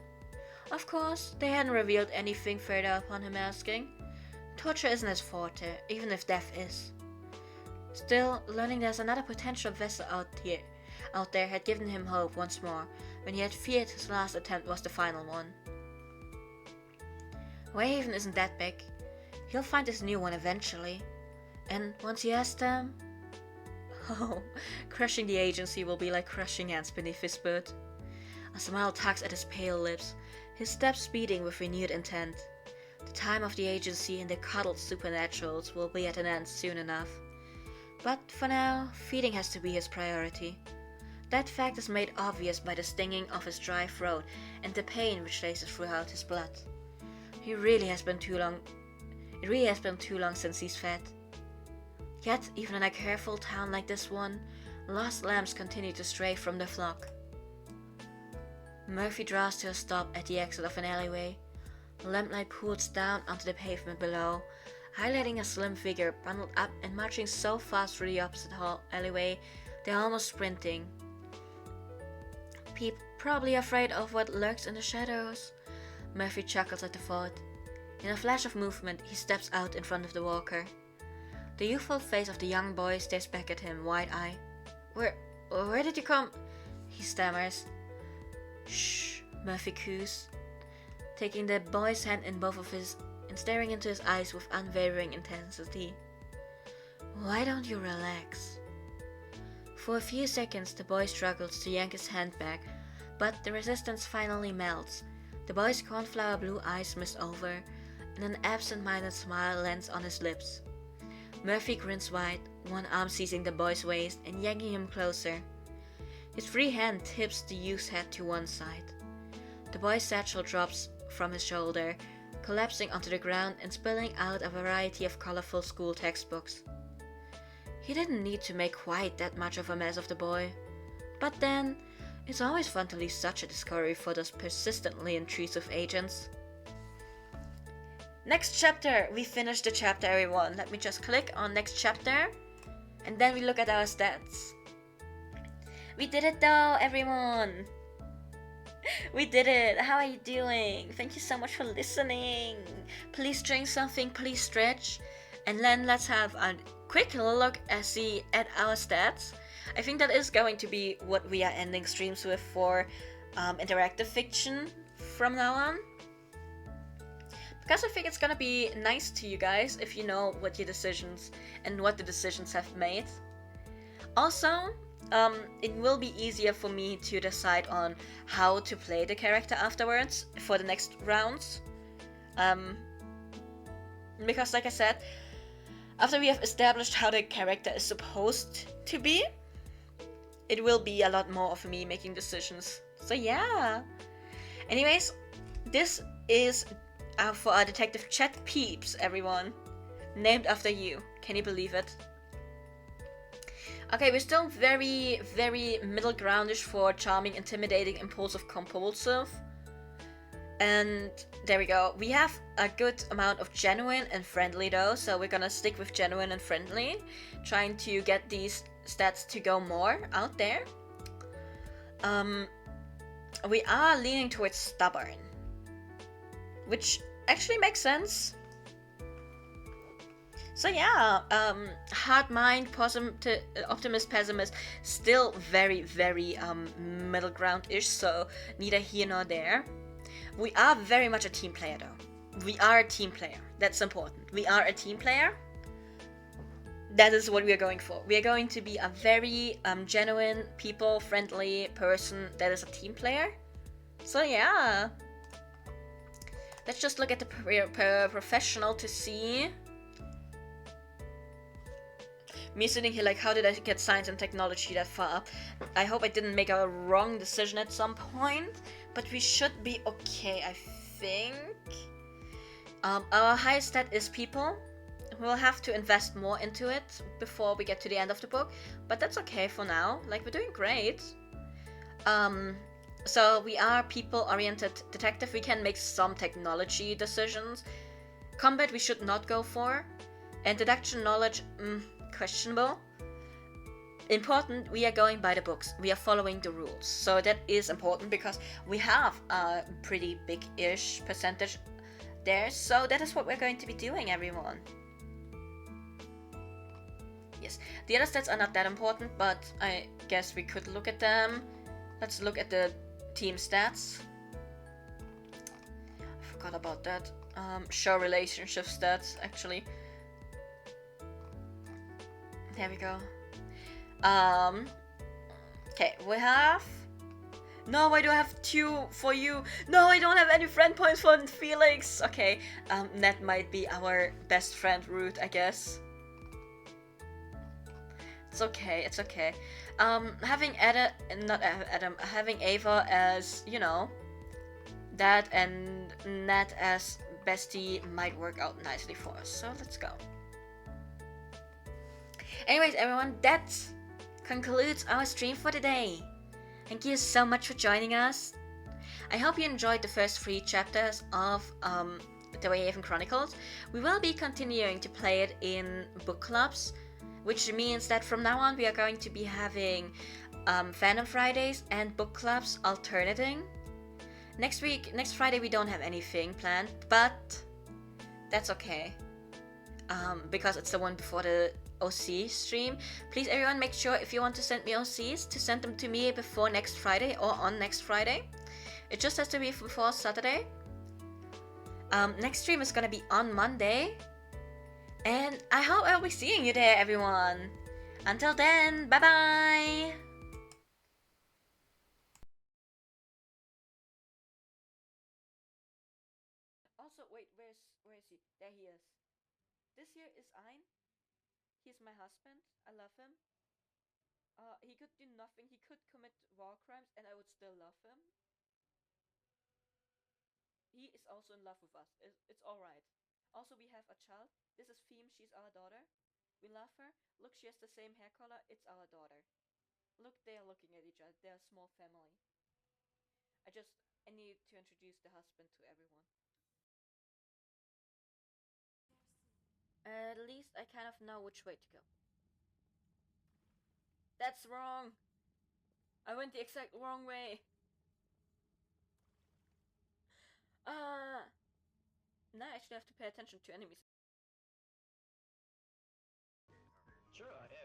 Of course, they hadn't revealed anything further upon him asking. Torture isn't his forte, even if death is. Still, learning there's another potential vessel out there had given him hope once more, when he had feared his last attempt was the final one. Wayhaven isn't that big. He'll find his new one eventually. And once he has them... Oh, crushing the agency will be like crushing ants beneath his boot. A smile tugs at his pale lips, his steps speeding with renewed intent. The time of the agency and the cuddled supernaturals will be at an end soon enough. But for now, feeding has to be his priority. That fact is made obvious by the stinging of his dry throat and the pain which races throughout his blood. It really has been too long since he's fed. Yet, even in a careful town like this one, lost lambs continue to stray from the flock. Murphy draws to a stop at the exit of an alleyway. Lamplight pools down onto the pavement below, highlighting a slim figure bundled up and marching so fast through the opposite alleyway they're almost sprinting. Probably afraid of what lurks in the shadows. Murphy chuckles at the thought. In a flash of movement, he steps out in front of the walker. The youthful face of the young boy stares back at him, wide-eyed. Where did you come? He stammers. Shh, Murphy coos, taking the boy's hand in both of his and staring into his eyes with unwavering intensity. Why don't you relax? For a few seconds, the boy struggles to yank his hand back, but the resistance finally melts. The boy's cornflower blue eyes mist over, and an absent-minded smile lands on his lips. Murphy grins wide, one arm seizing the boy's waist and yanking him closer. His free hand tips the youth's head to one side. The boy's satchel drops from his shoulder, collapsing onto the ground and spilling out a variety of colorful school textbooks. He didn't need to make quite that much of a mess of the boy. But then, it's always fun to leave such a discovery for those persistently intrusive agents. Next chapter! We finished the chapter, everyone. Let me just click on next chapter, and then we look at our stats. We did it though, everyone! We did it! How are you doing? Thank you so much for listening! Please drink something, please stretch, and then let's have a quick look at our stats. I think that is going to be what we are ending streams with for interactive fiction from now on. Because I think it's gonna be nice to you guys if you know what your decisions and what the decisions have made. Also, it will be easier for me to decide on how to play the character afterwards for the next rounds. Because like I said, after we have established how the character is supposed to be, it will be a lot more of me making decisions. So yeah. Anyways, this is for our Detective Chat Peeps, everyone. Named after you. Can you believe it? Okay, we're still very, very middle groundish for charming, intimidating, impulsive, compulsive. And there we go. We have a good amount of genuine and friendly though, so we're gonna stick with genuine and friendly, trying to get these stats to go more out there. We are leaning towards stubborn, which actually makes sense. So yeah, hard mind, optimist, pessimist, still very, very middle ground-ish, so neither here nor there. We are very much a team player though. We are a team player, that's important. We are a team player. That is what we are going for. We are going to be a very genuine, people-friendly person that is a team player. So yeah. Let's just look at the professional to see. Me sitting here like, how did I get science and technology that far? I hope I didn't make a wrong decision at some point, but we should be okay, I think. Our highest stat is people. We'll have to invest more into it before we get to the end of the book, but that's okay for now. Like, we're doing great. Um, so we are people-oriented detective. We can make some technology decisions. Combat we should not go for. And deduction knowledge, questionable. Important, we are going by the books. We are following the rules. So that is important because we have a pretty big-ish percentage there. So that is what we're going to be doing, everyone. Yes, the other stats are not that important, but I guess we could look at them. Let's look at the team stats. I forgot about that. Show relationship stats, actually. There we go. Okay, we have... No, why do I have 2 for you? No, I don't have any friend points for Felix. Okay, that might be our best friend route, I guess. It's okay, it's okay. Having having Ava as, you know, that and Nat as bestie might work out nicely for us. So let's go. Anyways, everyone, that concludes our stream for today. Thank you so much for joining us. I hope you enjoyed the first 3 chapters of the Wayhaven Chronicles. We will be continuing to play it in book clubs, which means that from now on we are going to be having Fandom Fridays and book clubs alternating. Next Friday we don't have anything planned, but that's okay. Because it's the one before the OC stream. Please everyone make sure if you want to send me OCs to send them to me before next Friday or on next Friday. It just has to be before Saturday. Next stream is gonna be on Monday. And I hope I'll be seeing you there, everyone. Until then, bye bye! Also, wait, where is he? There he is. This here is Ein. He's my husband. I love him. He could do nothing. He could commit war crimes and I would still love him. He is also in love with us. It's alright. Also, we have a child. This is Theme. She's our daughter. We love her. Look, she has the same hair color. It's our daughter. Look, they are looking at each other. They're a small family. I need to introduce the husband to everyone. At least I kind of know which way to go. That's wrong. I went the exact wrong way. Now I actually have to pay attention to enemies.